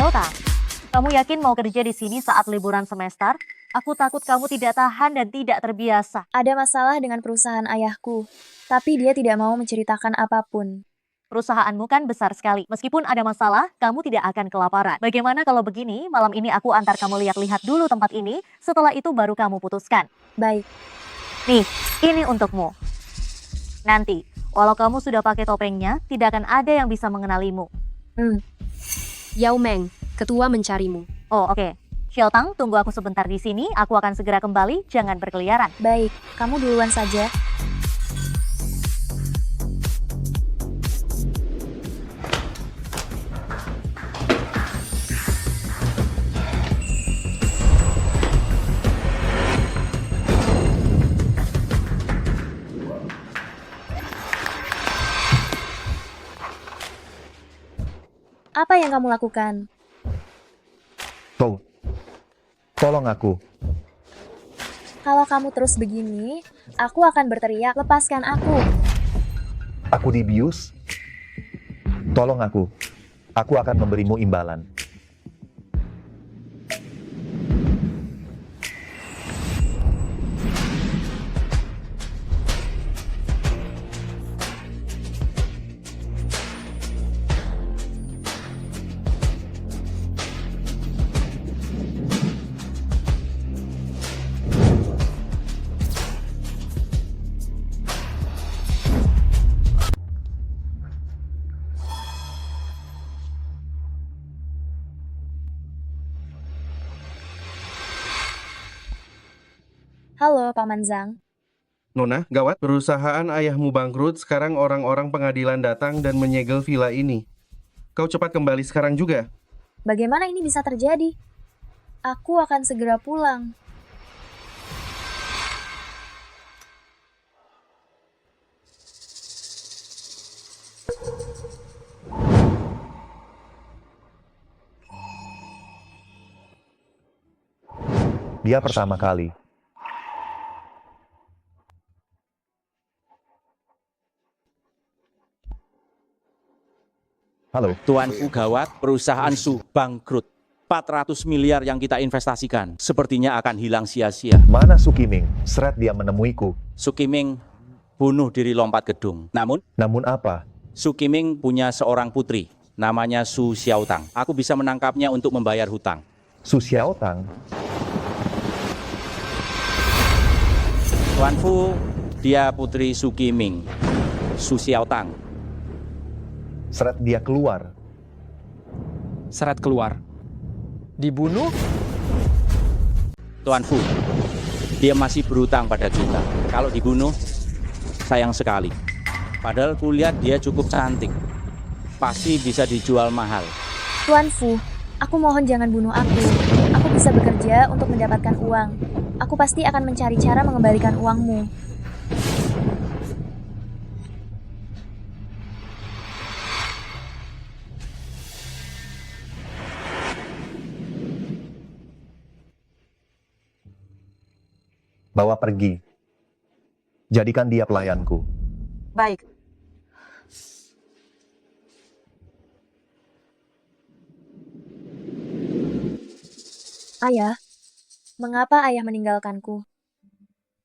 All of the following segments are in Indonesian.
Xiaotang, kamu yakin mau kerja di sini saat liburan semester? Aku takut kamu tidak tahan dan tidak terbiasa. Ada masalah dengan perusahaan ayahku, tapi dia tidak mau menceritakan apapun. Perusahaanmu kan besar sekali. Meskipun ada masalah, kamu tidak akan kelaparan. Bagaimana kalau begini, malam ini aku antar kamu lihat-lihat dulu tempat ini, setelah itu baru kamu putuskan. Baik, Nih, ini untukmu. Nanti, walau kamu sudah pakai topengnya, tidak akan ada yang bisa mengenalimu. Yao Meng, ketua mencarimu. Oh, oke. Xiaotang, tunggu aku sebentar di sini. Aku akan segera kembali. Jangan berkeliaran. baik. Kamu duluan saja. Apa yang kamu lakukan? Tolong aku. Kalau kamu terus begini, aku akan berteriak, lepaskan aku. Aku dibius. Tolong aku. Aku akan memberimu imbalan. Halo, Paman Zhang. Nona, gawat, perusahaan ayahmu bangkrut, sekarang orang-orang pengadilan datang dan menyegel villa ini. Kau cepat kembali sekarang juga. Bagaimana ini bisa terjadi? Aku akan segera pulang. Dia pertama kali. Halo, Tuan Fu gawat, perusahaan Su bangkrut. 400 miliar yang kita investasikan sepertinya akan hilang sia-sia. mana Sukiming? Seret dia menemuiku. Sukiming bunuh diri lompat gedung. Namun, Namun apa? Sukiming punya seorang putri, namanya Su Xiaotang. Aku bisa menangkapnya untuk membayar hutang. Su Xiaotang? Tuan Fu, dia putri Sukiming, Su Xiaotang. Seret dia keluar. Seret keluar. Dibunuh? Tuan Fu, dia masih berhutang pada kita. Kalau dibunuh, sayang sekali. Padahal kulihat dia cukup cantik. Pasti bisa dijual mahal. Tuan Fu, aku mohon jangan bunuh aku. Aku bisa bekerja untuk mendapatkan uang. Aku pasti akan mencari cara mengembalikan uangmu. Bawa pergi. Jadikan dia pelayanku. Baik. Ayah, mengapa ayah meninggalkanku?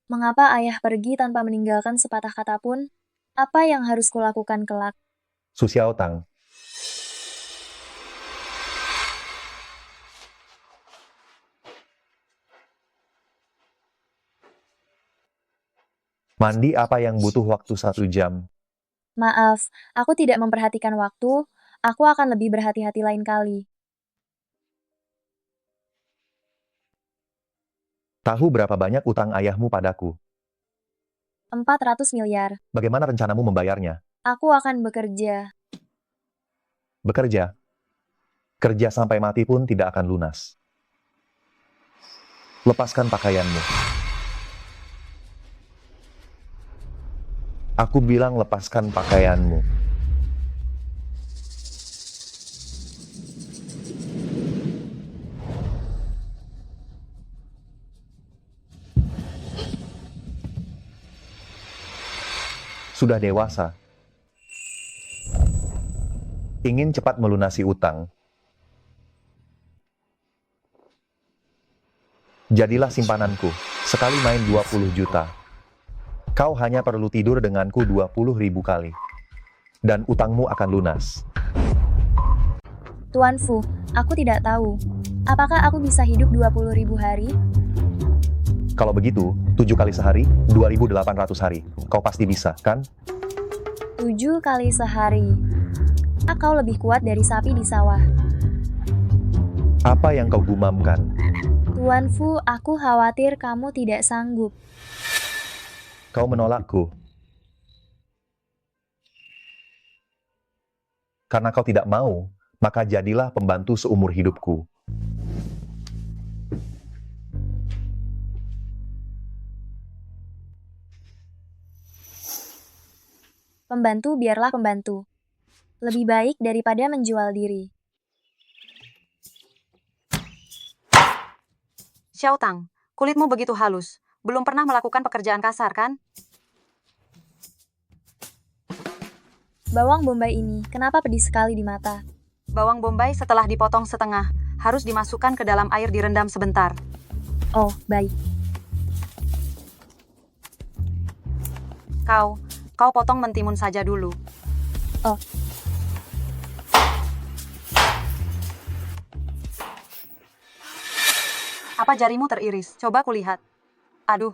Mengapa ayah pergi tanpa meninggalkan sepatah kata pun? Apa yang harus kulakukan kelak? Su Xiaotang. Mandi apa yang butuh waktu 1 jam? Maaf, aku tidak memperhatikan waktu. Aku akan lebih berhati-hati lain kali. Tahu berapa banyak utang ayahmu padaku? 400 miliar. Bagaimana rencanamu membayarnya? Aku akan bekerja. Bekerja. Kerja sampai mati pun tidak akan lunas. Lepaskan pakaianmu. Aku bilang lepaskan pakaianmu. Sudah dewasa. Ingin cepat melunasi utang. Jadilah simpananku. Sekali main 20 juta. Kau hanya perlu tidur denganku 20.000 kali. Dan utangmu akan lunas. Tuan Fu, aku tidak tahu. Apakah aku bisa hidup 20.000 hari? Kalau begitu, 7 kali sehari, 2.800 hari. Kau pasti bisa, kan? 7 kali sehari. Kau lebih kuat dari sapi di sawah. Apa yang kau gumamkan? Tuan Fu, aku khawatir kamu tidak sanggup. Kau menolakku. Karena kau tidak mau, maka jadilah pembantu seumur hidupku. Pembantu biarlah pembantu. Lebih baik daripada menjual diri. Xiao Tang, kulitmu begitu halus. Belum pernah melakukan pekerjaan kasar, kan? Bawang bombay ini, kenapa pedis sekali di mata? Bawang bombay setelah dipotong setengah, harus dimasukkan ke dalam air direndam sebentar. Oh, baik. Kau potong mentimun saja dulu. Oh. Apa jarimu teriris? Coba kulihat. Aduh.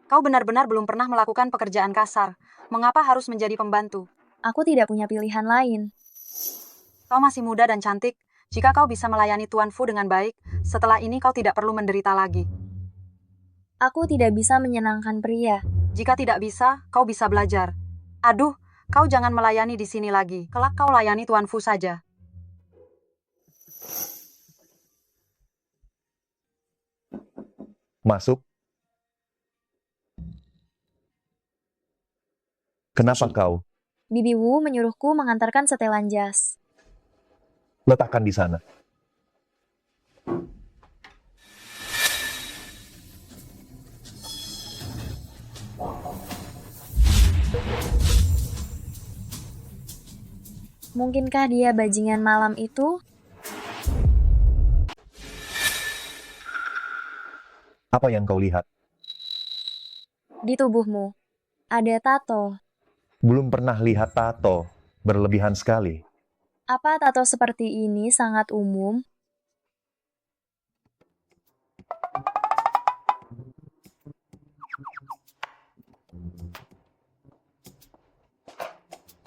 Kau benar-benar belum pernah melakukan pekerjaan kasar. Mengapa harus menjadi pembantu? Aku tidak punya pilihan lain. Kau masih muda dan cantik. Jika kau bisa melayani Tuan Fu dengan baik, setelah ini kau tidak perlu menderita lagi. Aku tidak bisa menyenangkan pria. Jika tidak bisa, kau bisa belajar. Aduh, kau jangan melayani di sini lagi. Kelak kau layani Tuan Fu saja. Masuk. Kenapa kau? Bibi Wu menyuruhku mengantarkan setelan jas. Letakkan di sana. Mungkinkah dia bajingan malam itu? Apa yang kau lihat? Di tubuhmu. Ada tato. Belum pernah lihat tato. Berlebihan sekali. Apa tato seperti ini sangat umum?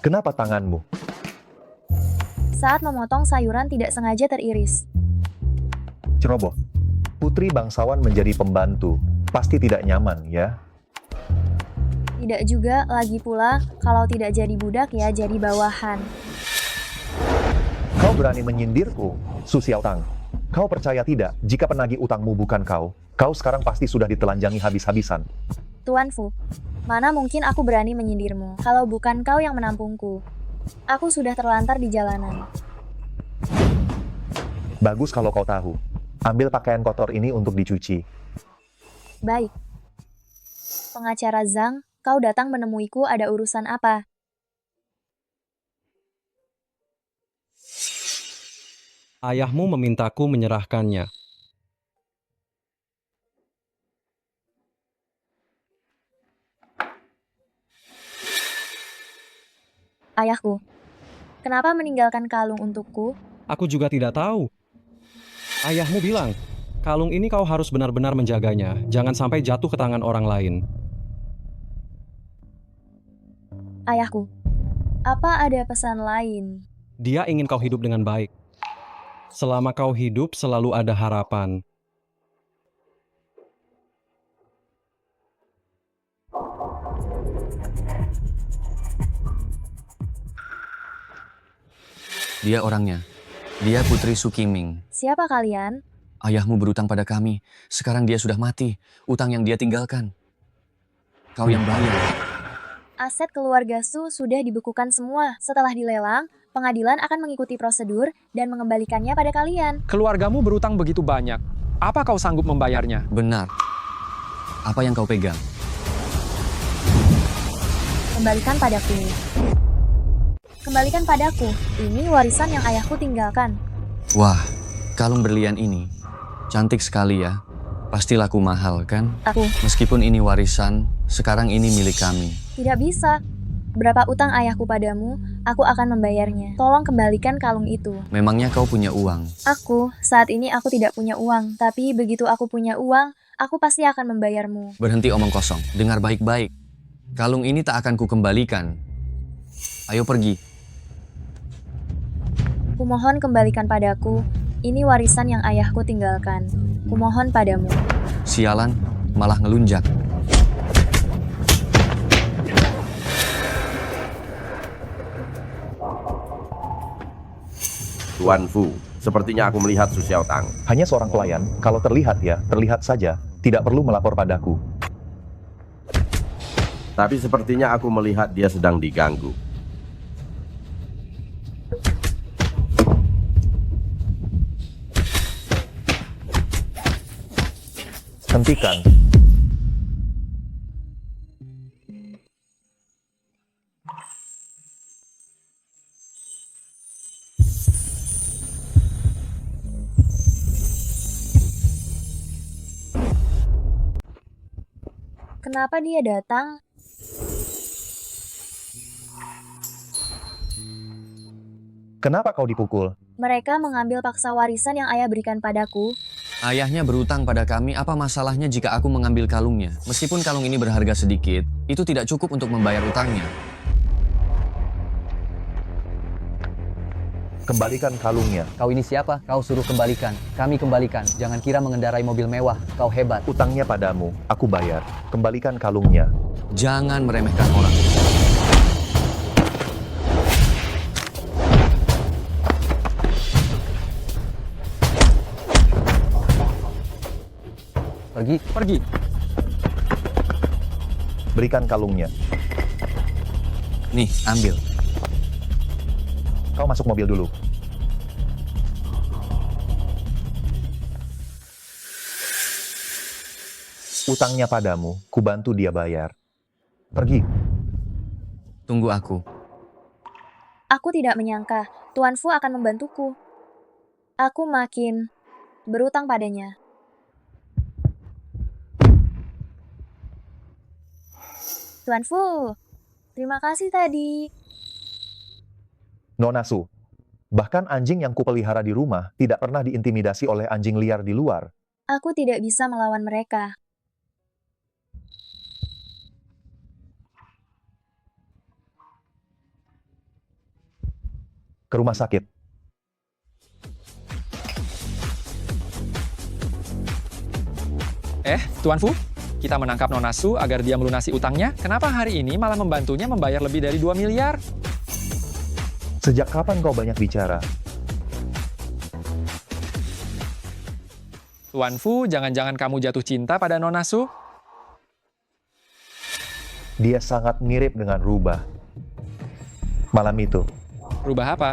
Kenapa tanganmu? Saat memotong sayuran tidak sengaja teriris. Ceroboh. Putri bangsawan menjadi pembantu. Pasti tidak nyaman, ya? Tidak juga, lagi pula, kalau tidak jadi budak ya jadi bawahan. Kau berani menyindirku, Su Xiao Tang. Kau percaya tidak, jika penagih utangmu bukan kau, kau sekarang pasti sudah ditelanjangi habis-habisan. Tuan Fu, mana mungkin aku berani menyindirmu, kalau bukan kau yang menampungku. Aku sudah terlantar di jalanan. Bagus kalau kau tahu. Ambil pakaian kotor ini untuk dicuci. Baik. Pengacara Zhang, kau datang menemuiku ada urusan apa? Ayahmu memintaku menyerahkannya. Ayahku, kenapa meninggalkan kalung untukku? Aku juga tidak tahu. Ayahmu bilang, kalung ini kau harus benar-benar menjaganya. Jangan sampai jatuh ke tangan orang lain. Ayahku, apa ada pesan lain? Dia ingin kau hidup dengan baik. Selama kau hidup, selalu ada harapan. Dia orangnya. Dia Putri Sukiming. Siapa kalian? Ayahmu berutang pada kami. Sekarang dia sudah mati. Utang yang dia tinggalkan. Kau yang bayar. Aset keluarga Su sudah dibekukan semua. Setelah dilelang, pengadilan akan mengikuti prosedur dan mengembalikannya pada kalian. Keluargamu berutang begitu banyak. Apa kau sanggup membayarnya? Benar. Apa yang kau pegang? Kembalikan padaku. Kembalikan padaku. Ini warisan yang ayahku tinggalkan. Wah, kalung berlian ini cantik sekali ya. Pasti laku mahal kan? Aku Meskipun ini warisan, sekarang ini milik kami. tidak bisa. Berapa utang ayahku padamu, aku akan membayarnya. Tolong kembalikan kalung itu. Memangnya kau punya uang? Saat ini aku tidak punya uang. Tapi begitu aku punya uang, aku pasti akan membayarmu. Berhenti omong kosong, dengar baik-baik. Kalung ini tak akan kukembalikan. Ayo pergi. Kumohon kembalikan padaku. Ini warisan yang ayahku tinggalkan. Kumohon padamu. Sialan, malah ngelunjak. Tuan Fu, sepertinya aku melihat Su Xiaotang. Hanya seorang pelayan, kalau terlihat ya, terlihat saja, tidak perlu melapor padaku. Tapi sepertinya aku melihat dia sedang diganggu. Hentikan. Kenapa dia datang? Kenapa kau dipukul? Mereka mengambil paksa warisan yang ayah berikan padaku. Ayahnya berutang pada kami, apa masalahnya jika aku mengambil kalungnya? Meskipun kalung ini berharga sedikit, itu tidak cukup untuk membayar utangnya. Kembalikan kalungnya. Kau ini siapa? Kau suruh kembalikan. Kami kembalikan. Jangan kira mengendarai mobil mewah. Kau hebat. Utangnya padamu, aku bayar. Kembalikan kalungnya. Jangan meremehkan orang. Pergi. Berikan kalungnya. Nih, ambil. Kau masuk mobil dulu. Utangnya padamu, kubantu dia bayar. Pergi. Tunggu aku. Aku tidak menyangka Tuan Fu akan membantuku. Aku makin berutang padanya. Tuan Fu, terima kasih tadi. Nona Su, bahkan anjing yang kupelihara di rumah tidak pernah diintimidasi oleh anjing liar di luar. Aku tidak bisa melawan mereka. Ke rumah sakit. Tuan Fu, kita menangkap Nona Su agar dia melunasi utangnya. Kenapa hari ini malah membantunya membayar lebih dari 2 miliar? Sejak kapan kau banyak bicara? Tuan Fu, jangan-jangan kamu jatuh cinta pada Nona Su? Dia sangat mirip dengan Rubah. Malam itu, Rubah apa?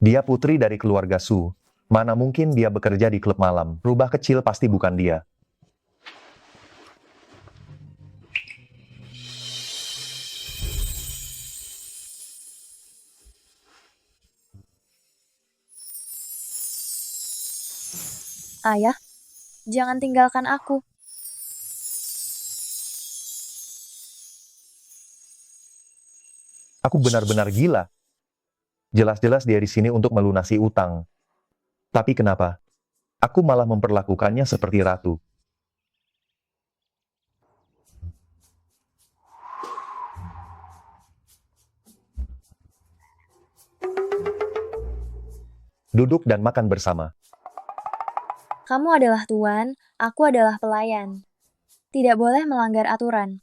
dia putri dari keluarga Su. Mana mungkin dia bekerja di klub malam. Rubah kecil pasti bukan dia. Ayah, jangan tinggalkan aku. Aku benar-benar gila. Jelas-jelas dia di sini untuk melunasi utang. Tapi kenapa? Aku malah memperlakukannya seperti ratu. Duduk dan makan bersama. Kamu adalah tuan, aku adalah pelayan. Tidak boleh melanggar aturan.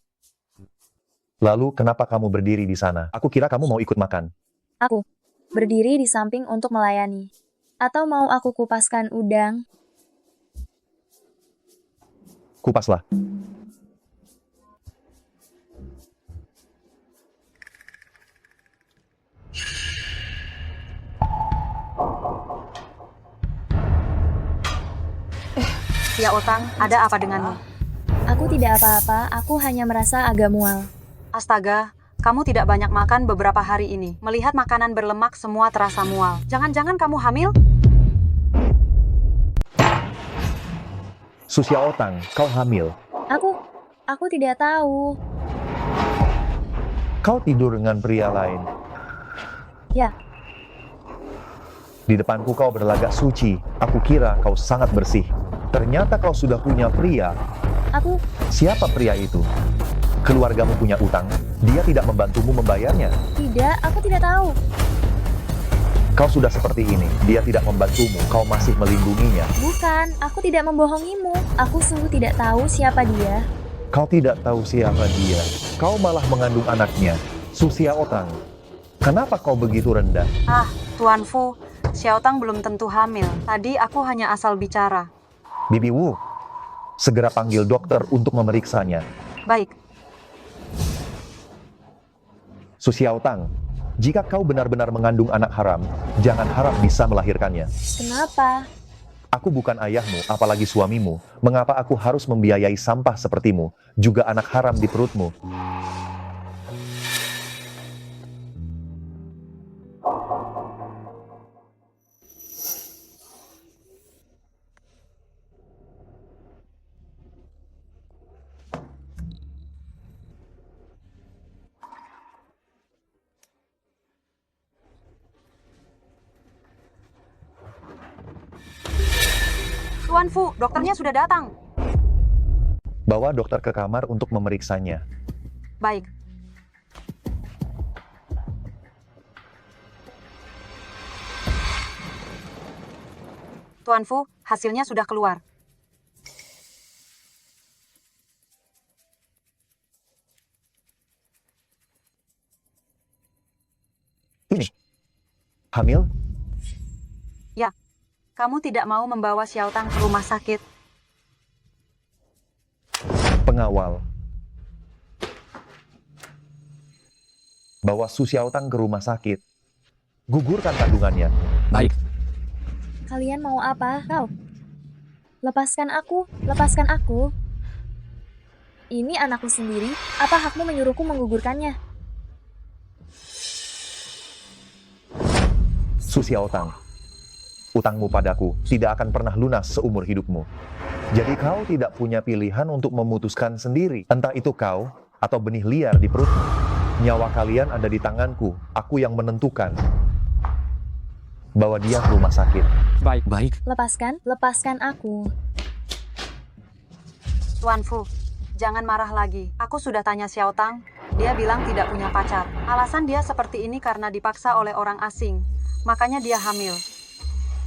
Lalu kenapa kamu berdiri di sana? Aku kira kamu mau ikut makan. Aku berdiri di samping untuk melayani. Atau mau aku kupaskan udang? Kupaslah. Xiaotang, ada apa denganmu? Aku tidak apa-apa, aku hanya merasa agak mual. Astaga, kamu tidak banyak makan beberapa hari ini. Melihat makanan berlemak semua terasa mual. Jangan-jangan kamu hamil? Su Xiaotang, kau hamil. Aku tidak tahu. Kau tidur dengan pria lain. Ya, Di depanku kau berlagak suci. Aku kira kau sangat bersih. Ternyata kau sudah punya pria. aku Siapa pria itu? Keluargamu punya utang. Dia tidak membantumu membayarnya. tidak, aku tidak tahu. Kau sudah seperti ini. Dia tidak membantumu. Kau masih melindunginya. Bukan, aku tidak membohongimu. Aku sungguh tidak tahu siapa dia. Kau tidak tahu siapa dia. Kau malah mengandung anaknya. Su Xiaotang. Kenapa kau begitu rendah? Ah, Tuan Fu, Xiaotang belum tentu hamil. Tadi aku hanya asal bicara. Bibi Wu, segera panggil dokter untuk memeriksanya. Baik, Su Xiaotang, jika kau benar-benar mengandung anak haram, jangan harap bisa melahirkannya. Kenapa? Aku bukan ayahmu, apalagi suamimu. Mengapa aku harus membiayai sampah sepertimu, juga anak haram di perutmu? Tuan Fu, dokternya sudah datang. Bawa dokter ke kamar untuk memeriksanya. Baik. Tuan Fu, hasilnya sudah keluar. Ini. Hamil? Ya, kamu tidak mau membawa Xiaotang ke rumah sakit. Pengawal. Bawa Su Xiaotang ke rumah sakit. Gugurkan kandungannya. Baik. Kalian mau apa? Kau? Lepaskan aku, lepaskan aku. Ini anakku sendiri, apa hakmu menyuruhku menggugurkannya? Su Xiaotang, utangmu padaku tidak akan pernah lunas seumur hidupmu. Jadi kau tidak punya pilihan untuk memutuskan sendiri. Entah itu kau atau benih liar di perutmu. Nyawa kalian ada di tanganku. Aku yang menentukan. Bawa dia ke rumah sakit. Baik. Lepaskan aku. Tuan Fu, jangan marah lagi. Aku sudah tanya Xiaotang, dia bilang tidak punya pacar. Alasan dia seperti ini karena dipaksa oleh orang asing. Makanya dia hamil.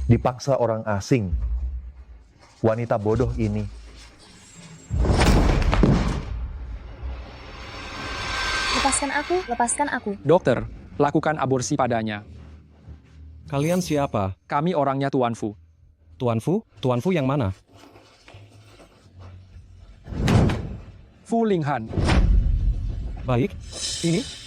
Dipaksa orang asing. Wanita bodoh ini. Lepaskan aku. Dokter, lakukan aborsi padanya. Kalian siapa? Kami orangnya Tuan Fu. Tuan Fu? Tuan Fu yang mana? Fu Linghan. Baik. Ini?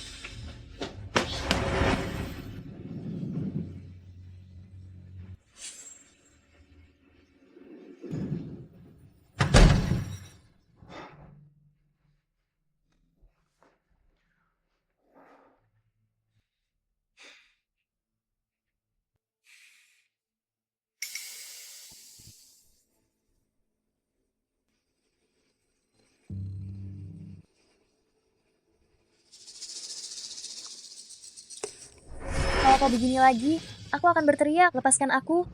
Kalau kau begini lagi, aku akan berteriak, lepaskan aku.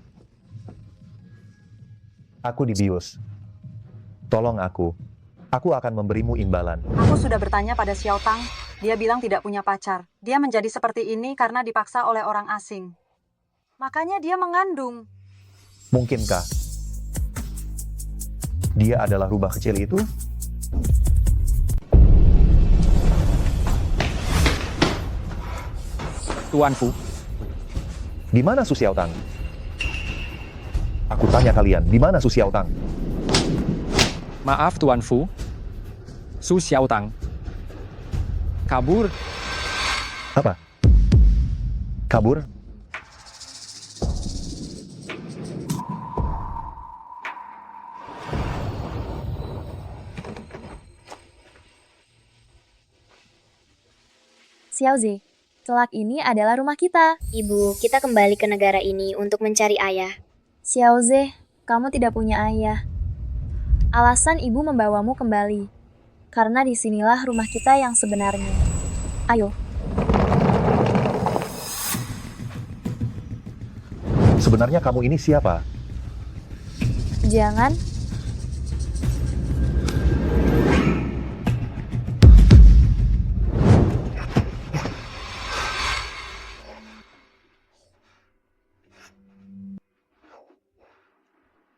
Aku dibius. Tolong aku. Aku akan memberimu imbalan. Aku sudah bertanya pada Xiaotang, dia bilang tidak punya pacar. Dia menjadi seperti ini karena dipaksa oleh orang asing. Makanya dia mengandung. Mungkinkah dia adalah rubah kecil itu? Tuan Fu. Di mana Su Xiaotang? Aku tanya kalian, di mana Su Xiaotang? Maaf Tuan Fu. Su Xiaotang kabur. Apa? Kabur? Xiaoze, kelak ini adalah rumah kita. Ibu, kita kembali ke negara ini untuk mencari ayah. Xiaoze, kamu tidak punya ayah. Alasan ibu membawamu kembali. Karena disinilah rumah kita yang sebenarnya. Ayo. Sebenarnya kamu ini siapa? Jangan.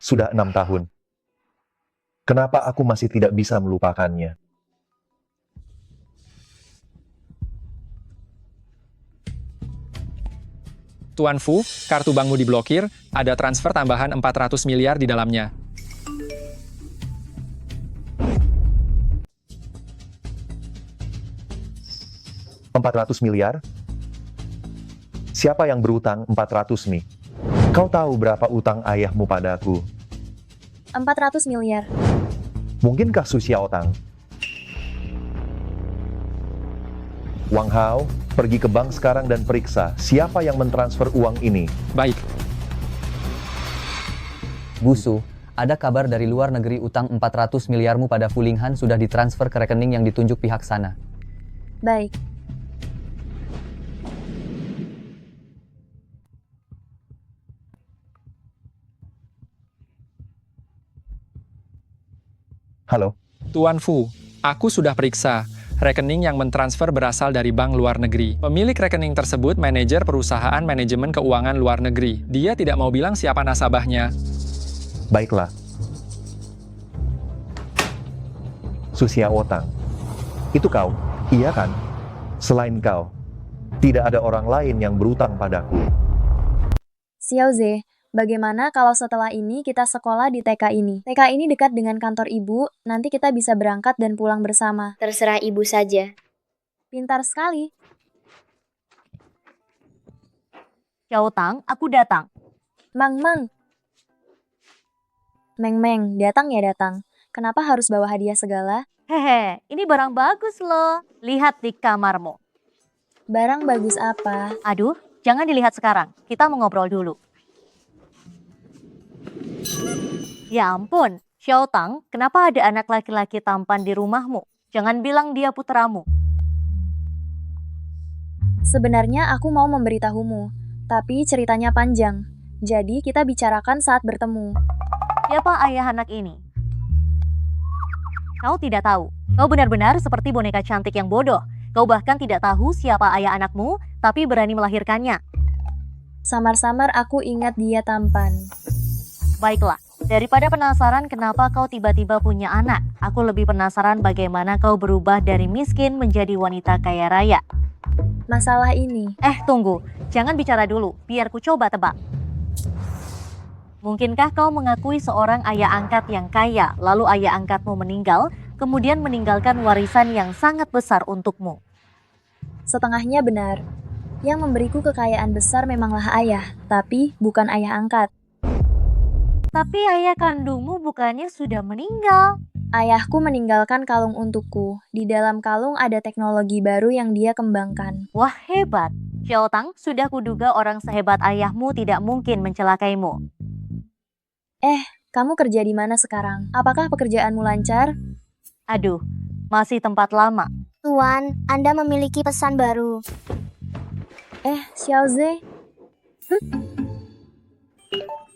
Sudah 6 tahun. Kenapa aku masih tidak bisa melupakannya? Tuan Fu, kartu bankmu diblokir, ada transfer tambahan 400 miliar di dalamnya. $400 miliar? Siapa yang berutang 400 nih? Kau tahu berapa utang ayahmu padaku? 400 miliar. Mungkinkah Su Xiaotang? Wang Hao, pergi ke bank sekarang dan periksa siapa yang mentransfer uang ini. Baik. Busu, ada kabar dari luar negeri utang 400 miliarmu pada Fu Linghan sudah ditransfer ke rekening yang ditunjuk pihak sana. Baik. Halo? Tuan Fu, aku sudah periksa. Rekening yang mentransfer berasal dari bank luar negeri. Pemilik rekening tersebut manajer perusahaan manajemen keuangan luar negeri. Dia tidak mau bilang siapa nasabahnya. Baiklah. Su Xiaotang. Itu kau, iya kan? Selain kau, tidak ada orang lain yang berutang padaku. Xiaoze, bagaimana kalau setelah ini kita sekolah di TK ini? TK ini dekat dengan kantor ibu, nanti kita bisa berangkat dan pulang bersama. Terserah ibu saja. Pintar sekali. Xiaotang, aku datang. Mang, Meng, datang ya datang. Kenapa harus bawa hadiah segala? Hehe, ini barang bagus loh. Lihat di kamarmu. Barang bagus apa? Aduh, jangan dilihat sekarang. Kita mau ngobrol dulu. Ya ampun, Xiaotang, kenapa ada anak laki-laki tampan di rumahmu? Jangan bilang dia putramu. Sebenarnya aku mau memberitahumu, tapi ceritanya panjang. Jadi kita bicarakan saat bertemu. Siapa ayah anak ini? Kau tidak tahu. Kau benar-benar seperti boneka cantik yang bodoh. Kau bahkan tidak tahu siapa ayah anakmu, tapi berani melahirkannya. Samar-samar aku ingat dia tampan. Baiklah, daripada penasaran kenapa kau tiba-tiba punya anak, aku lebih penasaran bagaimana kau berubah dari miskin menjadi wanita kaya raya. Masalah ini. Tunggu. Jangan bicara dulu, biar ku coba tebak. Mungkinkah kau mengakui seorang ayah angkat yang kaya, lalu ayah angkatmu meninggal, kemudian meninggalkan warisan yang sangat besar untukmu? Setengahnya benar. Yang memberiku kekayaan besar memanglah ayah, tapi bukan ayah angkat. Tapi ayah kandungmu bukannya sudah meninggal? Ayahku meninggalkan kalung untukku. Di dalam kalung ada teknologi baru yang dia kembangkan. Wah, hebat. Xiaotang, sudah kuduga orang sehebat ayahmu tidak mungkin mencelakaimu. Kamu kerja di mana sekarang? Apakah pekerjaanmu lancar? Aduh, masih tempat lama. Tuan, Anda memiliki pesan baru. Xiaoze?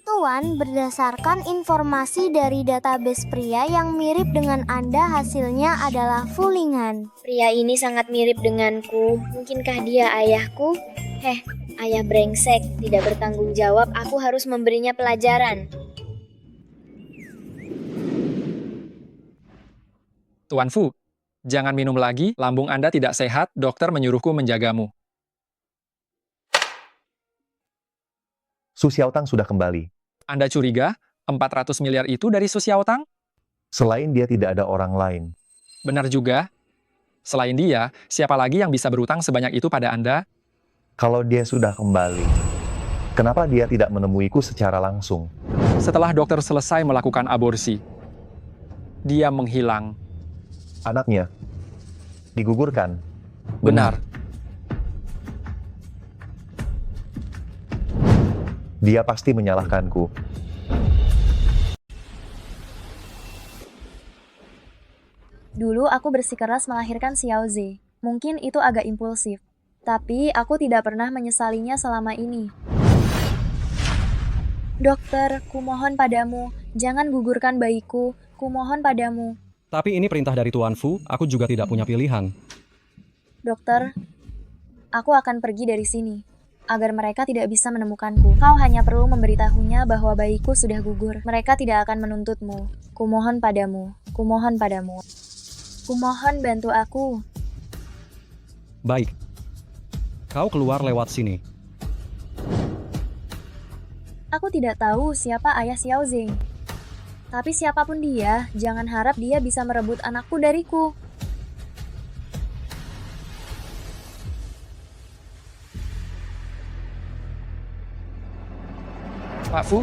Tuan, berdasarkan informasi dari database pria yang mirip dengan Anda, hasilnya adalah Fu Linghan. Pria ini sangat mirip denganku. Mungkinkah dia ayahku? Ayah brengsek, tidak bertanggung jawab, aku harus memberinya pelajaran. Tuan Fu, jangan minum lagi, lambung Anda tidak sehat, dokter menyuruhku menjagamu. Su Xiaotang sudah kembali. Anda curiga 400 miliar itu dari Su Xiaotang? Selain dia tidak ada orang lain. Benar juga. Selain dia, siapa lagi yang bisa berutang sebanyak itu pada Anda? Kalau dia sudah kembali, kenapa dia tidak menemuiku secara langsung? Setelah dokter selesai melakukan aborsi, dia menghilang. Anaknya digugurkan. Benar. Dia pasti menyalahkanku. Dulu aku bersikeras melahirkan Xiaoze. Mungkin itu agak impulsif. Tapi aku tidak pernah menyesalinya selama ini. Dokter, kumohon padamu, jangan gugurkan bayiku. Kumohon padamu. Tapi ini perintah dari Tuan Fu, aku juga tidak punya pilihan. Dokter, aku akan pergi dari sini. Agar mereka tidak bisa menemukanku. Kau hanya perlu memberitahunya bahwa bayiku sudah gugur. Mereka tidak akan menuntutmu. Kumohon padamu. Kumohon padamu. Kumohon bantu aku. Baik. Kau keluar lewat sini. Aku tidak tahu siapa ayah Xiaozeng. Tapi siapapun dia, jangan harap dia bisa merebut anakku dariku. Pak Fu,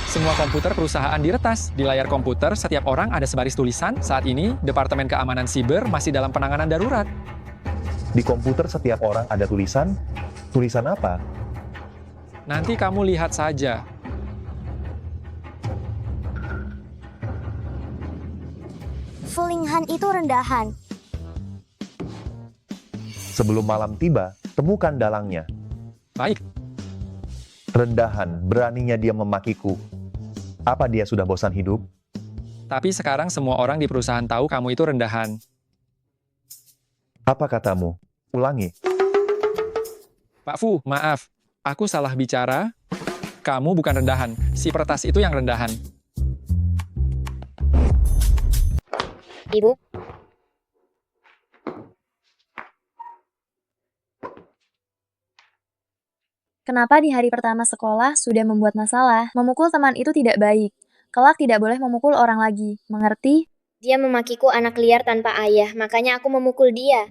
semua komputer perusahaan diretas. Di layar komputer, setiap orang ada sebaris tulisan. Saat ini, Departemen Keamanan Siber masih dalam penanganan darurat. Di komputer setiap orang ada tulisan? Tulisan apa? Nanti kamu lihat saja. Fulinghan itu rendahan. Sebelum malam tiba, temukan dalangnya. Baik. Rendahan, beraninya dia memakiku. Apa dia sudah bosan hidup? Tapi sekarang semua orang di perusahaan tahu kamu itu rendahan. Apa katamu? Ulangi. Pak Fu, maaf. Aku salah bicara. Kamu bukan rendahan. Si peretas itu yang rendahan. Ibu, Kenapa di hari pertama sekolah sudah membuat masalah? Memukul teman itu tidak baik. Kelak tidak boleh memukul orang lagi. Mengerti? dia memakiku anak liar tanpa ayah, makanya aku memukul dia.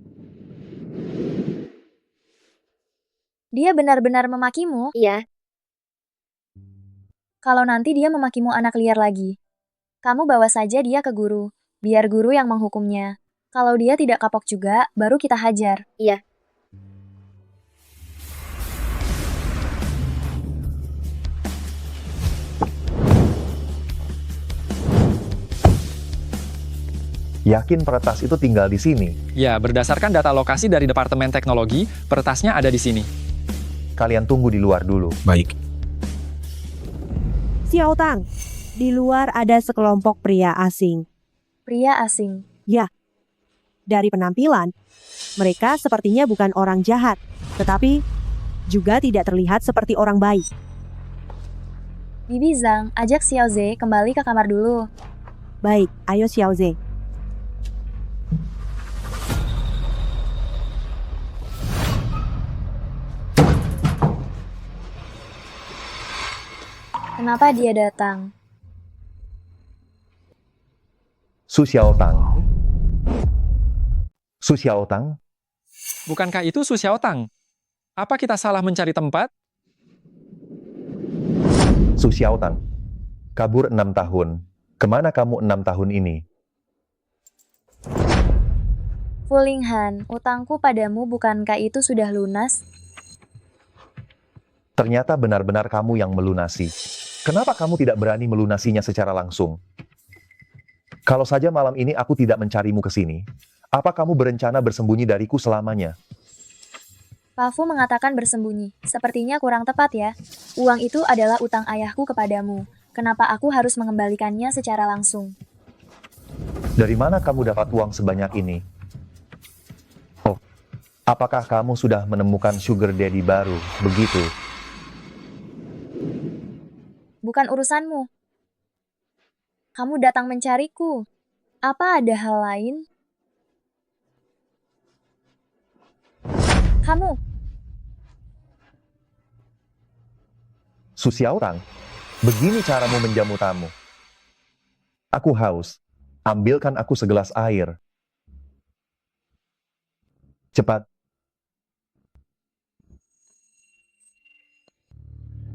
Dia benar-benar memakimu? Iya. Kalau nanti dia memakimu anak liar lagi, kamu bawa saja dia ke guru, biar guru yang menghukumnya. Kalau dia tidak kapok juga, baru kita hajar. Iya. Yakin peretas itu tinggal di sini? Ya, berdasarkan data lokasi dari Departemen Teknologi, peretasnya ada di sini. Kalian tunggu di luar dulu. Baik. Xiao Tang, di luar ada sekelompok pria asing. Pria asing? Ya, dari penampilan, mereka sepertinya bukan orang jahat, tetapi juga tidak terlihat seperti orang baik. Bibi Zhang, ajak Xiaoze kembali ke kamar dulu. Baik, ayo Xiaoze. Kenapa dia datang? Su Xiaotang. Su Xiaotang? Bukankah itu Su Xiaotang? Apa kita salah mencari tempat? Su Xiaotang. Kabur 6 tahun. Kemana kamu 6 tahun ini? Fulinghan, utangku padamu bukankah itu sudah lunas? Ternyata benar-benar kamu yang melunasi. Kenapa kamu tidak berani melunasinya secara langsung? Kalau saja malam ini aku tidak mencarimu ke sini, apa kamu berencana bersembunyi dariku selamanya? Pak Fu mengatakan bersembunyi. Sepertinya kurang tepat ya. Uang itu adalah utang ayahku kepadamu. Kenapa aku harus mengembalikannya secara langsung? Dari mana kamu dapat uang sebanyak ini? Oh, apakah kamu sudah menemukan sugar daddy baru, begitu? Bukan urusanmu. Kamu datang mencariku. Apa ada hal lain? Kamu. Su Xiaotang, begini caramu menjamu tamu. Aku haus. Ambilkan aku segelas air. Cepat.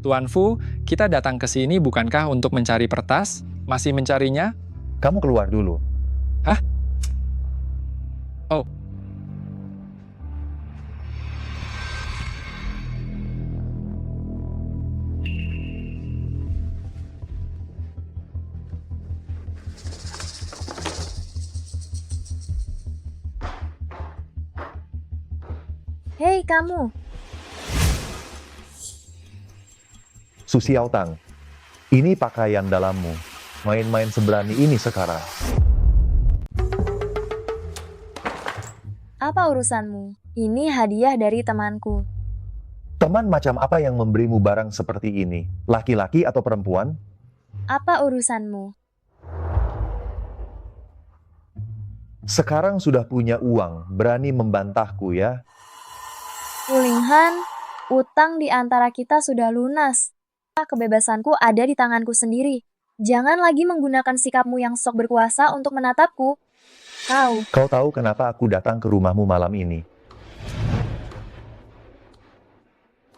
Tuan Fu, kita datang ke sini bukankah untuk mencari peretas? Masih mencarinya? Kamu keluar dulu. Hah? Oh. kamu. Su Xiaotang, ini pakaian dalammu. Main-main seberani ini sekarang. Apa urusanmu? Ini hadiah dari temanku. Teman macam apa yang memberimu barang seperti ini? Laki-laki atau perempuan? Apa urusanmu? Sekarang sudah punya uang, berani membantahku ya? Fulinghan, utang di antara kita sudah lunas. Kebebasanku ada di tanganku sendiri. Jangan lagi menggunakan sikapmu yang sok berkuasa untuk menatapku. Kau tahu kenapa aku datang ke rumahmu malam ini?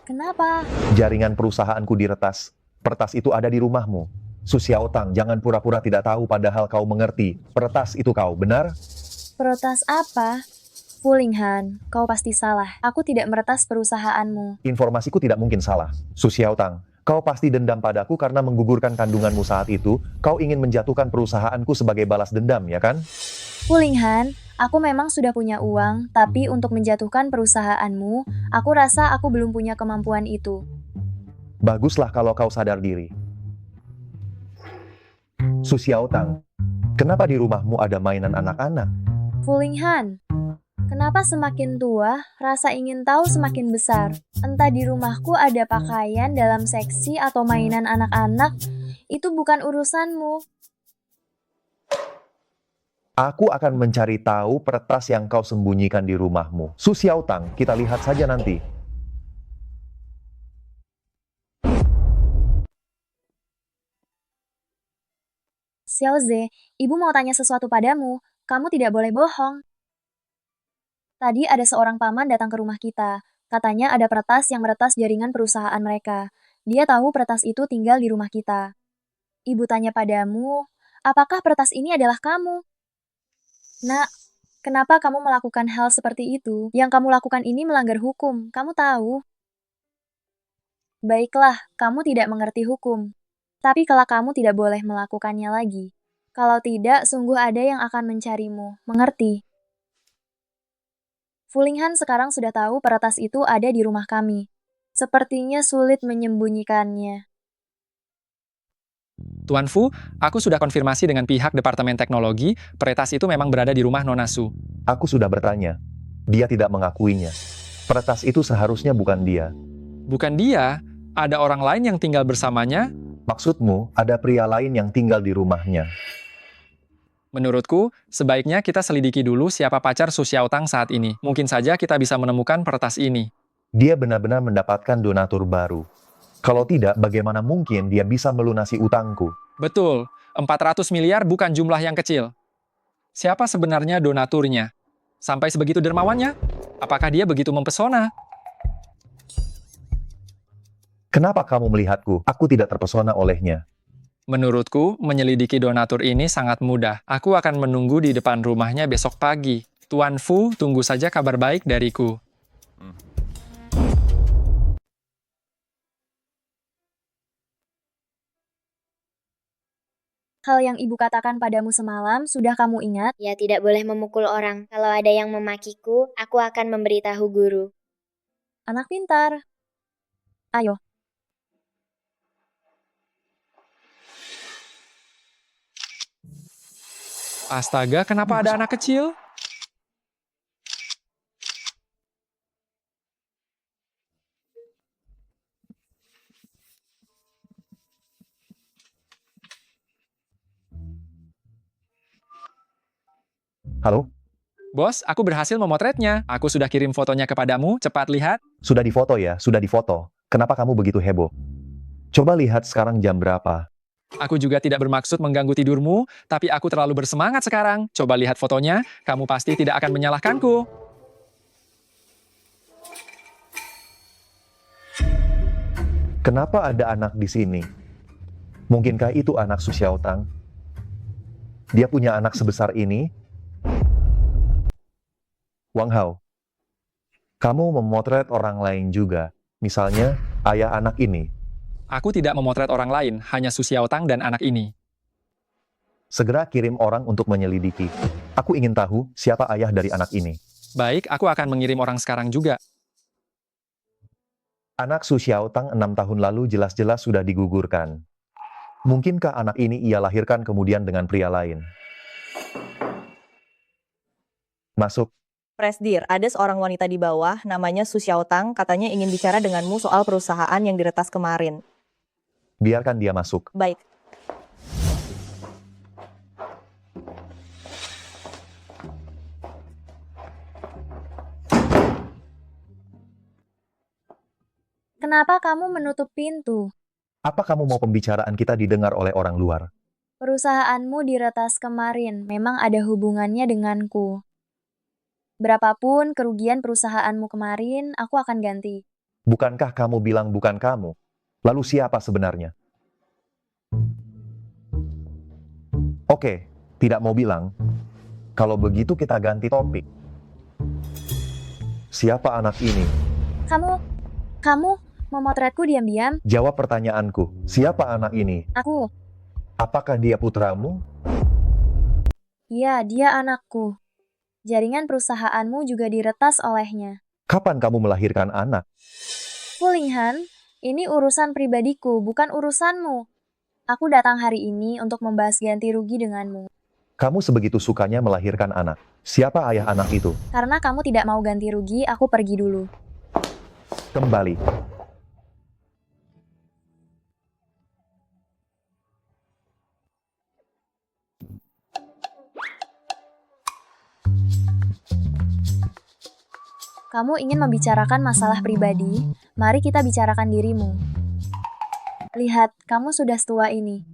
Kenapa? Jaringan perusahaanku diretas. Peretas itu ada di rumahmu. Su Xiaotang, jangan pura-pura tidak tahu padahal kau mengerti. Peretas itu kau, benar? Peretas apa? Fulinghan, kau pasti salah. Aku tidak meretas perusahaanmu. Informasiku tidak mungkin salah. Su Xiaotang, kau pasti dendam padaku karena menggugurkan kandunganmu saat itu. Kau ingin menjatuhkan perusahaanku sebagai balas dendam, ya kan? Fulinghan, aku memang sudah punya uang, tapi untuk menjatuhkan perusahaanmu, aku rasa aku belum punya kemampuan itu. Baguslah kalau kau sadar diri. Su Xiaotang, kenapa di rumahmu ada mainan anak-anak? Fulinghan, kenapa semakin tua, rasa ingin tahu semakin besar? Entah di rumahku ada pakaian dalam seksi atau mainan anak-anak, itu bukan urusanmu. Aku akan mencari tahu peretas yang kau sembunyikan di rumahmu. Su Xiaotang, kita lihat saja nanti. Xiaoze, ibu mau tanya sesuatu padamu. Kamu tidak boleh bohong. Tadi ada seorang paman datang ke rumah kita. Katanya ada peretas yang meretas jaringan perusahaan mereka. Dia tahu peretas itu tinggal di rumah kita. Ibu tanya padamu, apakah peretas ini adalah kamu? Nak, kenapa kamu melakukan hal seperti itu? Yang kamu lakukan ini melanggar hukum, kamu tahu. Baiklah, kamu tidak mengerti hukum. Tapi kelak kamu tidak boleh melakukannya lagi. Kalau tidak, sungguh ada yang akan mencarimu. Mengerti? Fulinghan sekarang sudah tahu peretas itu ada di rumah kami. Sepertinya sulit menyembunyikannya. Tuan Fu, aku sudah konfirmasi dengan pihak Departemen Teknologi, peretas itu memang berada di rumah Nona Su. Aku sudah bertanya. Dia tidak mengakuinya. Peretas itu seharusnya bukan dia. Bukan dia? Ada orang lain yang tinggal bersamanya? Maksudmu, ada pria lain yang tinggal di rumahnya. Menurutku, sebaiknya kita selidiki dulu siapa pacar Su Xiaotang saat ini. Mungkin saja kita bisa menemukan peretas ini. Dia benar-benar mendapatkan donatur baru. Kalau tidak, bagaimana mungkin dia bisa melunasi utangku? Betul, 400 miliar bukan jumlah yang kecil. Siapa sebenarnya donaturnya? Sampai sebegitu dermawannya? Apakah dia begitu mempesona? Kenapa kamu melihatku? Aku tidak terpesona olehnya. Menurutku, menyelidiki donatur ini sangat mudah. Aku akan menunggu di depan rumahnya besok pagi. Tuan Fu, tunggu saja kabar baik dariku. Hal yang ibu katakan padamu semalam, sudah kamu ingat? Ya, tidak boleh memukul orang. Kalau ada yang memakiku, aku akan memberitahu guru. Anak pintar. Ayo. Astaga, kenapa ada anak kecil? Halo? Bos, aku berhasil memotretnya. Aku sudah kirim fotonya kepadamu, cepat lihat. Sudah difoto ya? Sudah difoto. Kenapa kamu begitu heboh? Coba lihat sekarang jam berapa. Aku juga tidak bermaksud mengganggu tidurmu, tapi aku terlalu bersemangat sekarang. Coba lihat fotonya, kamu pasti tidak akan menyalahkanku. Kenapa ada anak di sini? Mungkinkah itu anak Su Xiaotang? Dia punya anak sebesar ini? Wang Hao, kamu memotret orang lain juga. Misalnya, ayah anak ini. Aku tidak memotret orang lain, hanya Su Xiaotang dan anak ini. Segera kirim orang untuk menyelidiki. Aku ingin tahu siapa ayah dari anak ini. Baik, aku akan mengirim orang sekarang juga. Anak Su Xiaotang 6 tahun lalu jelas-jelas sudah digugurkan. Mungkinkah anak ini ia lahirkan kemudian dengan pria lain? Masuk. Presdir, ada seorang wanita di bawah, namanya Su Xiaotang, katanya ingin bicara denganmu soal perusahaan yang diretas kemarin. Biarkan dia masuk. Baik. Kenapa kamu menutup pintu? Apa kamu mau pembicaraan kita didengar oleh orang luar? Perusahaanmu diretas kemarin, memang ada hubungannya denganku. Berapapun kerugian perusahaanmu kemarin, aku akan ganti. Bukankah kamu bilang bukan kamu? Lalu siapa sebenarnya? Oke, tidak mau bilang. Kalau begitu kita ganti topik. Siapa anak ini? Kamu memotretku diam-diam? Jawab pertanyaanku. Siapa anak ini? Aku. Apakah dia putramu? Iya, dia anakku. Jaringan perusahaanmu juga diretas olehnya. Kapan kamu melahirkan anak? Fulinghan, ini urusan pribadiku, bukan urusanmu. Aku datang hari ini untuk membahas ganti rugi denganmu. Kamu sebegitu sukanya melahirkan anak. Siapa ayah anak itu? Karena kamu tidak mau ganti rugi, aku pergi dulu. Kembali. Kamu ingin membicarakan masalah pribadi, mari kita bicarakan dirimu. Lihat, kamu sudah setua ini.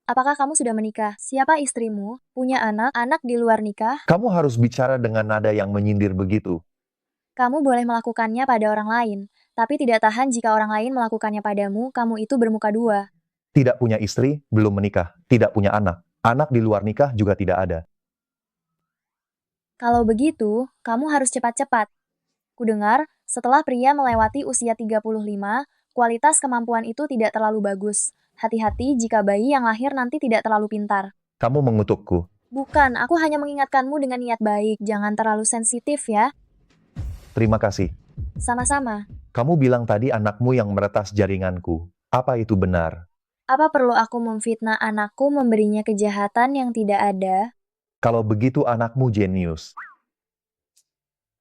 Apakah kamu sudah menikah? Siapa istrimu? Punya anak? Anak di luar nikah? Kamu harus bicara dengan nada yang menyindir begitu. Kamu boleh melakukannya pada orang lain, tapi tidak tahan jika orang lain melakukannya padamu, kamu itu bermuka dua. Tidak punya istri, belum menikah. Tidak punya anak. Anak di luar nikah juga tidak ada. Kalau begitu, kamu harus cepat-cepat. Kudengar, setelah pria melewati usia 35, kualitas kemampuan itu tidak terlalu bagus. Hati-hati jika bayi yang lahir nanti tidak terlalu pintar. Kamu mengutukku. Bukan, aku hanya mengingatkanmu dengan niat baik. Jangan terlalu sensitif ya. Terima kasih. Sama-sama. Kamu bilang tadi anakmu yang meretas jaringanku. Apa itu benar? Apa perlu aku memfitnah anakku memberinya kejahatan yang tidak ada? Kalau begitu anakmu jenius.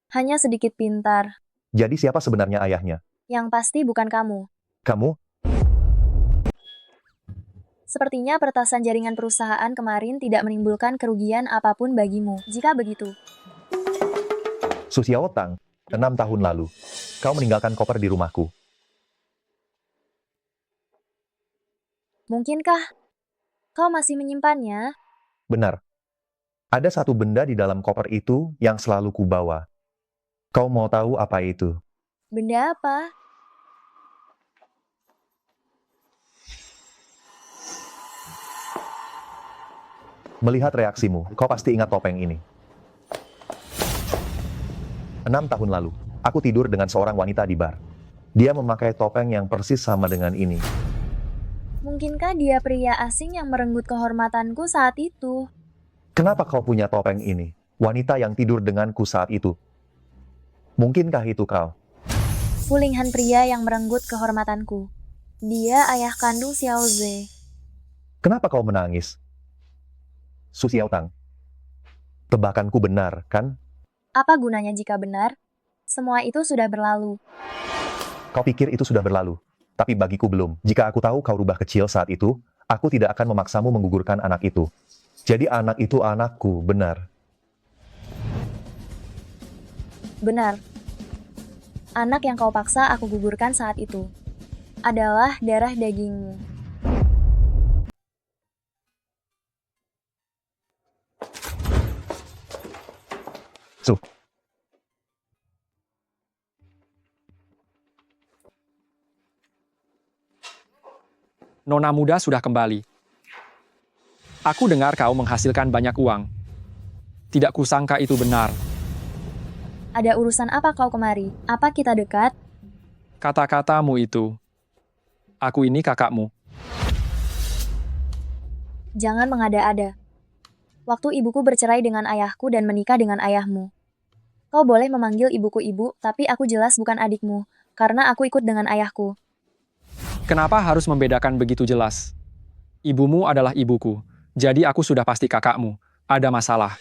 Hanya sedikit pintar. Jadi siapa sebenarnya ayahnya? Yang pasti bukan kamu. Kamu? Sepertinya peretasan jaringan perusahaan kemarin tidak menimbulkan kerugian apapun bagimu. Jika begitu. Su Xiaotang, 6 tahun lalu. Kau meninggalkan koper di rumahku. Mungkinkah kau masih menyimpannya? Benar. Ada satu benda di dalam koper itu yang selalu kubawa. Kau mau tahu apa itu? Benda apa? Melihat reaksimu, kau pasti ingat topeng ini. 6 tahun lalu, aku tidur dengan seorang wanita di bar. Dia memakai topeng yang persis sama dengan ini. Mungkinkah dia pria asing yang merenggut kehormatanku saat itu? Kenapa kau punya topeng ini? Wanita yang tidur denganku saat itu. Mungkinkah itu kau? Fulinghan pria yang merenggut kehormatanku. Dia ayah kandung Xiao Ze. Kenapa kau menangis? Su Xiaotang. Tebakanku benar, kan? Apa gunanya jika benar? Semua itu sudah berlalu. Kau pikir itu sudah berlalu, tapi bagiku belum. Jika aku tahu kau rubah kecil saat itu, aku tidak akan memaksamu menggugurkan anak itu. Jadi anak itu anakku, benar. Benar. Anak yang kau paksa aku gugurkan saat itu adalah darah dagingmu. Su. Nona muda sudah kembali. Aku dengar kau menghasilkan banyak uang. Tidak kusangka itu benar. Ada urusan apa kau kemari? Apa kita dekat? Kata-katamu itu. Aku ini kakakmu. Jangan mengada-ada. Waktu ibuku bercerai dengan ayahku dan menikah dengan ayahmu. Kau boleh memanggil ibuku ibu, tapi aku jelas bukan adikmu. karena aku ikut dengan ayahku. Kenapa harus membedakan begitu jelas? Ibumu adalah ibuku, jadi aku sudah pasti kakakmu. Ada masalah.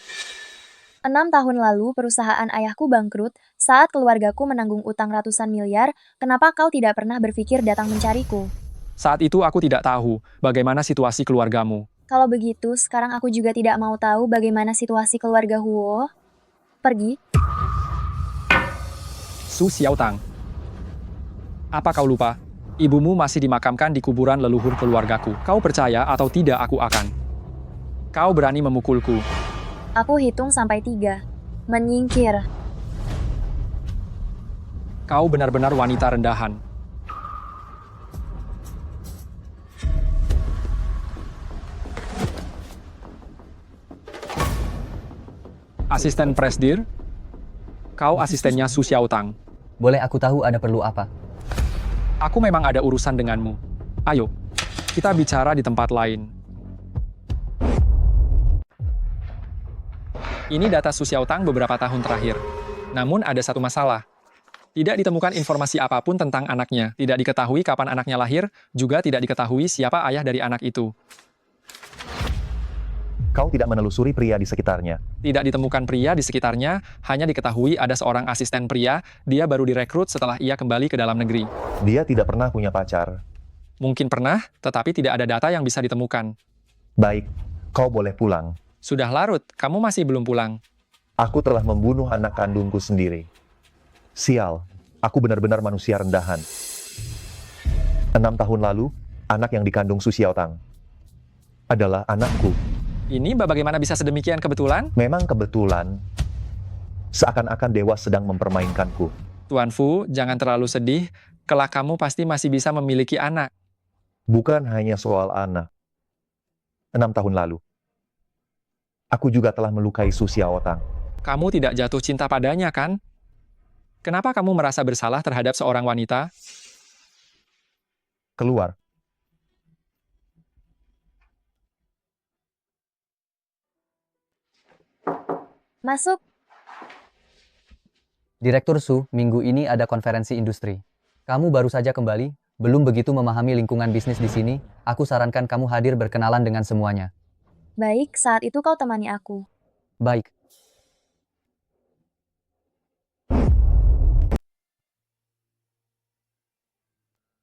6 tahun lalu perusahaan ayahku bangkrut saat keluargaku menanggung utang ratusan miliar. Kenapa kau tidak pernah berpikir datang mencariku? Saat itu aku tidak tahu bagaimana situasi keluargamu. Kalau begitu, sekarang aku juga tidak mau tahu bagaimana situasi keluarga Huo. Pergi. Su Xiaotang. Apa kau lupa? Ibumu masih dimakamkan di kuburan leluhur keluargaku. Kau percaya atau tidak aku akan. Kau berani memukulku. Aku hitung sampai 3. Menyingkir. Kau benar-benar wanita rendahan. Asisten Presdir? Kau asistennya Su Xiaotang. Boleh aku tahu ada perlu apa? Aku memang ada urusan denganmu. Ayo, kita bicara di tempat lain. Ini data Su Xiaotang beberapa tahun terakhir. Namun ada satu masalah. Tidak ditemukan informasi apapun tentang anaknya. Tidak diketahui kapan anaknya lahir, juga tidak diketahui siapa ayah dari anak itu. Kau tidak menelusuri pria di sekitarnya. Tidak ditemukan pria di sekitarnya, hanya diketahui ada seorang asisten pria, dia baru direkrut setelah ia kembali ke dalam negeri. Dia tidak pernah punya pacar. Mungkin pernah, tetapi tidak ada data yang bisa ditemukan. Baik, kau boleh pulang. Sudah larut, kamu masih belum pulang. Aku telah membunuh anak kandungku sendiri. Sial, aku benar-benar manusia rendahan. 6 tahun lalu, anak yang dikandung Su Xiaotang adalah anakku. Ini bagaimana bisa sedemikian kebetulan? Memang kebetulan. Seakan-akan dewa sedang mempermainkanku. Tuan Fu, jangan terlalu sedih. Kelak kamu pasti masih bisa memiliki anak. Bukan hanya soal anak. 6 tahun lalu, aku juga telah melukai Su Xiaotang. Kamu tidak jatuh cinta padanya, kan? Kenapa kamu merasa bersalah terhadap seorang wanita? Keluar. Masuk. Direktur Su, minggu ini ada konferensi industri. Kamu baru saja kembali, belum begitu memahami lingkungan bisnis di sini. Aku sarankan kamu hadir berkenalan dengan semuanya. Baik, saat itu kau temani aku. Baik.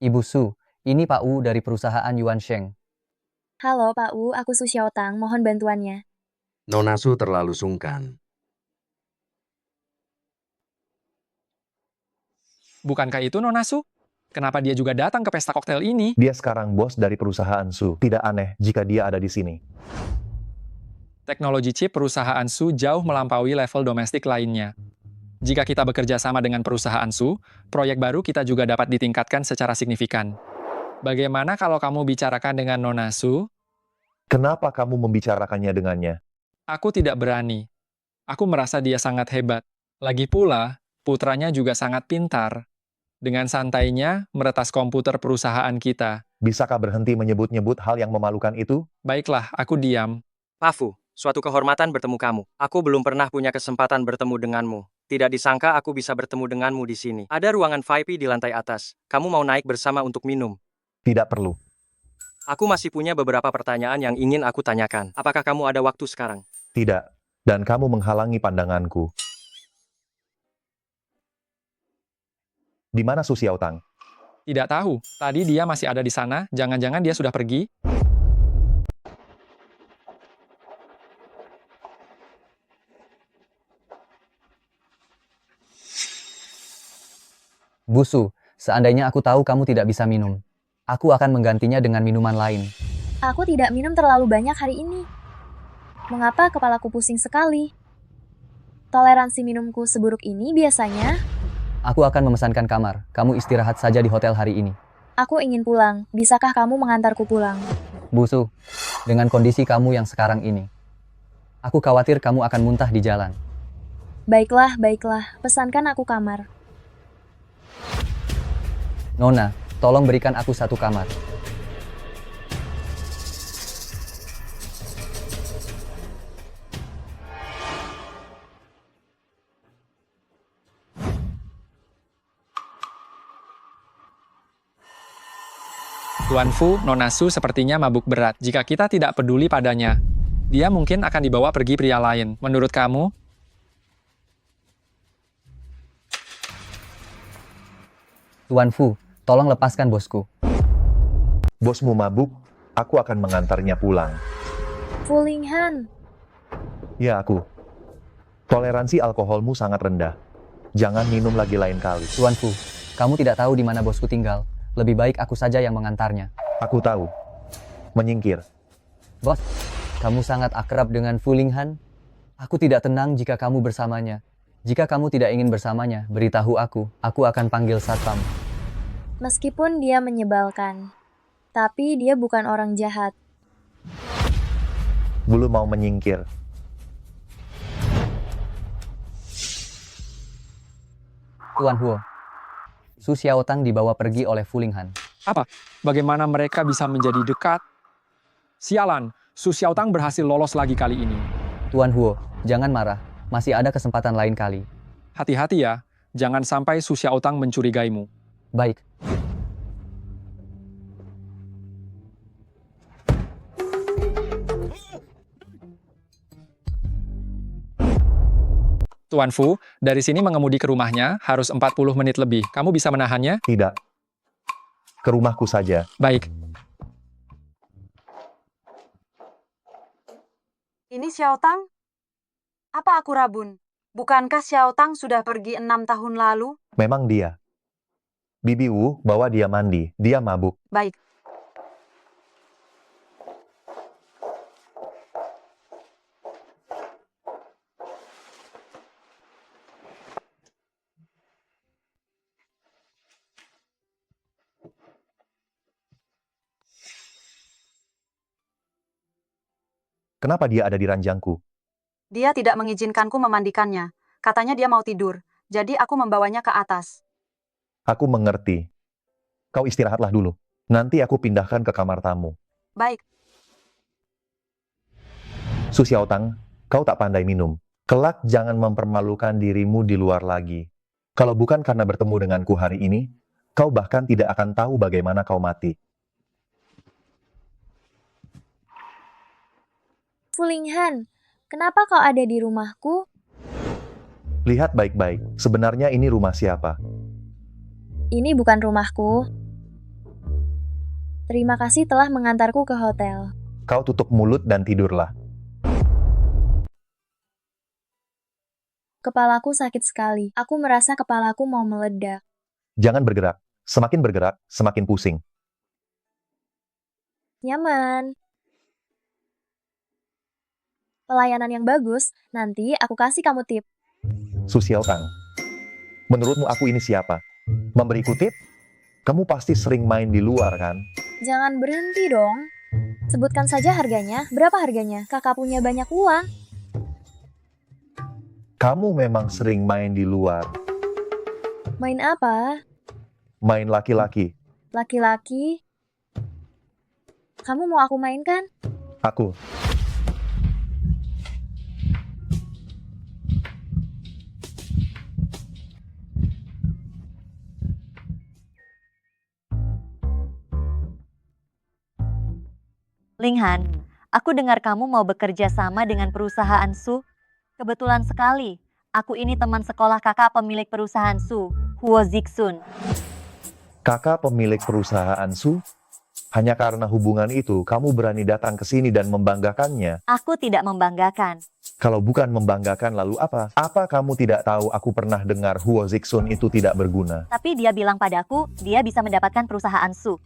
Ibu Su, ini Pak Wu dari perusahaan Yuan Sheng. Halo Pak Wu, aku Su Xiaotang, mohon bantuannya. Nona Su terlalu sungkan. Bukankah itu Nona Su? Kenapa dia juga datang ke pesta koktail ini? Dia sekarang bos dari perusahaan Su. Tidak aneh jika dia ada di sini. Teknologi chip perusahaan Su jauh melampaui level domestik lainnya. Jika kita bekerja sama dengan perusahaan Su, proyek baru kita juga dapat ditingkatkan secara signifikan. Bagaimana kalau kamu bicarakan dengan Nona Su? Kenapa kamu membicarakannya dengannya? Aku tidak berani. Aku merasa dia sangat hebat. Lagi pula, putranya juga sangat pintar. Dengan santainya, meretas komputer perusahaan kita. Bisakah berhenti menyebut-nyebut hal yang memalukan itu? Baiklah, aku diam. Pak Fu, suatu kehormatan bertemu kamu. Aku belum pernah punya kesempatan bertemu denganmu. Tidak disangka aku bisa bertemu denganmu di sini. Ada ruangan VIP di lantai atas. Kamu mau naik bersama untuk minum? Tidak perlu. Aku masih punya beberapa pertanyaan yang ingin aku tanyakan. Apakah kamu ada waktu sekarang? Tidak. Dan kamu menghalangi pandanganku. Di mana Su Xiaotang? Tidak tahu. Tadi dia masih ada di sana. Jangan-jangan dia sudah pergi. Bu Su, seandainya aku tahu kamu tidak bisa minum, aku akan menggantinya dengan minuman lain. Aku tidak minum terlalu banyak hari ini. Mengapa kepalaku pusing sekali? Toleransi minumku seburuk ini biasanya. Aku akan memesankan kamar. Kamu istirahat saja di hotel hari ini. Aku ingin pulang. Bisakah kamu mengantarku pulang? Bu Su, dengan kondisi kamu yang sekarang ini, aku khawatir kamu akan muntah di jalan. Baiklah, baiklah. Pesankan aku kamar. Nona, tolong berikan aku satu kamar. Tuan Fu, Nona Su sepertinya mabuk berat. Jika kita tidak peduli padanya, dia mungkin akan dibawa pergi pria lain. Menurut kamu? Tuan Fu, tolong lepaskan bosku. Bosmu mabuk, aku akan mengantarnya pulang. Fu Linghan, Ya aku. Toleransi alkoholmu sangat rendah. Jangan minum lagi lain kali. Tuan Fu, kamu tidak tahu di mana bosku tinggal. Lebih baik aku saja yang mengantarnya. Aku tahu. Menyingkir. Bos, kamu sangat akrab dengan Fu Linghan. Aku tidak tenang jika kamu bersamanya. Jika kamu tidak ingin bersamanya, beritahu aku akan panggil satpam. meskipun dia menyebalkan, tapi dia bukan orang jahat. Belum mau menyingkir. Tuan Huo, Su Xiaotang dibawa pergi oleh Fu Linghan. Apa? Bagaimana mereka bisa menjadi dekat? Sialan, Su Xiaotang berhasil lolos lagi kali ini. Tuan Huo, jangan marah. Masih ada kesempatan lain kali. Hati-hati ya, jangan sampai Su Xiaotang mencurigaimu. Baik. Tuan Fu, dari sini mengemudi ke rumahnya harus 40 menit lebih. Kamu bisa menahannya? Tidak. Ke rumahku saja. Baik. Ini Xiaotang? Apa aku rabun? Bukankah Xiaotang sudah pergi 6 tahun lalu? Memang dia. Bibi Wu bawa dia mandi. Dia mabuk. Baik. Kenapa dia ada di ranjangku? Dia tidak mengizinkanku memandikannya. Katanya dia mau tidur. Jadi aku membawanya ke atas. Aku mengerti. Kau istirahatlah dulu. Nanti aku pindahkan ke kamar tamu. Baik. Su Xiaotang, kau tak pandai minum. Kelak jangan mempermalukan dirimu di luar lagi. Kalau bukan karena bertemu denganku hari ini, kau bahkan tidak akan tahu bagaimana kau mati. Fu Linghan, kenapa kau ada di rumahku? Lihat baik-baik, sebenarnya ini rumah siapa? Ini bukan rumahku. Terima kasih telah mengantarku ke hotel. Kau tutup mulut dan tidurlah. Kepalaku sakit sekali. Aku merasa kepalaku mau meledak. Jangan bergerak. Semakin bergerak, semakin pusing. Nyaman. Pelayanan yang bagus, nanti aku kasih kamu tip. Su Xiaotang, menurutmu aku ini siapa? Memberiku tip? Kamu pasti sering main di luar, kan? Jangan berhenti dong. Sebutkan saja harganya. Berapa harganya? Kakak punya banyak uang. Kamu memang sering main di luar. Main apa? Main laki-laki. Laki-laki? Kamu mau aku mainkan? Aku. Linghan, aku dengar kamu mau bekerja sama dengan perusahaan Su. Kebetulan sekali, aku ini teman sekolah kakak pemilik perusahaan Su, Huo Zixun. Kakak pemilik perusahaan Su? Hanya karena hubungan itu, kamu berani datang ke sini dan membanggakannya? Aku tidak membanggakan. Kalau bukan membanggakan, lalu apa? Apa kamu tidak tahu aku pernah dengar Huo Zixun itu tidak berguna? Tapi dia bilang padaku, dia bisa mendapatkan perusahaan Su.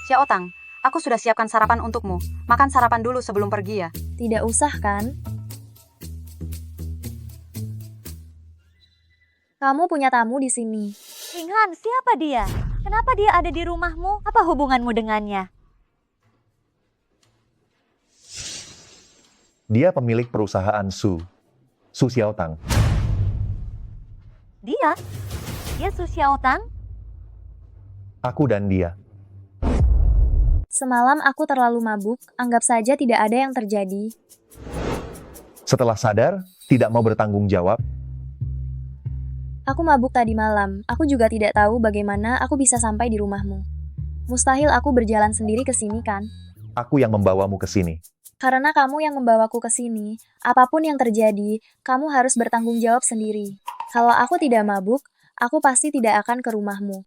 Xiaotang, aku sudah siapkan sarapan untukmu. Makan sarapan dulu sebelum pergi ya. Tidak usah kan? Kamu punya tamu di sini. Linghan, siapa dia? Kenapa dia ada di rumahmu? Apa hubunganmu dengannya? Dia pemilik perusahaan Su Xiaotang. Dia? Dia Su Xiaotang? Aku dan dia. Semalam aku terlalu mabuk, anggap saja tidak ada yang terjadi. Setelah sadar, tidak mau bertanggung jawab. Aku mabuk tadi malam. Aku juga tidak tahu bagaimana aku bisa sampai di rumahmu. Mustahil aku berjalan sendiri ke sini kan? Aku yang membawamu ke sini. Karena kamu yang membawaku ke sini, apapun yang terjadi, kamu harus bertanggung jawab sendiri. Kalau aku tidak mabuk, aku pasti tidak akan ke rumahmu.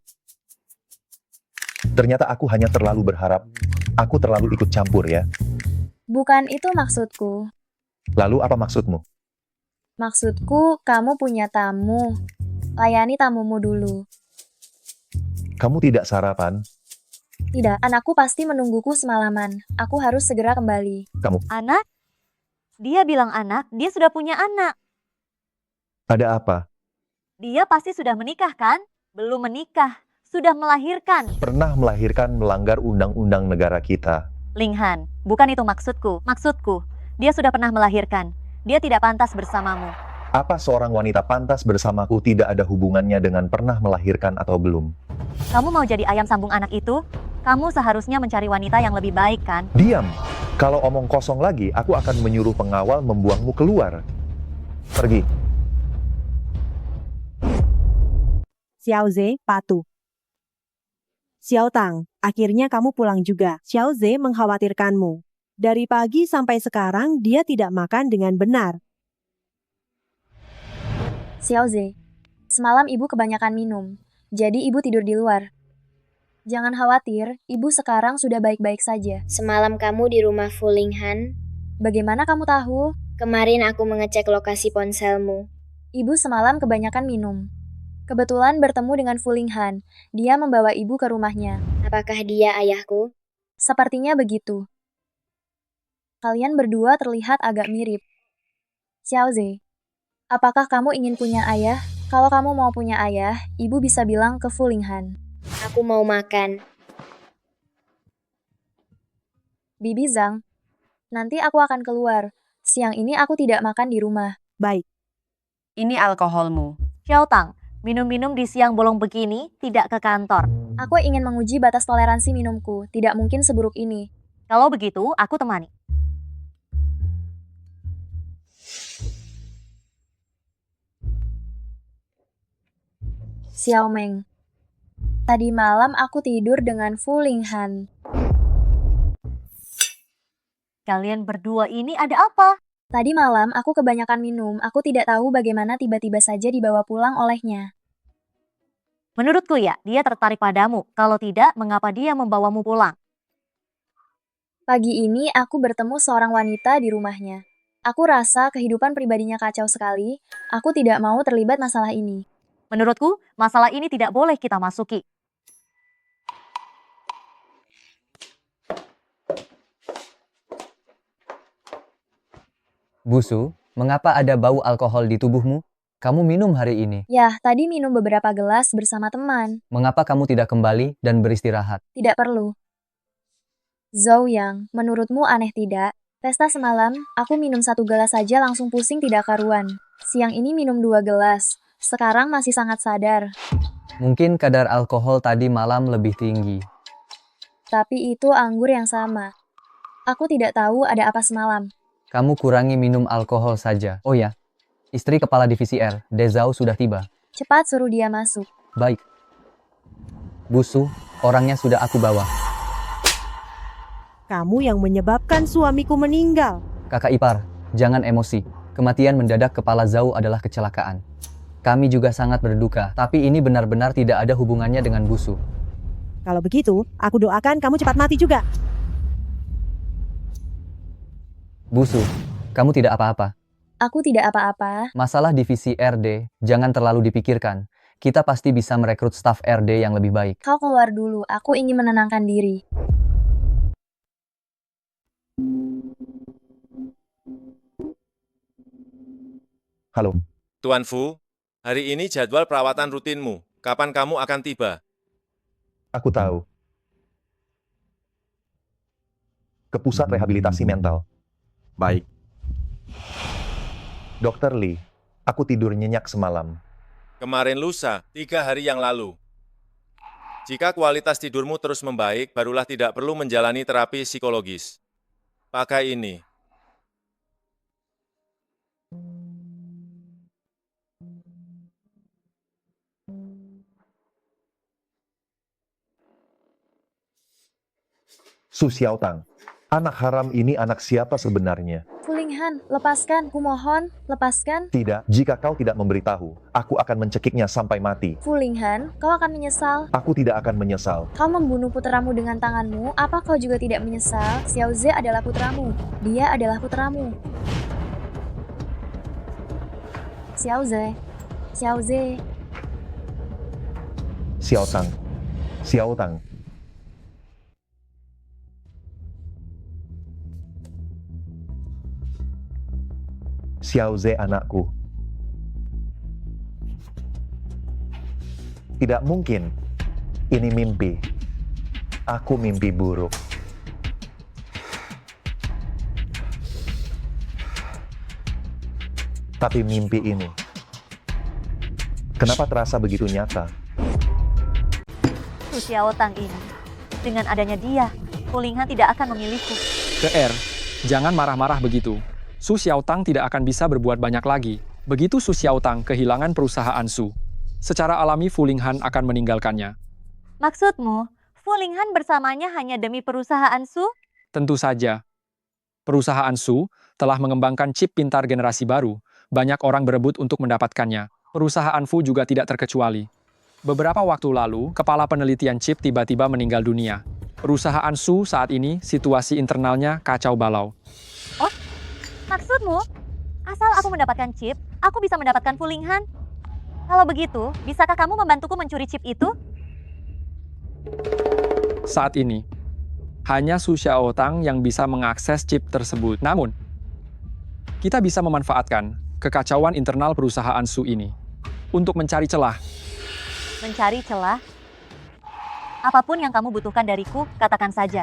Ternyata aku hanya terlalu berharap. Aku terlalu ikut campur ya. Bukan itu maksudku. Lalu apa maksudmu? Maksudku, kamu punya tamu. Layani tamumu dulu. Kamu tidak sarapan? Tidak, anakku pasti menungguku semalaman. Aku harus segera kembali. Kamu, Anak? Dia bilang anak, dia sudah punya anak. ada apa? Dia pasti sudah menikah kan? Belum menikah, sudah melahirkan. Pernah melahirkan melanggar undang-undang negara kita. Linghan, bukan itu maksudku. Maksudku, dia sudah pernah melahirkan. Dia tidak pantas bersamamu. Apa seorang wanita pantas bersamaku tidak ada hubungannya dengan pernah melahirkan atau belum? Kamu mau jadi ayam sambung anak itu? Kamu seharusnya mencari wanita yang lebih baik kan? Diam. Kalau omong kosong lagi, aku akan menyuruh pengawal membuangmu keluar. Pergi. Xiaoze patuh. Xiao Tang, akhirnya kamu pulang juga. Xiaoze mengkhawatirkanmu. Dari pagi sampai sekarang dia tidak makan dengan benar. Xiaoze, semalam ibu kebanyakan minum, jadi ibu tidur di luar. Jangan khawatir, ibu sekarang sudah baik-baik saja. Semalam kamu di rumah Fu Linghan? Bagaimana kamu tahu? Kemarin aku mengecek lokasi ponselmu. Ibu semalam kebanyakan minum. Kebetulan bertemu dengan Fu Linghan. Dia membawa ibu ke rumahnya. Apakah dia ayahku? Sepertinya begitu. Kalian berdua terlihat agak mirip. Xiaoze, apakah kamu ingin punya ayah? Kalau kamu mau punya ayah, ibu bisa bilang ke Fu Linghan. Aku mau makan. Bibi Zhang, nanti aku akan keluar. Siang ini aku tidak makan di rumah. Baik. Ini alkoholmu. Xiao Tang, minum-minum di siang bolong begini tidak ke kantor. Aku ingin menguji batas toleransi minumku. Tidak mungkin seburuk ini. Kalau begitu, aku temani. Xiao Meng, tadi malam aku tidur dengan Fu Linghan. Kalian berdua ini ada apa? Tadi malam aku kebanyakan minum. Aku tidak tahu bagaimana tiba-tiba saja dibawa pulang olehnya. Menurutku ya, dia tertarik padamu. Kalau tidak, mengapa dia membawamu pulang? Pagi ini aku bertemu seorang wanita di rumahnya. Aku rasa kehidupan pribadinya kacau sekali. Aku tidak mau terlibat masalah ini. Menurutku, masalah ini tidak boleh kita masuki. Busu, mengapa ada bau alkohol di tubuhmu? Kamu minum hari ini. Yah, tadi minum beberapa gelas bersama teman. Mengapa kamu tidak kembali dan beristirahat? Tidak perlu. Zhou Yang, menurutmu aneh tidak? Pesta semalam, aku minum 1 gelas saja langsung pusing tidak karuan. Siang ini minum 2 gelas. Sekarang masih sangat sadar. Mungkin kadar alkohol tadi malam lebih tinggi. Tapi itu anggur yang sama. Aku tidak tahu ada apa semalam. Kamu kurangi minum alkohol saja. Oh ya, istri kepala divisi R, De Zhao sudah tiba. Cepat suruh dia masuk. Baik. Busu, orangnya sudah aku bawa. Kamu yang menyebabkan suamiku meninggal. Kakak ipar, jangan emosi. Kematian mendadak kepala Zhao adalah kecelakaan. Kami juga sangat berduka, tapi ini benar-benar tidak ada hubungannya dengan Busu. Kalau begitu, aku doakan kamu cepat mati juga. Busu, kamu tidak apa-apa. Aku tidak apa-apa. Masalah divisi RD, jangan terlalu dipikirkan. Kita pasti bisa merekrut staf RD yang lebih baik. Kau keluar dulu, aku ingin menenangkan diri. Halo. Tuan Fu, hari ini jadwal perawatan rutinmu. Kapan kamu akan tiba? Aku tahu. Ke pusat rehabilitasi mental. Baik. Dokter Lee, aku tidur nyenyak semalam. Kemarin lusa, 3 hari yang lalu. Jika kualitas tidurmu terus membaik, barulah tidak perlu menjalani terapi psikologis. Pakai ini. Su Xiaotang, anak haram ini anak siapa sebenarnya? Fulinghan, lepaskan, kumohon, lepaskan. Tidak, jika kau tidak memberitahu, aku akan mencekiknya sampai mati. Fulinghan, kau akan menyesal. Aku tidak akan menyesal. Kau membunuh putramu dengan tanganmu, apa kau juga tidak menyesal? Xiao Ze adalah putramu. Dia adalah putramu. Xiao Ze. Xiao Ze. Xiaotang. Xiaotang. Xiao Ze anakku. Tidak mungkin. Ini mimpi. Aku mimpi buruk. Tapi mimpi ini, kenapa terasa begitu nyata? Su Xiaotang ini, dengan adanya dia, Fulinghan tidak akan memilihku. Ke jangan marah-marah begitu. Su Xiaotang tidak akan bisa berbuat banyak lagi. Begitu Su Xiaotang kehilangan perusahaan Su, secara alami Fulinghan akan meninggalkannya. Maksudmu, Fulinghan bersamanya hanya demi perusahaan Su? Tentu saja. Perusahaan Su telah mengembangkan chip pintar generasi baru. Banyak orang berebut untuk mendapatkannya. Perusahaan Fu juga tidak terkecuali. Beberapa waktu lalu, kepala penelitian chip tiba-tiba meninggal dunia. Perusahaan Su saat ini situasi internalnya kacau balau. Oh, maksudmu, asal aku mendapatkan chip, aku bisa mendapatkan Fulinghan? Kalau begitu, bisakah kamu membantuku mencuri chip itu? Saat ini, hanya Su Xiaotang yang bisa mengakses chip tersebut. Namun, kita bisa memanfaatkan kekacauan internal perusahaan Su ini untuk mencari celah. Mencari celah? Apapun yang kamu butuhkan dariku, katakan saja.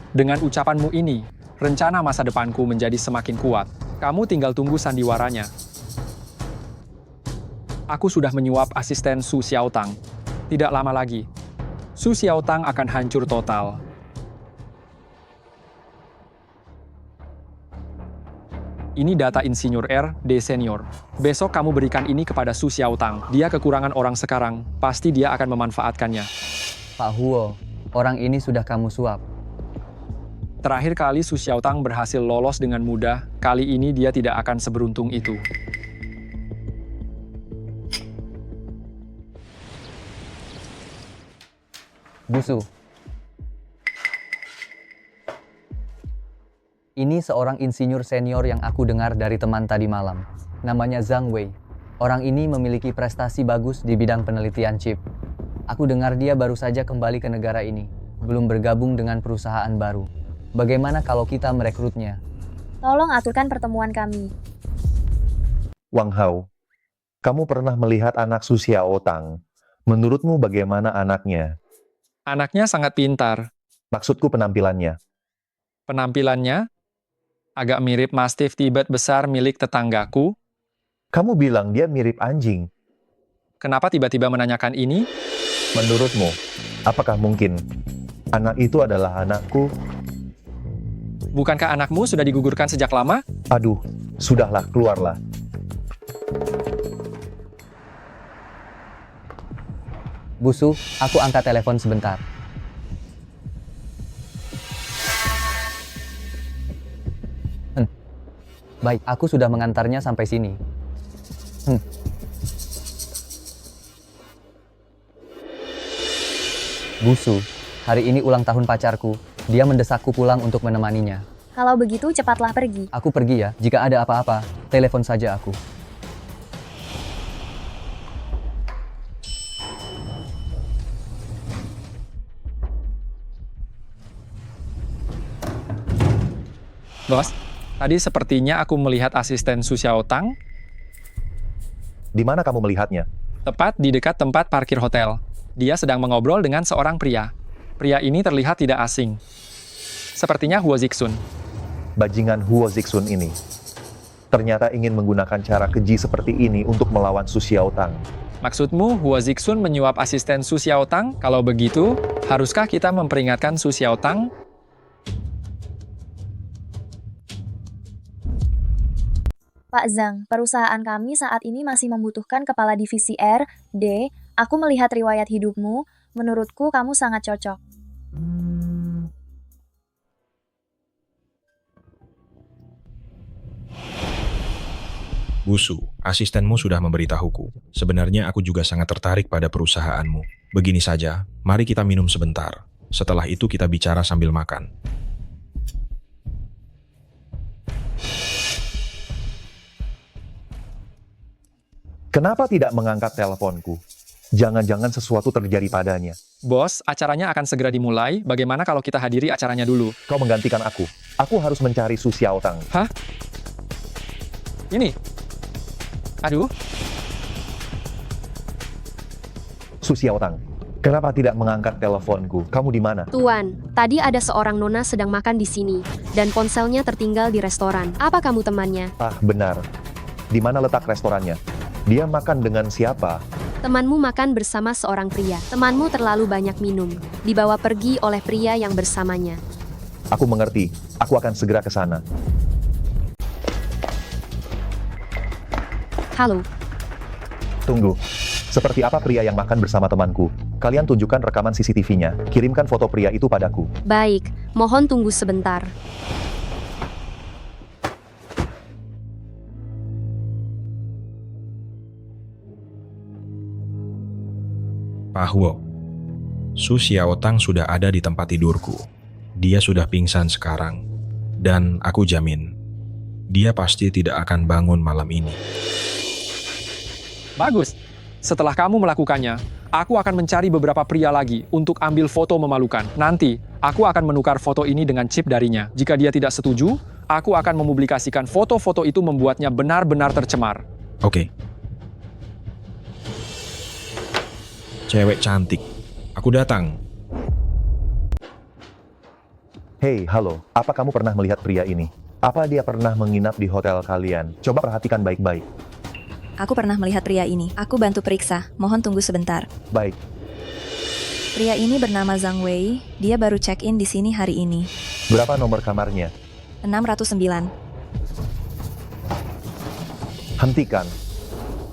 Dengan ucapanmu ini, rencana masa depanku menjadi semakin kuat. Kamu tinggal tunggu sandiwaranya. Aku sudah menyuap asisten Su Xiaotang. Tidak lama lagi, Su Xiaotang akan hancur total. Ini data Insinyur R.D. Senior. Besok kamu berikan ini kepada Su Xiaotang. Dia kekurangan orang sekarang, pasti dia akan memanfaatkannya. Pak Huo, orang ini sudah kamu suap. Terakhir kali Su Xiaotang berhasil lolos dengan mudah, kali ini dia tidak akan seberuntung itu. Busu. Ini seorang insinyur senior yang aku dengar dari teman tadi malam. Namanya Zhang Wei. Orang ini memiliki prestasi bagus di bidang penelitian chip. Aku dengar dia baru saja kembali ke negara ini, belum bergabung dengan perusahaan baru. Bagaimana kalau kita merekrutnya? Tolong aturkan pertemuan kami. Wang Hao, kamu pernah melihat anak Su Xiaotang. Menurutmu bagaimana anaknya? Anaknya sangat pintar. Maksudku penampilannya. Penampilannya agak mirip Mastiff Tibet besar milik tetanggaku. Kamu bilang dia mirip anjing. Kenapa tiba-tiba menanyakan ini? Menurutmu, apakah mungkin anak itu adalah anakku? Bukankah anakmu sudah digugurkan sejak lama? Aduh, sudahlah, keluarlah. Busu, aku angkat telepon sebentar. Baik, aku sudah mengantarnya sampai sini. Busu, hari ini ulang tahun pacarku. Dia mendesakku pulang untuk menemaninya. Kalau begitu, cepatlah pergi. Aku pergi ya, jika ada apa-apa, telepon saja aku. Bos, tadi sepertinya aku melihat asisten Su Xiaotang. Di mana kamu melihatnya? Tepat di dekat tempat parkir hotel. Dia sedang mengobrol dengan seorang pria. Pria ini terlihat tidak asing. Sepertinya Huo Zixun. Bajingan Huo Zixun ini ternyata ingin menggunakan cara keji seperti ini untuk melawan Su Xiaotang. Maksudmu Huo Zixun menyuap asisten Su Xiaotang? Kalau begitu, haruskah kita memperingatkan Su Xiaotang? Pak Zhang, perusahaan kami saat ini masih membutuhkan kepala divisi R, D. Aku melihat riwayat hidupmu, menurutku kamu sangat cocok. Wusu, asistenmu sudah memberitahuku. Sebenarnya aku juga sangat tertarik pada perusahaanmu. Begini saja, mari kita minum sebentar. Setelah itu kita bicara sambil makan. Kenapa tidak mengangkat teleponku? Jangan-jangan sesuatu terjadi padanya. Bos, acaranya akan segera dimulai. Bagaimana kalau kita hadiri acaranya dulu? Kau menggantikan aku. Aku harus mencari Su Xiaotang. Hah? Ini? Aduh. Su Xiaotang, kenapa tidak mengangkat teleponku? Kamu di mana? Tuan, tadi ada seorang nona sedang makan di sini, dan ponselnya tertinggal di restoran. Apa kamu temannya? Ah, benar. Di mana letak restorannya? Dia makan dengan siapa? Temanmu makan bersama seorang pria. Temanmu terlalu banyak minum. Dibawa pergi oleh pria yang bersamanya. Aku mengerti. Aku akan segera ke sana. Halo. Tunggu. Seperti apa pria yang makan bersama temanku? Kalian tunjukkan rekaman CCTV-nya. Kirimkan foto pria itu padaku. Baik, mohon tunggu sebentar. Pak Huo, Su Xiaotang sudah ada di tempat tidurku. Dia sudah pingsan sekarang. Dan aku jamin, dia pasti tidak akan bangun malam ini. Bagus. Setelah kamu melakukannya, aku akan mencari beberapa pria lagi untuk ambil foto memalukan. Nanti, aku akan menukar foto ini dengan chip darinya. Jika dia tidak setuju, aku akan mempublikasikan foto-foto itu membuatnya benar-benar tercemar. Oke. Cewek cantik. Aku datang. Hei, halo. Apa kamu pernah melihat pria ini? Apa dia pernah menginap di hotel kalian? Coba perhatikan baik-baik. Aku pernah melihat pria ini. Aku bantu periksa. Mohon tunggu sebentar. Baik. Pria ini bernama Zhang Wei. Dia baru check-in di sini hari ini. Berapa nomor kamarnya? 609. Hentikan.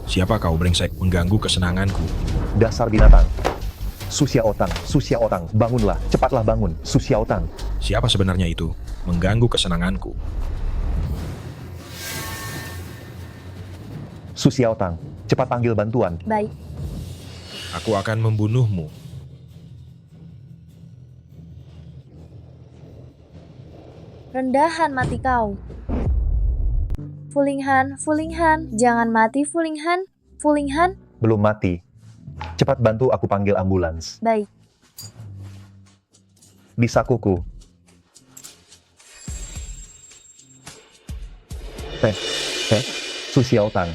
Siapa kau brengsek mengganggu kesenanganku? Dasar binatang. Su Xiaotang, Su Xiaotang, bangunlah, cepatlah bangun, Su Xiaotang. Siapa sebenarnya itu? Mengganggu kesenanganku. Su Xiaotang, cepat panggil bantuan. Baik. Aku akan membunuhmu. Rendahan mati kau. Fulinghan, Fulinghan, jangan mati Fulinghan. Fulinghan, Belum mati. Cepat bantu aku panggil ambulans. baik. Di sakuku. Su Xiaotang.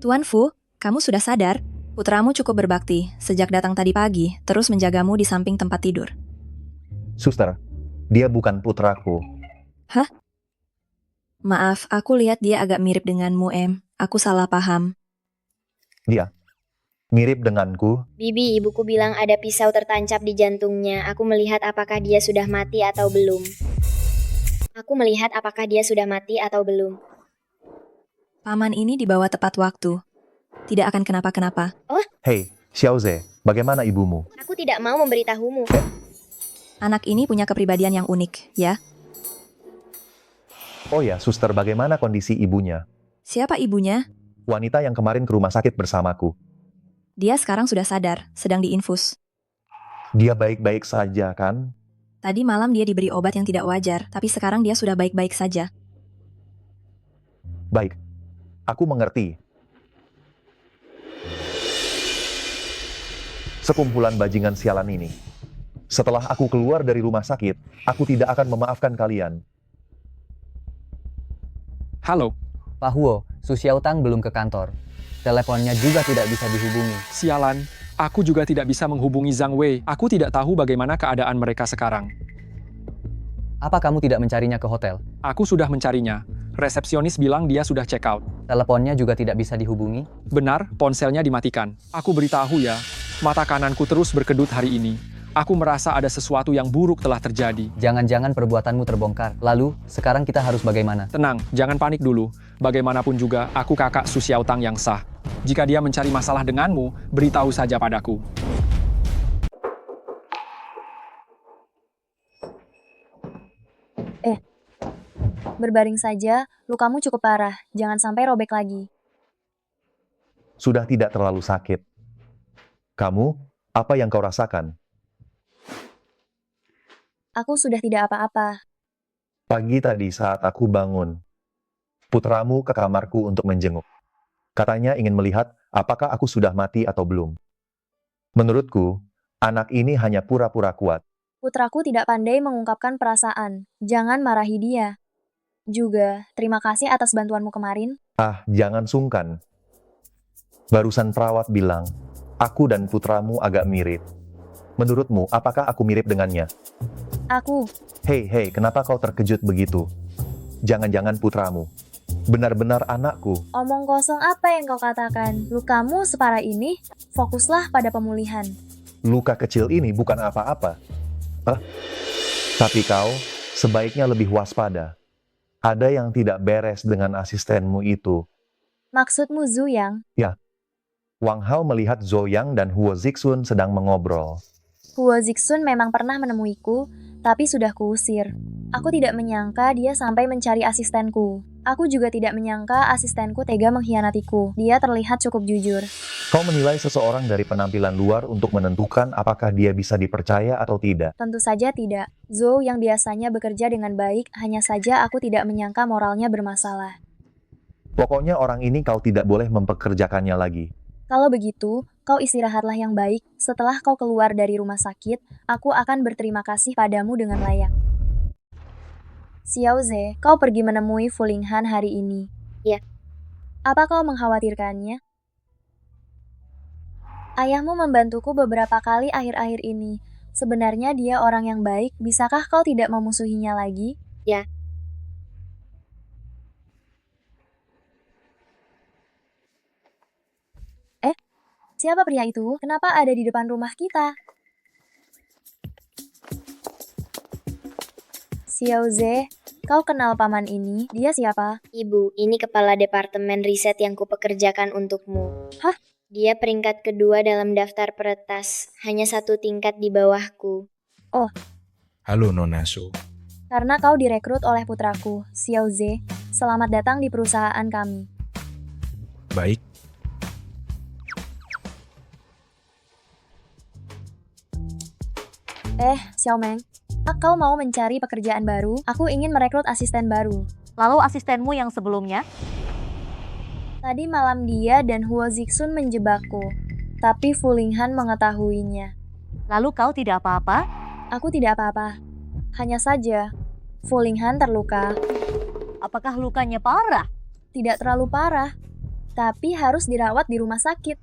Tuan Fu, kamu sudah sadar? Putramu cukup berbakti sejak datang tadi pagi, terus menjagamu di samping tempat tidur. Suster, dia bukan putraku. Hah? Maaf, aku lihat dia agak mirip denganmu, Em. Aku salah paham. Dia mirip denganku. Bibi, ibuku bilang ada pisau tertancap di jantungnya. Aku melihat apakah dia sudah mati atau belum. Paman ini dibawa tepat waktu. Tidak akan kenapa-kenapa. Oh, Hei, Xiaoze, bagaimana ibumu? aku tidak mau memberitahumu. Anak ini punya kepribadian yang unik, ya? Oh ya, suster, bagaimana kondisi ibunya? Siapa ibunya? Wanita yang kemarin ke rumah sakit bersamaku. Dia sekarang sudah sadar, sedang diinfus. Dia baik-baik saja, kan? Tadi malam dia diberi obat yang tidak wajar, tapi sekarang dia sudah baik-baik saja. Baik, aku mengerti. Sekumpulan bajingan sialan ini. Setelah aku keluar dari rumah sakit, aku tidak akan memaafkan kalian. Halo. Pak Huo, Su Xiaotang belum ke kantor. Teleponnya juga tidak bisa dihubungi. Sialan, aku juga tidak bisa menghubungi Zhang Wei. Aku tidak tahu bagaimana keadaan mereka sekarang. Apa kamu tidak mencarinya ke hotel? Aku sudah mencarinya. Resepsionis bilang dia sudah check out. Teleponnya juga tidak bisa dihubungi? Benar, ponselnya dimatikan. Aku beritahu ya, mata kananku terus berkedut hari ini. Aku merasa ada sesuatu yang buruk telah terjadi. Jangan-jangan perbuatanmu terbongkar. Lalu, sekarang kita harus bagaimana? Tenang, jangan panik dulu. Bagaimanapun juga, aku kakak Su Xiaotang yang sah. Jika dia mencari masalah denganmu, beritahu saja padaku. Berbaring saja, lukamu cukup parah. Jangan sampai robek lagi. Sudah tidak terlalu sakit. Kamu, apa yang kau rasakan? Aku sudah tidak apa-apa. Pagi tadi saat aku bangun, putramu ke kamarku untuk menjenguk. Katanya ingin melihat apakah aku sudah mati atau belum. Menurutku, anak ini hanya pura-pura kuat. Putraku tidak pandai mengungkapkan perasaan. Jangan marahi dia. Juga, terima kasih atas bantuanmu kemarin. Ah, jangan sungkan. Barusan perawat bilang, aku dan putramu agak mirip. Menurutmu, apakah aku mirip dengannya? Aku, Hei, kenapa kau terkejut begitu? Jangan-jangan putramu. Benar-benar anakku. omong kosong apa yang kau katakan? Lukamu separah ini, fokuslah pada pemulihan. Luka kecil ini bukan apa-apa. Tapi kau sebaiknya lebih waspada. Ada yang tidak beres dengan asistenmu itu. Maksudmu Zuyang? Ya. Wang Hao melihat Zoyang dan Huo Zixun sedang mengobrol. Huo Zixun memang pernah menemuiku, tapi sudah kuusir. Aku tidak menyangka dia sampai mencari asistenku. Aku juga tidak menyangka asistenku tega mengkhianatiku. Dia terlihat cukup jujur. Kau menilai seseorang dari penampilan luar untuk menentukan apakah dia bisa dipercaya atau tidak. Tentu saja tidak. Zhou yang biasanya bekerja dengan baik, hanya saja aku tidak menyangka moralnya bermasalah. Pokoknya orang ini kau tidak boleh mempekerjakannya lagi. Kalau begitu, kau istirahatlah yang baik. Setelah kau keluar dari rumah sakit, aku akan berterima kasih padamu dengan layak. Xiao Ze, kau pergi menemui Fu Linghan hari ini. Ya. Apa kau mengkhawatirkannya? Ayahmu membantuku beberapa kali akhir-akhir ini. Sebenarnya dia orang yang baik, bisakah kau tidak memusuhinya lagi? Ya. Siapa pria itu? Kenapa ada di depan rumah kita? Xiao Ze, kau kenal paman ini? Dia siapa? Ibu, ini kepala departemen riset yang kupekerjakan untukmu. Hah? Dia peringkat kedua dalam daftar peretas, hanya 1 tingkat di bawahku. Oh, Halo Nona Su. karena kau direkrut oleh putraku, Xiao Ze. Selamat datang di perusahaan kami. Baik, Xiao Meng, kau mau mencari pekerjaan baru? Aku ingin merekrut asisten baru. Lalu asistenmu yang sebelumnya? Tadi malam dia dan Huo Zixun menjebakku, tapi Fu Linghan mengetahuinya. Lalu kau tidak apa-apa? Aku tidak apa-apa. Hanya saja, Fu Linghan terluka. Apakah lukanya parah? Tidak terlalu parah, tapi harus dirawat di rumah sakit.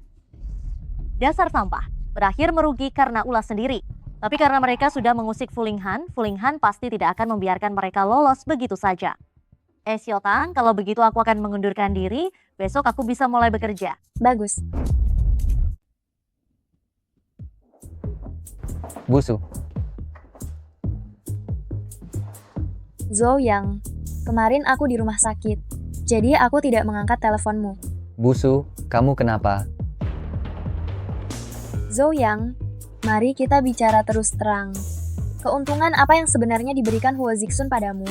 Dasar sampah. Berakhir merugi karena ulah sendiri. Tapi karena mereka sudah mengusik Fu Linghan pasti tidak akan membiarkan mereka lolos begitu saja. Xiao Tang, kalau begitu aku akan mengundurkan diri. Besok aku bisa mulai bekerja. Bagus. Busu, Zhou Yang, kemarin aku di rumah sakit, jadi aku tidak mengangkat teleponmu. Busu, kamu kenapa? Zhou Yang, mari kita bicara terus terang. Keuntungan apa yang sebenarnya diberikan Huo Zixun padamu?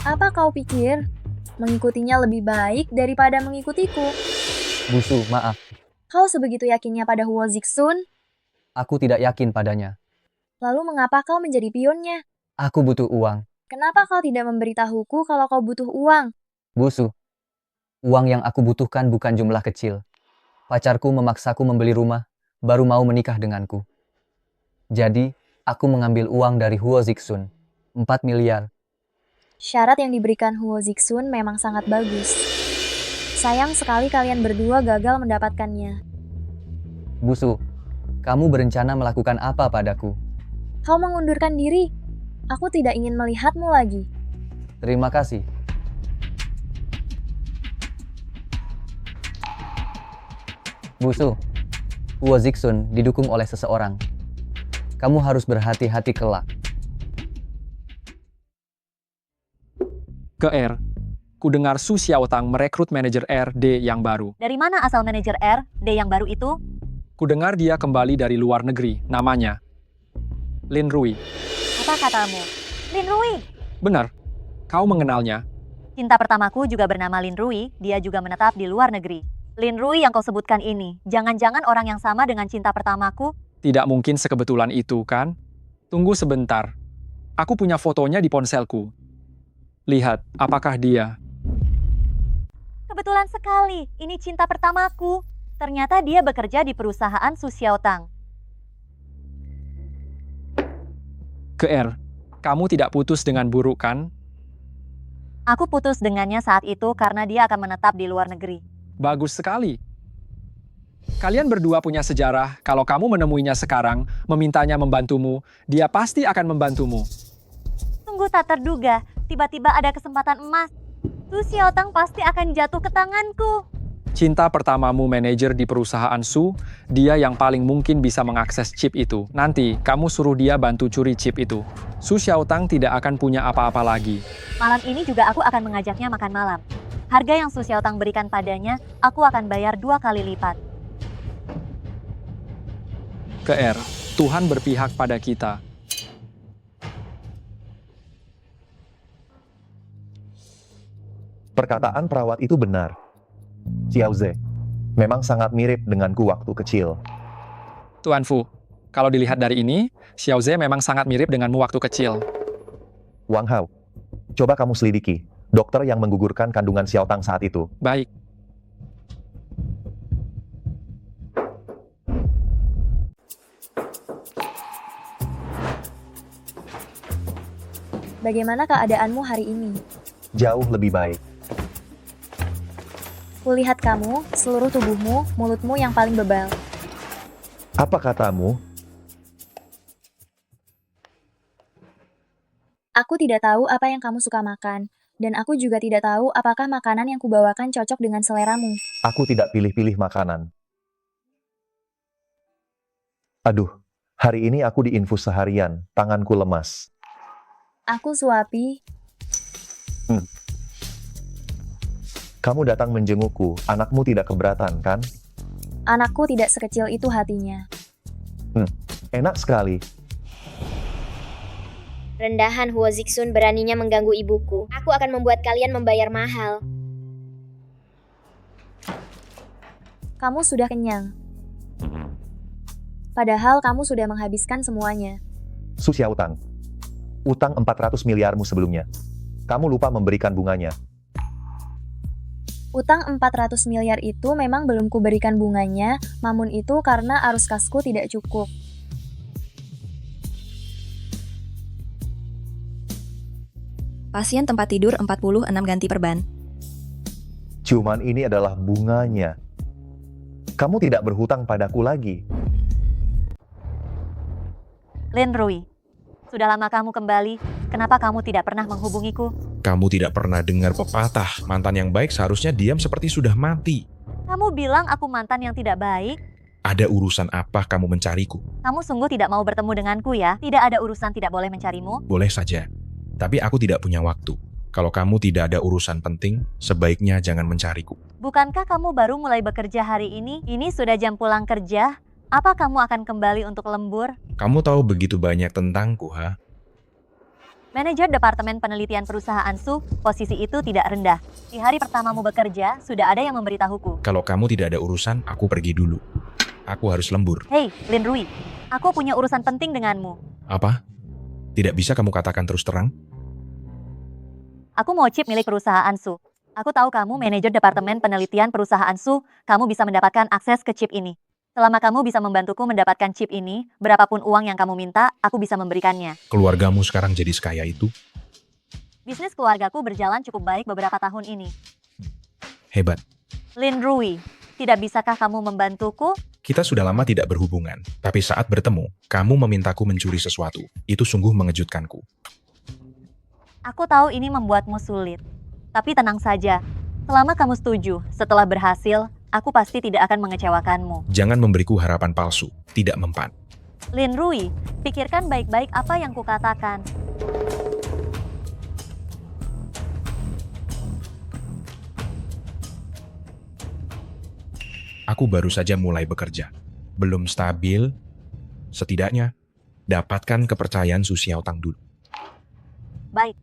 Apa kau pikir mengikutinya lebih baik daripada mengikutiku? Busu, maaf. Kau sebegitu yakinnya pada Huo Zixun? Aku tidak yakin padanya. Lalu mengapa kau menjadi pionnya? Aku butuh uang. Kenapa kau tidak memberitahuku kalau kau butuh uang? Busu, uang yang aku butuhkan bukan jumlah kecil. Pacarku memaksaku membeli rumah, baru mau menikah denganku. Jadi, aku mengambil uang dari Huo Zixun. 4 miliar. Syarat yang diberikan Huo Zixun memang sangat bagus. Sayang sekali kalian berdua gagal mendapatkannya. Busu, kamu berencana melakukan apa padaku? Kau mengundurkan diri. Aku tidak ingin melihatmu lagi. Terima kasih. Busu, Huo Zixun didukung oleh seseorang. Kamu harus berhati-hati kelak. Ke R. Ku dengar Su Xiaotang merekrut manajer R D yang baru. Dari mana asal manajer R, D yang baru itu? Ku dengar dia kembali dari luar negeri, namanya Lin Rui. Apa katamu? Lin Rui. Benar. Kau mengenalnya? Cinta pertamaku juga bernama Lin Rui, dia juga menetap di luar negeri. Lin Rui yang kau sebutkan ini, jangan-jangan orang yang sama dengan cinta pertamaku? Tidak mungkin sekebetulan itu, kan? Tunggu sebentar. Aku punya fotonya di ponselku. Lihat, apakah dia? Kebetulan sekali, ini cinta pertamaku. Ternyata dia bekerja di perusahaan Su Xiaotang. Ke-R, kamu tidak putus dengan buruk, kan? Aku putus dengannya saat itu karena dia akan menetap di luar negeri. Bagus sekali. Kalian berdua punya sejarah. Kalau kamu menemuinya sekarang, memintanya membantumu, dia pasti akan membantumu. Sungguh tak terduga, tiba-tiba ada kesempatan emas. Su Xiaotang pasti akan jatuh ke tanganku. Cinta pertamamu manajer di perusahaan Su, dia yang paling mungkin bisa mengakses chip itu. Nanti, kamu suruh dia bantu curi chip itu. Su Xiaotang tidak akan punya apa-apa lagi. Malam ini juga aku akan mengajaknya makan malam. Harga yang Su Xiaotang berikan padanya, aku akan bayar 2 kali lipat. Ke-R, Tuhan berpihak pada kita. Perkataan perawat itu benar. Xiao Ze, memang sangat mirip denganku waktu kecil. Tuan Fu, kalau dilihat dari ini, Xiao Ze memang sangat mirip denganmu waktu kecil. Wang Hao, coba kamu selidiki. Dokter yang menggugurkan kandungan Xiaotang saat itu. Baik. Bagaimana keadaanmu hari ini? Jauh lebih baik. Kulihat kamu, seluruh tubuhmu, mulutmu yang paling bebal. Apa katamu? Aku tidak tahu apa yang kamu suka makan, dan aku juga tidak tahu apakah makanan yang kubawakan cocok dengan seleramu. Aku tidak pilih-pilih makanan. Aduh, hari ini aku diinfus seharian, tanganku lemas. Aku suapi. Kamu datang menjengukku, anakmu tidak keberatan, kan? Anakku tidak sekecil itu hatinya. Enak sekali. Rendahan Huo Zixun beraninya mengganggu ibuku. Aku akan membuat kalian membayar mahal. Kamu sudah kenyang. Padahal kamu sudah menghabiskan semuanya. Su Xiaotang, utang 400 miliarmu sebelumnya. Kamu lupa memberikan bunganya. Utang 400 miliar itu memang belum kuberikan bunganya, namun itu karena arus kasku tidak cukup. Pasien tempat tidur 46 ganti perban. Cuman ini adalah bunganya. Kamu tidak berhutang padaku lagi. Lin Rui, sudah lama kamu kembali, kenapa kamu tidak pernah menghubungiku? Kamu tidak pernah dengar pepatah, mantan yang baik seharusnya diam seperti sudah mati. Kamu bilang aku mantan yang tidak baik? Ada urusan apa kamu mencariku? Kamu sungguh tidak mau bertemu denganku ya? Tidak ada urusan tidak boleh mencarimu? Boleh saja, tapi aku tidak punya waktu. Kalau kamu tidak ada urusan penting, sebaiknya jangan mencariku. Bukankah kamu baru mulai bekerja hari ini? Ini sudah jam pulang kerja. Apa kamu akan kembali untuk lembur? Kamu tahu begitu banyak tentangku, ha? Manajer Departemen Penelitian Perusahaan Su, posisi itu tidak rendah. Di hari pertamamu bekerja, sudah ada yang memberitahuku. Kalau kamu tidak ada urusan, aku pergi dulu. Aku harus lembur. Hei, Lin Rui, aku punya urusan penting denganmu. Apa? Tidak bisa kamu katakan terus terang? Aku mau chip milik perusahaan Su. Aku tahu kamu manajer Departemen Penelitian Perusahaan Su, kamu bisa mendapatkan akses ke chip ini. Selama kamu bisa membantuku mendapatkan chip ini, berapapun uang yang kamu minta, aku bisa memberikannya. Keluargamu sekarang jadi sekaya itu? Bisnis keluargaku berjalan cukup baik beberapa tahun ini. Hebat. Lin Rui, tidak bisakah kamu membantuku? Kita sudah lama tidak berhubungan, tapi saat bertemu, kamu memintaku mencuri sesuatu. Itu sungguh mengejutkanku. Aku tahu ini membuatmu sulit. Tapi tenang saja, selama kamu setuju, setelah berhasil, aku pasti tidak akan mengecewakanmu. Jangan memberiku harapan palsu, tidak mempan. Lin Rui, pikirkan baik-baik apa yang kukatakan. Aku baru saja mulai bekerja. Belum stabil, setidaknya dapatkan kepercayaan Su Xiaotang dulu. Baik.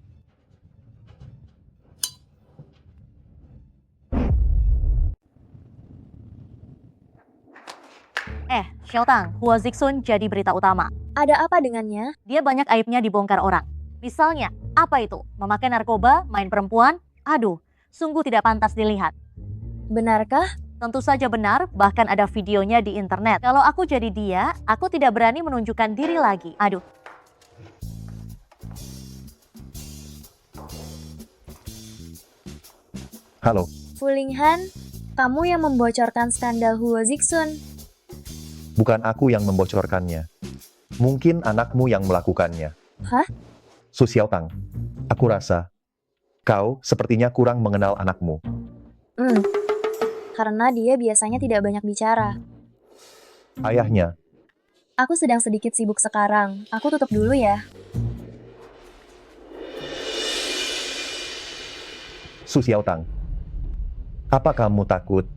Xiaotang, Hua Zixun jadi berita utama. Ada apa dengannya? Dia banyak aibnya dibongkar orang. Misalnya, apa itu? Memakai narkoba, main perempuan? Aduh, sungguh tidak pantas dilihat. Benarkah? Tentu saja benar, bahkan ada videonya di internet. Kalau aku jadi dia, aku tidak berani menunjukkan diri lagi. Aduh. Halo, Fulinghan, kamu yang membocorkan skandal Hua Zixun. bukan aku yang membocorkannya. Mungkin anakmu yang melakukannya. Hah? Su Xiaotang, aku rasa kau sepertinya kurang mengenal anakmu. Karena dia biasanya tidak banyak bicara. Ayahnya, Aku sedang sedikit sibuk sekarang. Aku tutup dulu ya. Su Xiaotang, apa kamu takut?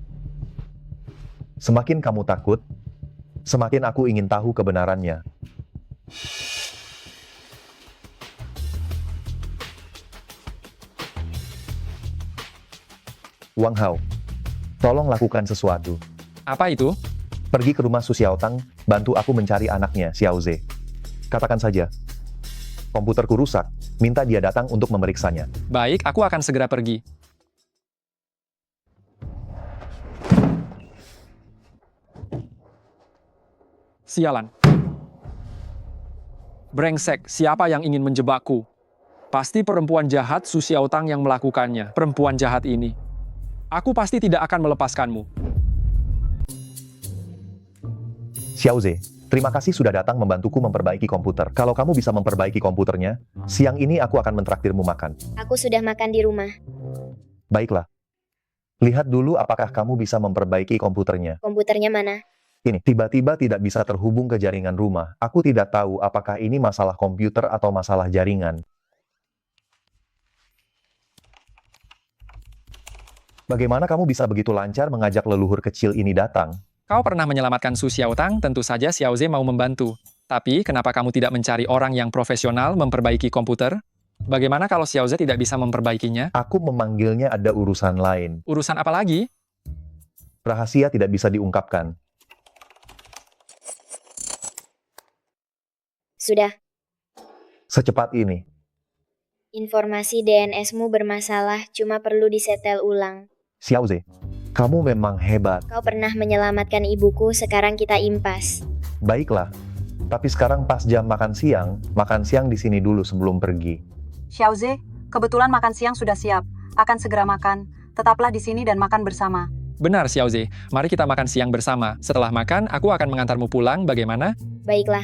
Semakin kamu takut, semakin aku ingin tahu kebenarannya. Wang Hao, tolong lakukan sesuatu. Apa itu? Pergi ke rumah Su Xiaotang, bantu aku mencari anaknya, Xiao Ze. Katakan saja, komputerku rusak, minta dia datang untuk memeriksanya. Baik, aku akan segera pergi. Sialan. Brengsek, siapa yang ingin menjebakku? Pasti perempuan jahat Su Xiaotang yang melakukannya. Perempuan jahat ini. Aku pasti tidak akan melepaskanmu. Xiao Ze, terima kasih sudah datang membantuku memperbaiki komputer. Kalau kamu bisa memperbaiki komputernya, siang ini aku akan mentraktirmu makan. Aku sudah makan di rumah. Baiklah. Lihat dulu apakah kamu bisa memperbaiki komputernya. Komputernya mana? Ini, tiba-tiba tidak bisa terhubung ke jaringan rumah. Aku tidak tahu apakah ini masalah komputer atau masalah jaringan. Bagaimana kamu bisa begitu lancar mengajak leluhur kecil ini datang? Kau pernah menyelamatkan Su Xiaotang, tentu saja Xiao Ze mau membantu. Tapi, kenapa kamu tidak mencari orang yang profesional memperbaiki komputer? Bagaimana kalau Xiao Ze tidak bisa memperbaikinya? Aku memanggilnya ada urusan lain. Urusan apa lagi? Rahasia tidak bisa diungkapkan. Sudah. Secepat ini. Informasi DNS-mu bermasalah, cuma perlu disetel ulang. Xiao Ze, kamu memang hebat. Kau pernah menyelamatkan ibuku, sekarang kita impas. Baiklah. Tapi sekarang pas jam makan siang di sini dulu sebelum pergi. Xiao Ze, kebetulan makan siang sudah siap. Akan segera makan. Tetaplah di sini dan makan bersama. Benar, Xiao Ze. Mari kita makan siang bersama. Setelah makan, aku akan mengantarmu pulang. Bagaimana? Baiklah.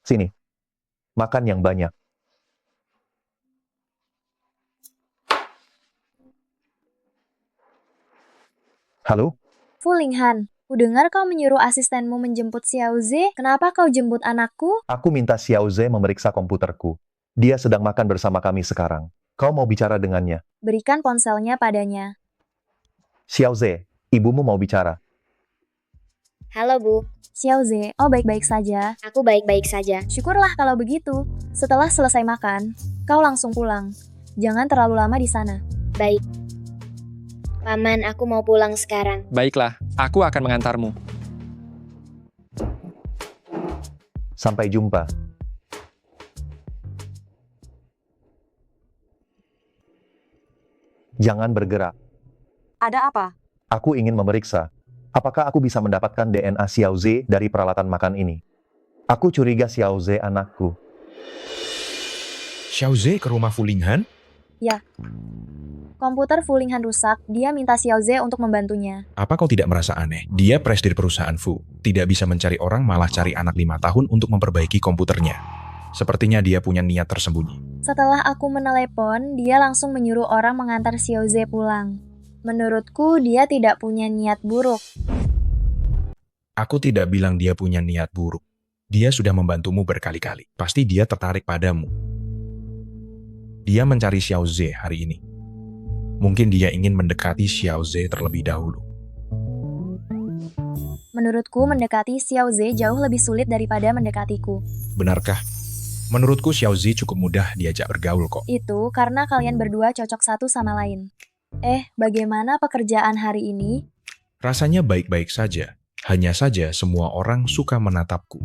Sini. Makan yang banyak. Halo? Fulinghan, kudengar kau menyuruh asistenmu menjemput Xiao Ze. Kenapa kau jemput anakku? Aku minta Xiao Ze memeriksa komputerku. Dia sedang makan bersama kami sekarang. Kau mau bicara dengannya? Berikan ponselnya padanya. Xiao Ze, ibumu mau bicara. Halo, Bu. Xiao Ze, oh baik-baik saja. Aku baik-baik saja. Syukurlah kalau begitu. Setelah selesai makan, kau langsung pulang. Jangan terlalu lama di sana. Baik. Paman, aku mau pulang sekarang. Baiklah, aku akan mengantarmu. Sampai jumpa. Jangan bergerak. Ada apa? Aku ingin memeriksa. Apakah aku bisa mendapatkan DNA Xiao Ze dari peralatan makan ini? Aku curiga Xiao Ze anakku. Xiao Ze ke rumah Fulinghan? Ya. Komputer Fulinghan rusak, dia minta Xiao Ze untuk membantunya. Apa kau tidak merasa aneh? Dia presidir perusahaan Fu. Tidak bisa mencari orang, malah cari anak 5 tahun untuk memperbaiki komputernya. Sepertinya dia punya niat tersembunyi. Setelah aku menelepon, dia langsung menyuruh orang mengantar Xiao Ze pulang. Menurutku, dia tidak punya niat buruk. Aku tidak bilang dia punya niat buruk. Dia sudah membantumu berkali-kali. Pasti dia tertarik padamu. Dia mencari Xiao Ze hari ini. Mungkin dia ingin mendekati Xiao Ze terlebih dahulu. Menurutku, mendekati Xiao Ze jauh lebih sulit daripada mendekatiku. Benarkah? Menurutku Xiao Ze cukup mudah diajak bergaul kok. Itu karena kalian berdua cocok satu sama lain. Bagaimana pekerjaan hari ini? Rasanya baik-baik saja. Hanya saja semua orang suka menatapku.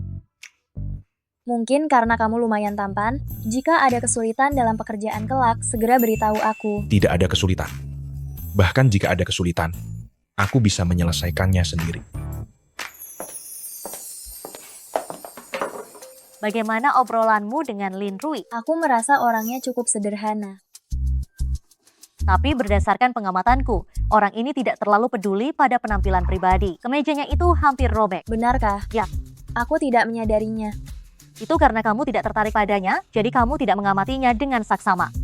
Mungkin karena kamu lumayan tampan. Jika ada kesulitan dalam pekerjaan kelak, segera beritahu aku. Tidak ada kesulitan. Bahkan jika ada kesulitan, aku bisa menyelesaikannya sendiri. Bagaimana obrolanmu dengan Lin Rui? Aku merasa orangnya cukup sederhana. Tapi berdasarkan pengamatanku, orang ini tidak terlalu peduli pada penampilan pribadi. Kemejanya itu hampir robek. Benarkah? Ya. Aku tidak menyadarinya. Itu karena kamu tidak tertarik padanya, jadi kamu tidak mengamatinya dengan saksama.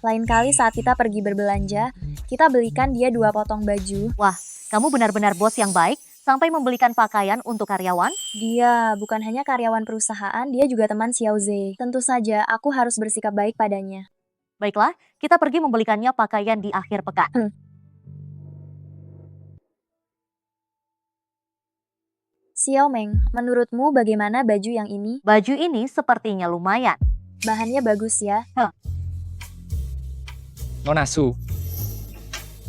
Lain kali saat kita pergi berbelanja, kita belikan dia 2 potong baju. Wah, kamu benar-benar bos yang baik, sampai membelikan pakaian untuk karyawan? Dia bukan hanya karyawan perusahaan, dia juga teman Xiao Ze. Tentu saja, aku harus bersikap baik padanya. Baiklah, kita pergi membelikannya pakaian di akhir pekan. Xiao Meng, menurutmu bagaimana baju yang ini? Baju ini sepertinya lumayan. Bahannya bagus ya. Nona Su.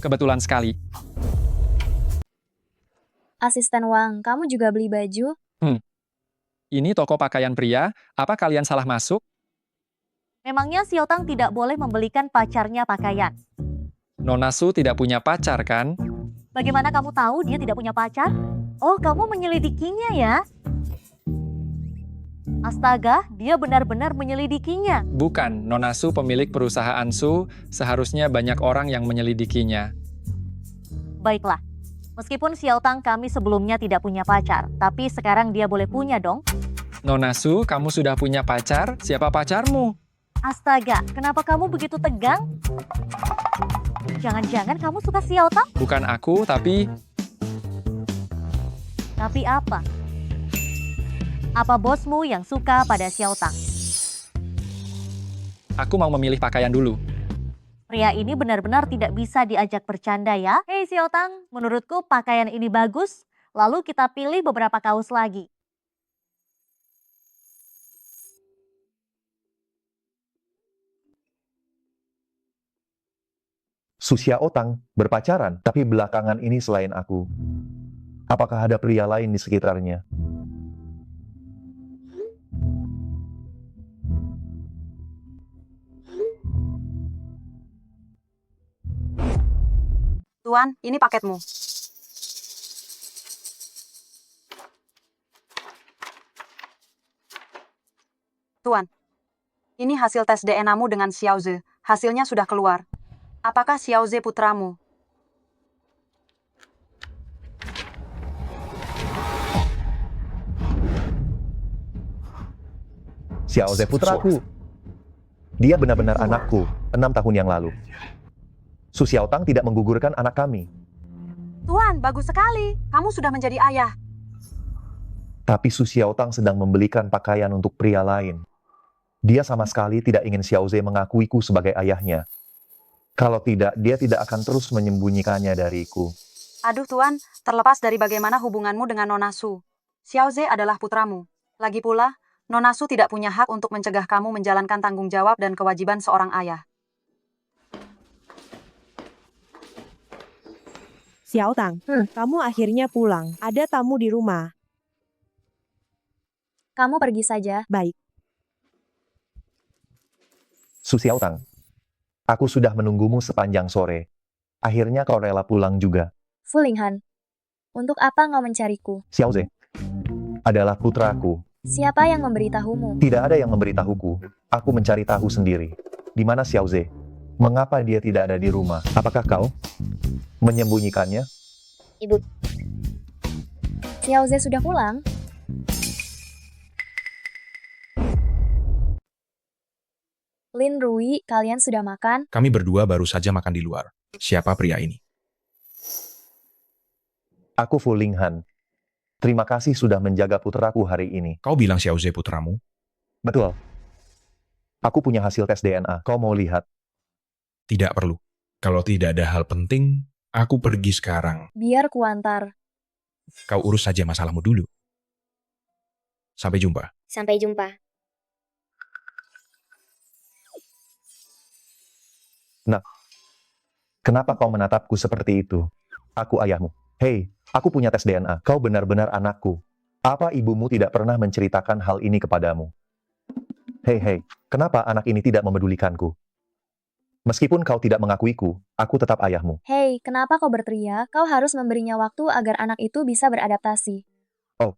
Kebetulan sekali. Asisten Wang, kamu juga beli baju? Ini toko pakaian pria, apa kalian salah masuk? Memangnya Xiao Tang tidak boleh membelikan pacarnya pakaian? Nona Su tidak punya pacar kan? Bagaimana kamu tahu dia tidak punya pacar? Oh, kamu menyelidikinya ya? Astaga, dia benar-benar menyelidikinya. Bukan, Nona Su pemilik perusahaan Su, seharusnya banyak orang yang menyelidikinya. Baiklah, meskipun Xiao Tang kami sebelumnya tidak punya pacar, tapi sekarang dia boleh punya dong. Nona Su, kamu sudah punya pacar? Siapa pacarmu? Astaga, kenapa kamu begitu tegang? Jangan-jangan kamu suka Xiao Tang? Bukan aku, tapi... Tapi apa? Apa bosmu yang suka pada Xiao Tang? Aku mau memilih pakaian dulu. Pria ini benar-benar tidak bisa diajak bercanda ya. Hei Xiao Tang, menurutku pakaian ini bagus. Lalu kita pilih beberapa kaos lagi. Su Xiaotang berpacaran, tapi belakangan ini selain aku. Apakah ada pria lain di sekitarnya? Tuan, ini paketmu. Tuan, ini hasil tes DNA-mu dengan Xiao Ze. Hasilnya sudah keluar. Apakah Xiao Ze putramu? Xiao Ze putraku. Dia benar-benar anakku 6 tahun yang lalu. Su Xiaotang tidak menggugurkan anak kami. Tuan, bagus sekali. Kamu sudah menjadi ayah. Tapi Su Xiaotang sedang membelikan pakaian untuk pria lain. Dia sama sekali tidak ingin Xiao Ze mengakuiku sebagai ayahnya. Kalau tidak, dia tidak akan terus menyembunyikannya dariku. Aduh Tuan, terlepas dari bagaimana hubunganmu dengan Nona Su, Xiao Ze adalah putramu. Lagi pula, Nona Su tidak punya hak untuk mencegah kamu menjalankan tanggung jawab dan kewajiban seorang ayah. Xiao Tang, kamu akhirnya pulang. Ada tamu di rumah. Kamu pergi saja. Baik. Su Xiaotang, aku sudah menunggumu sepanjang sore. Akhirnya kau rela pulang juga. Fu Linghan, untuk apa kau mencariku? Xiao Ze adalah putraku. Siapa yang memberitahumu? Tidak ada yang memberitahuku. Aku mencari tahu sendiri. Di mana Xiao Ze? Mengapa dia tidak ada di rumah? Apakah kau menyembunyikannya? Ibu. Xiao Ze sudah pulang? Lin Rui, kalian sudah makan? Kami berdua baru saja makan di luar. Siapa pria ini? Aku Fu Linghan. Terima kasih sudah menjaga putraku hari ini. Kau bilang Xiao Ze putramu? Betul. Aku punya hasil tes DNA. Kau mau lihat? Tidak perlu. Kalau tidak ada hal penting, aku pergi sekarang. Biar kuantar. Kau urus saja masalahmu dulu. Sampai jumpa. Sampai jumpa. Nah, Kenapa kau menatapku seperti itu? Aku ayahmu. Hei, aku punya tes DNA. Kau benar-benar anakku. Apa ibumu tidak pernah menceritakan hal ini kepadamu? Hei, kenapa anak ini tidak memedulikanku? Meskipun kau tidak mengakuiku, aku tetap ayahmu. Hei, kenapa kau berteriak? Kau harus memberinya waktu agar anak itu bisa beradaptasi. Oh.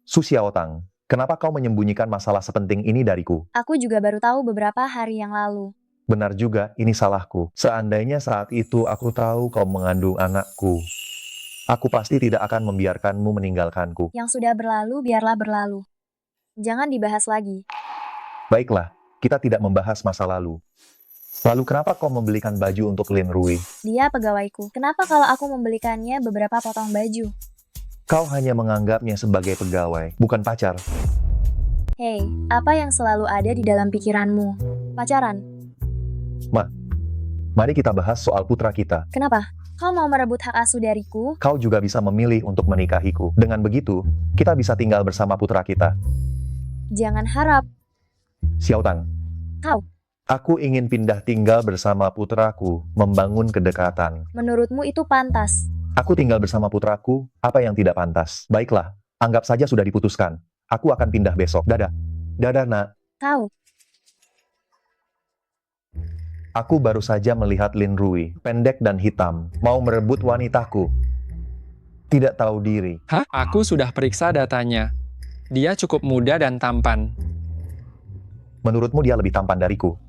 Su Xiaotang, kenapa kau menyembunyikan masalah sepenting ini dariku? Aku juga baru tahu beberapa hari yang lalu. Benar juga, ini salahku. Seandainya saat itu aku tahu kau mengandung anakku, aku pasti tidak akan membiarkanmu meninggalkanku. Yang sudah berlalu, biarlah berlalu. Jangan dibahas lagi. Baiklah, kita tidak membahas masa lalu. Lalu kenapa kau membelikan baju untuk Lin Rui? Dia pegawaiku. Kenapa kalau aku membelikannya beberapa potong baju? Kau hanya menganggapnya sebagai pegawai, bukan pacar. Hei, apa yang selalu ada di dalam pikiranmu? Pacaran? Mari kita bahas soal putra kita. Kenapa? Kau mau merebut hak asuh dariku? Kau juga bisa memilih untuk menikahiku. Dengan begitu, kita bisa tinggal bersama putra kita. Jangan harap. Xiaotang, Kau, aku ingin pindah tinggal bersama putraku, membangun kedekatan. menurutmu itu pantas. Aku tinggal bersama putraku, apa yang tidak pantas? Baiklah, anggap saja sudah diputuskan. Aku akan pindah besok. Dadah. Dadah, nak. Kau, Aku baru saja melihat Lin Rui, pendek dan hitam, mau merebut wanitaku. Tidak tahu diri. Hah? Aku sudah periksa datanya. Dia cukup muda dan tampan. Menurutmu dia lebih tampan dariku?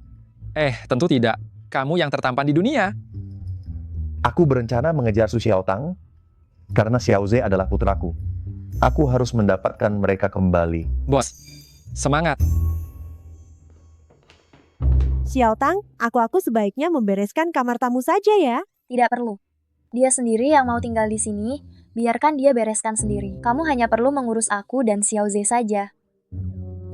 Tentu tidak. Kamu yang tertampan di dunia. Aku berencana mengejar Su Xiaotang, karena Xiaoze adalah putraku. Aku harus mendapatkan mereka kembali. Bos, semangat. Xiaotang, aku sebaiknya membereskan kamar tamu saja ya. tidak perlu. Dia sendiri yang mau tinggal di sini, biarkan dia bereskan sendiri. Kamu hanya perlu mengurus aku dan Xiaoze saja.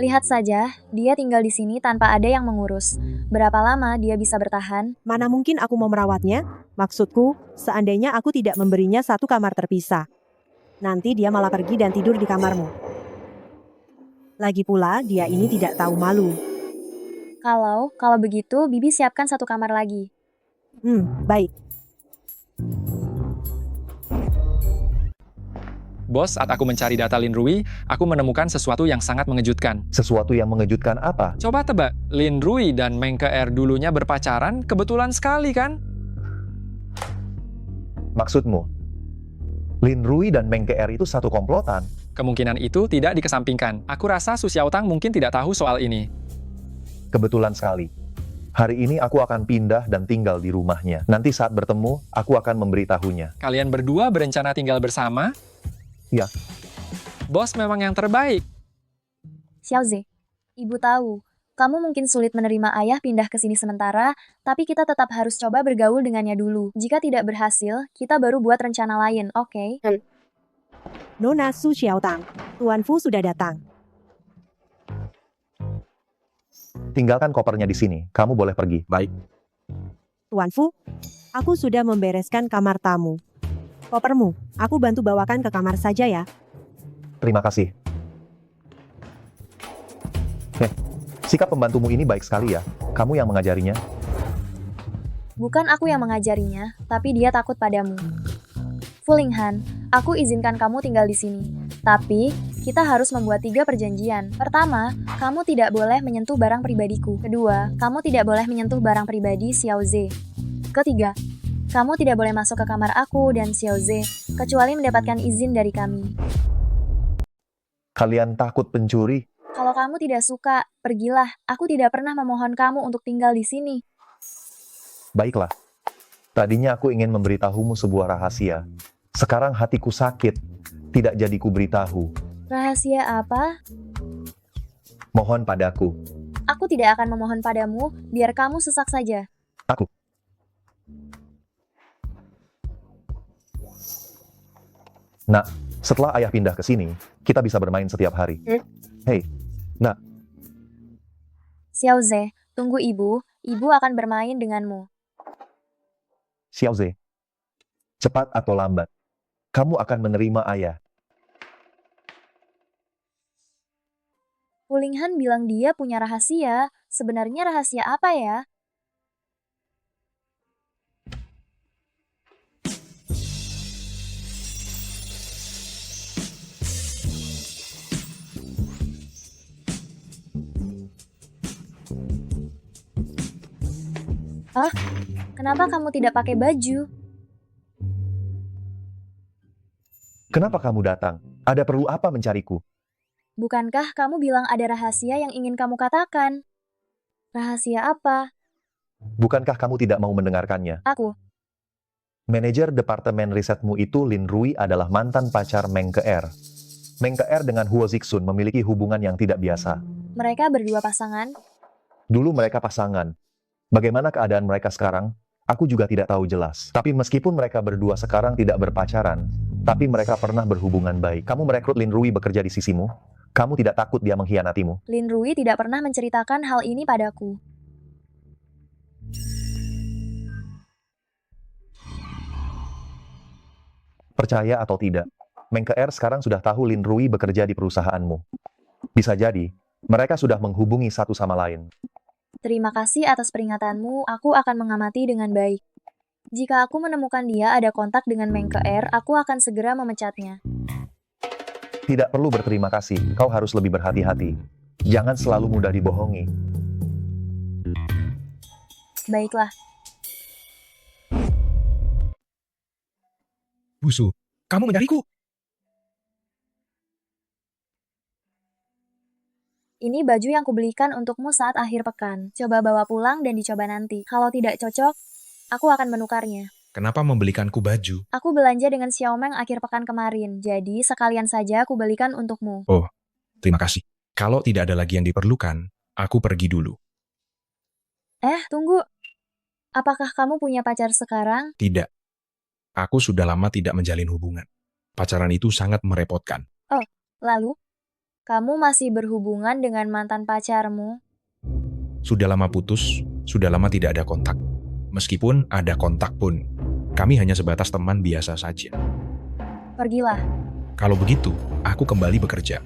Lihat saja, dia tinggal di sini tanpa ada yang mengurus. Berapa lama dia bisa bertahan? Mana mungkin aku mau merawatnya? Maksudku, seandainya aku tidak memberinya satu kamar terpisah. Nanti dia malah pergi dan tidur di kamarmu. Lagi pula, dia ini tidak tahu malu. Kalau begitu, Bibi siapkan satu kamar lagi. Baik. Bos, saat aku mencari data Lin Rui, aku menemukan sesuatu yang sangat mengejutkan. Sesuatu yang mengejutkan apa? Coba tebak, Lin Rui dan Meng Ke dulunya berpacaran, kebetulan sekali kan? Maksudmu, Lin Rui dan Meng Ke itu satu komplotan? Kemungkinan itu tidak dikesampingkan. Aku rasa Su Xiaotang mungkin tidak tahu soal ini. Kebetulan sekali. Hari ini aku akan pindah dan tinggal di rumahnya. Nanti saat bertemu, aku akan memberitahunya. Kalian berdua berencana tinggal bersama? Ya. Bos memang yang terbaik. Xiaoze, ibu tahu, kamu mungkin sulit menerima ayah pindah ke sini sementara, tapi kita tetap harus coba bergaul dengannya dulu. Jika tidak berhasil, kita baru buat rencana lain, oke? Nona Su Xiaotang, Tuan Fu sudah datang. Tinggalkan kopernya di sini. Kamu boleh pergi. Baik. Tuan Fu, aku sudah membereskan kamar tamu. Kopermu, aku bantu bawakan ke kamar saja ya. Terima kasih. Sikap pembantumu ini baik sekali ya. Kamu yang mengajarinya? Bukan aku yang mengajarinya, tapi dia takut padamu. Fulinghan, aku izinkan kamu tinggal di sini. Tapi, kita harus membuat 3 perjanjian. Pertama, kamu tidak boleh menyentuh barang pribadiku. Kedua, kamu tidak boleh menyentuh barang pribadi Xiaoze. Ketiga, kamu tidak boleh masuk ke kamar aku dan Xiaoze, kecuali mendapatkan izin dari kami. Kalian takut pencuri? Kalau kamu tidak suka, pergilah. Aku tidak pernah memohon kamu untuk tinggal di sini. Baiklah. Tadinya aku ingin memberitahumu sebuah rahasia. Sekarang hatiku sakit. Tidak jadi ku beritahu. Rahasia apa? Mohon padaku. Aku tidak akan memohon padamu, biar kamu sesak saja. Aku. Nak, setelah ayah pindah ke sini, kita bisa bermain setiap hari. Hei, nak. Xiaoze, tunggu ibu. Ibu akan bermain denganmu. Xiaoze, cepat atau lambat, kamu akan menerima ayah. Fulinghan bilang dia punya rahasia. Sebenarnya rahasia apa ya? Kenapa kamu tidak pakai baju? Kenapa kamu datang? Ada perlu apa mencariku? Bukankah kamu bilang ada rahasia yang ingin kamu katakan? Rahasia apa? Bukankah kamu tidak mau mendengarkannya? Aku. Manajer departemen risetmu itu Lin Rui adalah mantan pacar Meng Keer. Meng Keer dengan Huo Zixun memiliki hubungan yang tidak biasa. Mereka berdua pasangan? Dulu mereka pasangan. Bagaimana keadaan mereka sekarang? Aku juga tidak tahu jelas. Tapi meskipun mereka berdua sekarang tidak berpacaran, tapi mereka pernah berhubungan baik. Kamu merekrut Lin Rui bekerja di sisimu? Kamu tidak takut dia mengkhianatimu? Lin Rui tidak pernah menceritakan hal ini padaku. Percaya atau tidak, Meng Keer sekarang sudah tahu Lin Rui bekerja di perusahaanmu. Bisa jadi, mereka sudah menghubungi satu sama lain. Terima kasih atas peringatanmu, aku akan mengamati dengan baik. Jika aku menemukan dia ada kontak dengan Meng Keer, aku akan segera memecatnya. Tidak perlu berterima kasih, kau harus lebih berhati-hati. Jangan selalu mudah dibohongi. Baiklah. Busu, kamu mencariku? Ini baju yang kubelikan untukmu saat akhir pekan. Coba bawa pulang dan dicoba nanti. Kalau tidak cocok, aku akan menukarnya. Kenapa membelikanku baju? Aku belanja dengan Xiaomeng akhir pekan kemarin, jadi sekalian saja aku belikan untukmu. Oh, terima kasih. Kalau tidak ada lagi yang diperlukan, aku pergi dulu. Tunggu. Apakah kamu punya pacar sekarang? Tidak. Aku sudah lama tidak menjalin hubungan. Pacaran itu sangat merepotkan. Oh, lalu? Kamu masih berhubungan dengan mantan pacarmu? Sudah lama putus, sudah lama tidak ada kontak. Meskipun ada kontak pun, kami hanya sebatas teman biasa saja. Pergilah. Kalau begitu, aku kembali bekerja.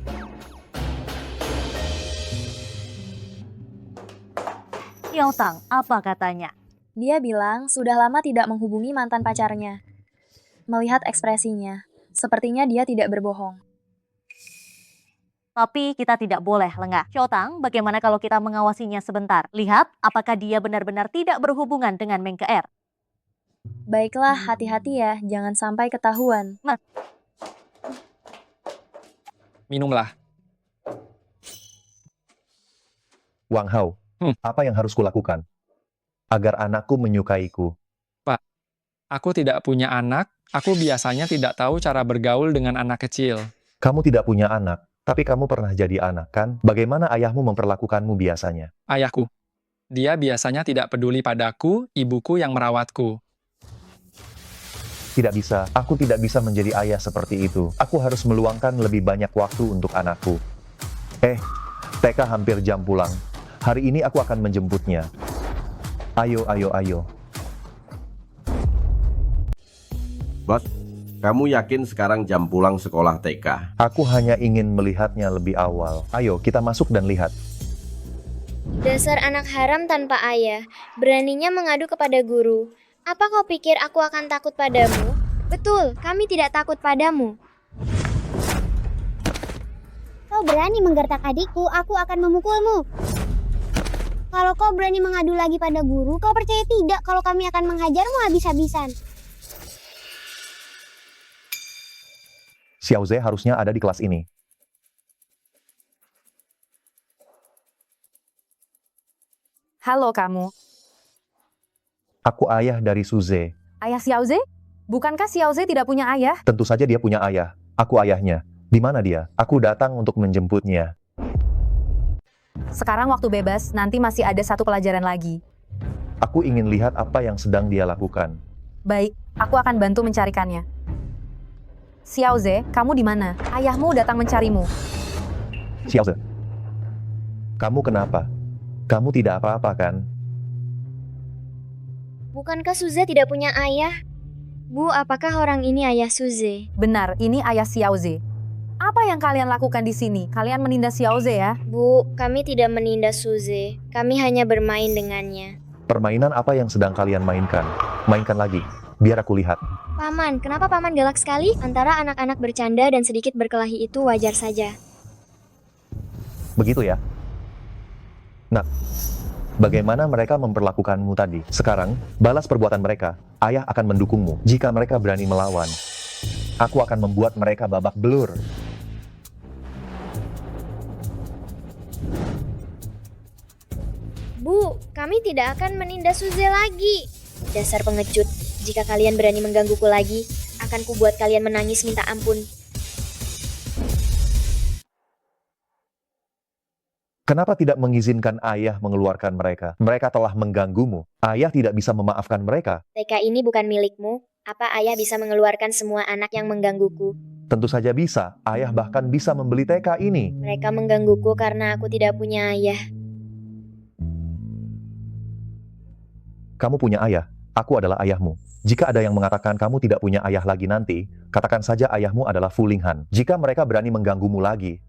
Xiao Tang, apa katanya? Dia bilang sudah lama tidak menghubungi mantan pacarnya. Melihat ekspresinya, sepertinya dia tidak berbohong. Tapi kita tidak boleh lengah. Xiao Tang, bagaimana kalau kita mengawasinya sebentar? Lihat apakah dia benar-benar tidak berhubungan dengan Meng Keer. Baiklah, hati-hati ya, jangan sampai ketahuan. Minumlah. Wang Hao, apa yang harus kulakukan agar anakku menyukaiku? Pak, aku tidak punya anak. Aku biasanya tidak tahu cara bergaul dengan anak kecil. Kamu tidak punya anak, tapi kamu pernah jadi anak, kan? Bagaimana ayahmu memperlakukanmu biasanya? Ayahku. Dia biasanya tidak peduli padaku, ibuku yang merawatku. Tidak bisa, aku tidak bisa menjadi ayah seperti itu. Aku harus meluangkan lebih banyak waktu untuk anakku. TK hampir jam pulang. Hari ini aku akan menjemputnya. Ayo. Bos, kamu yakin sekarang jam pulang sekolah TK? Aku hanya ingin melihatnya lebih awal. Ayo, kita masuk dan lihat. Dasar anak haram tanpa ayah, beraninya mengadu kepada guru. Apa kau pikir aku akan takut padamu? Betul, kami tidak takut padamu. Kau berani menggertak adikku, aku akan memukulmu. Kalau kau berani mengadu lagi pada guru, kau percaya tidak kalau kami akan menghajarmu habis-habisan? Xiao Ze harusnya ada di kelas ini. Halo kamu. Aku ayah dari Suze. Ayah Xiao Ze? Bukankah Xiao Ze tidak punya ayah? Tentu saja dia punya ayah. Aku ayahnya. Di mana dia? Aku datang untuk menjemputnya. Sekarang waktu bebas, nanti masih ada satu pelajaran lagi. Aku ingin lihat apa yang sedang dia lakukan. Baik, aku akan bantu mencarikannya. Xiao Ze, kamu di mana? Ayahmu datang mencarimu. Xiao Ze, kamu kenapa? Kamu tidak apa-apa kan? Bukankah Suze tidak punya ayah? Bu, apakah orang ini ayah Suze? Benar, ini ayah Xiao Ze. Apa yang kalian lakukan di sini? Kalian menindas Xiao Ze ya? Bu, kami tidak menindas Suze. Kami hanya bermain dengannya. Permainan apa yang sedang kalian mainkan? Mainkan lagi, biar aku lihat. Paman, kenapa Paman galak sekali? Antara anak-anak bercanda dan sedikit berkelahi itu wajar saja. Begitu ya? Nak, bagaimana mereka memperlakukanmu tadi. Sekarang, balas perbuatan mereka. Ayah akan mendukungmu. Jika mereka berani melawan, aku akan membuat mereka babak belur. Bu, kami tidak akan menindas Suze lagi. Dasar pengecut, jika kalian berani menggangguku lagi, akan kubuat kalian menangis minta ampun. Kenapa tidak mengizinkan ayah mengeluarkan mereka? Mereka telah mengganggumu. Ayah tidak bisa memaafkan mereka. TK ini bukan milikmu. Apa ayah bisa mengeluarkan semua anak yang menggangguku? Tentu saja bisa. Ayah bahkan bisa membeli TK ini. Mereka menggangguku karena aku tidak punya ayah. Kamu punya ayah. Aku adalah ayahmu. Jika ada yang mengatakan kamu tidak punya ayah lagi nanti, katakan saja ayahmu adalah Fulinghan. Jika mereka berani mengganggumu lagi,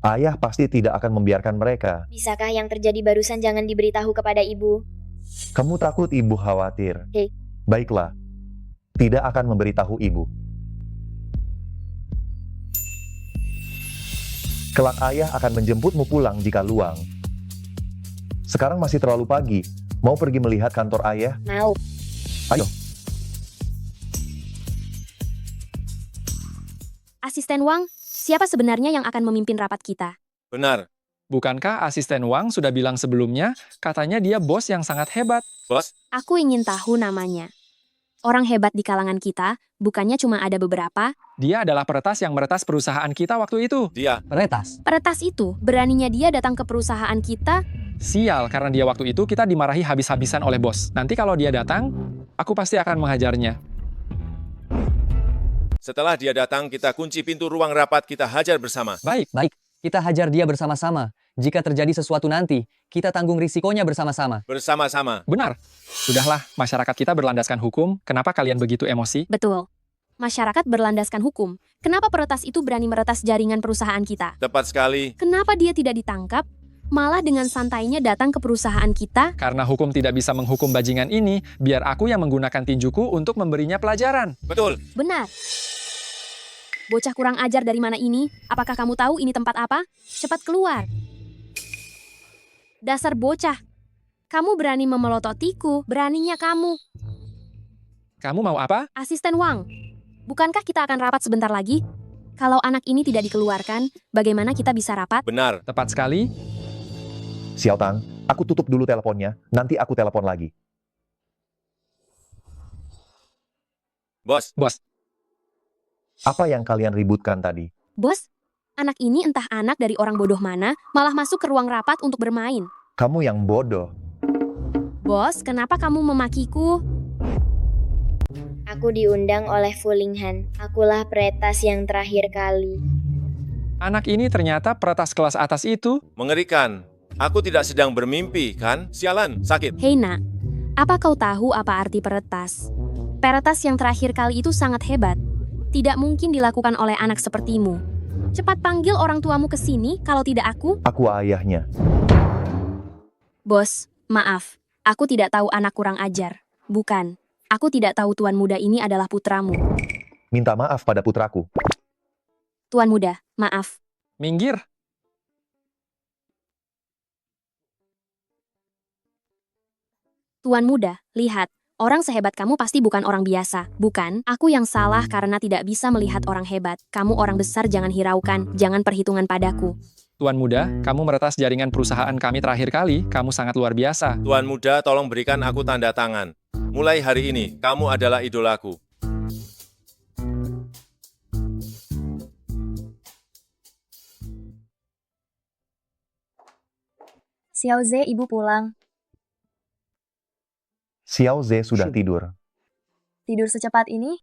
ayah pasti tidak akan membiarkan mereka. Bisakah yang terjadi barusan jangan diberitahu kepada ibu? Kamu takut ibu khawatir? Hei. Baiklah. Tidak akan memberitahu ibu. Kelak ayah akan menjemputmu pulang jika luang. Sekarang masih terlalu pagi. Mau pergi melihat kantor ayah? Mau. Ayo. Asisten Wang, siapa sebenarnya yang akan memimpin rapat kita? Benar. Bukankah asisten Wang sudah bilang sebelumnya, katanya dia bos yang sangat hebat? Bos? Aku ingin tahu namanya. Orang hebat di kalangan kita, bukannya cuma ada beberapa. Dia adalah peretas yang meretas perusahaan kita waktu itu. Dia. Peretas? Peretas itu, beraninya dia datang ke perusahaan kita. Sial, karena dia waktu itu kita dimarahi habis-habisan oleh bos. Nanti kalau dia datang, aku pasti akan menghajarnya. Setelah dia datang, kita kunci pintu ruang rapat, kita hajar bersama. Baik. Kita hajar dia bersama-sama. Jika terjadi sesuatu nanti, kita tanggung risikonya bersama-sama. Bersama-sama. Benar. Sudahlah, masyarakat kita berlandaskan hukum. Kenapa kalian begitu emosi? Betul. Masyarakat berlandaskan hukum. Kenapa peretas itu berani meretas jaringan perusahaan kita? Tepat sekali. Kenapa dia tidak ditangkap? Malah dengan santainya datang ke perusahaan kita? Karena hukum tidak bisa menghukum bajingan ini, biar aku yang menggunakan tinjuku untuk memberinya pelajaran. Betul. Benar. Bocah kurang ajar dari mana ini? Apakah kamu tahu ini tempat apa? Cepat keluar. Dasar bocah. Kamu berani memelototiku, beraninya kamu. Kamu mau apa? Asisten Wang, bukankah kita akan rapat sebentar lagi? Kalau anak ini tidak dikeluarkan, bagaimana kita bisa rapat? Benar. Tepat sekali. Xiao Tang, aku tutup dulu teleponnya, nanti aku telepon lagi. Bos. Apa yang kalian ributkan tadi? Bos, anak ini entah anak dari orang bodoh mana, malah masuk ke ruang rapat untuk bermain. Kamu yang bodoh. Bos, kenapa kamu memakiku? Aku diundang oleh Fulinghan. Akulah peretas yang terakhir kali. Anak ini ternyata peretas kelas atas itu. Mengerikan. Aku tidak sedang bermimpi, kan? Sialan, sakit. Hei nak, apa kau tahu apa arti peretas? Peretas yang terakhir kali itu sangat hebat. Tidak mungkin dilakukan oleh anak sepertimu. Cepat panggil orang tuamu ke sini, kalau tidak aku. Aku ayahnya. Bos, maaf. Aku tidak tahu anak kurang ajar. Bukan. Aku tidak tahu tuan muda ini adalah putramu. Minta maaf pada putraku. Tuan muda, maaf. Minggir. Tuan muda, lihat. Orang sehebat kamu pasti bukan orang biasa, bukan? Aku yang salah karena tidak bisa melihat orang hebat. Kamu orang besar, jangan hiraukan, jangan perhitungan padaku. Tuan muda, kamu meretas jaringan perusahaan kami terakhir kali. Kamu sangat luar biasa. Tuan muda, tolong berikan aku tanda tangan. Mulai hari ini, kamu adalah idolaku. Xiao Ze, ibu pulang. Xiao Ze sudah tidur. Tidur secepat ini?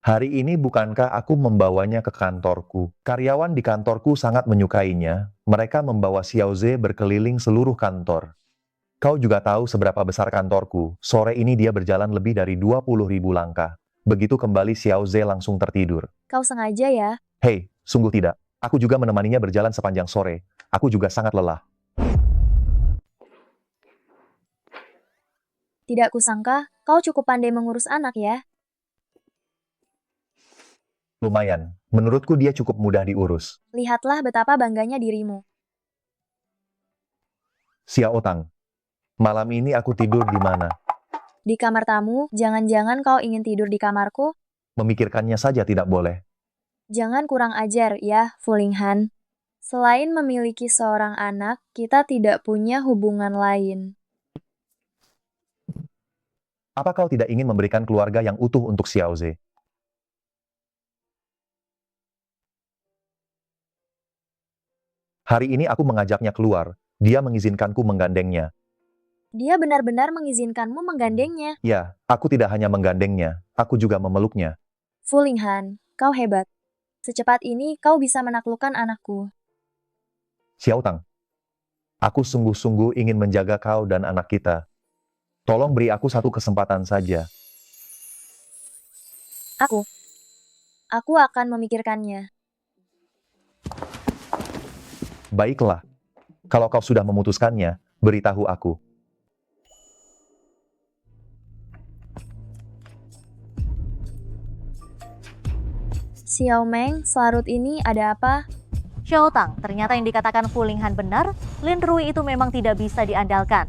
Hari ini bukankah aku membawanya ke kantorku? Karyawan di kantorku sangat menyukainya. Mereka membawa Xiao Ze berkeliling seluruh kantor. Kau juga tahu seberapa besar kantorku. Sore ini dia berjalan lebih dari 20.000 langkah. Begitu kembali Xiao Ze langsung tertidur. Kau sengaja ya? Hei, sungguh tidak. Aku juga menemaninya berjalan sepanjang sore. Aku juga sangat lelah. Tidak kusangka, kau cukup pandai mengurus anak ya? Lumayan. Menurutku dia cukup mudah diurus. Lihatlah betapa bangganya dirimu. Xiao Tang, Malam ini aku tidur di mana? Di kamar tamu, jangan-jangan kau ingin tidur di kamarku? Memikirkannya saja tidak boleh. Jangan kurang ajar ya, Fulinghan. Selain memiliki seorang anak, kita tidak punya hubungan lain. Apa kau tidak ingin memberikan keluarga yang utuh untuk Xiaoze? Hari ini aku mengajaknya keluar. Dia mengizinkanku menggandengnya. Dia benar-benar mengizinkanmu menggandengnya. Ya, aku tidak hanya menggandengnya, aku juga memeluknya. Fulinghan, kau hebat. Secepat ini kau bisa menaklukkan anakku. Xiaotang, aku sungguh-sungguh ingin menjaga kau dan anak kita. Tolong beri aku satu kesempatan saja. Aku akan memikirkannya. Baiklah, kalau kau sudah memutuskannya, beritahu aku. Xiaomeng, selarut ini ada apa? Xiaotang, ternyata yang dikatakan Fulinghan benar, Lin Rui itu memang tidak bisa diandalkan.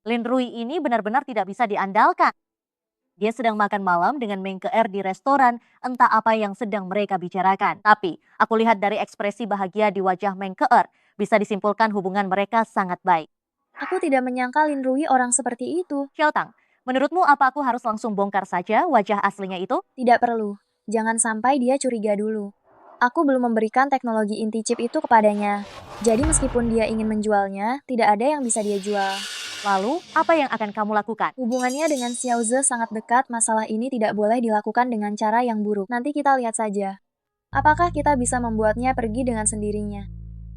Lin Rui ini benar-benar tidak bisa diandalkan. Dia sedang makan malam dengan Meng Ke-er di restoran, entah apa yang sedang mereka bicarakan. Tapi, aku lihat dari ekspresi bahagia di wajah Meng Ke-er, bisa disimpulkan hubungan mereka sangat baik. Aku tidak menyangka Lin Rui orang seperti itu. Xiaotang, menurutmu apa aku harus langsung bongkar saja wajah aslinya itu? Tidak perlu. Jangan sampai dia curiga dulu. Aku belum memberikan teknologi inti chip itu kepadanya. Jadi meskipun dia ingin menjualnya, tidak ada yang bisa dia jual. Lalu, apa yang akan kamu lakukan? Hubungannya dengan Xiaoze sangat dekat, masalah ini tidak boleh dilakukan dengan cara yang buruk. Nanti kita lihat saja. Apakah kita bisa membuatnya pergi dengan sendirinya?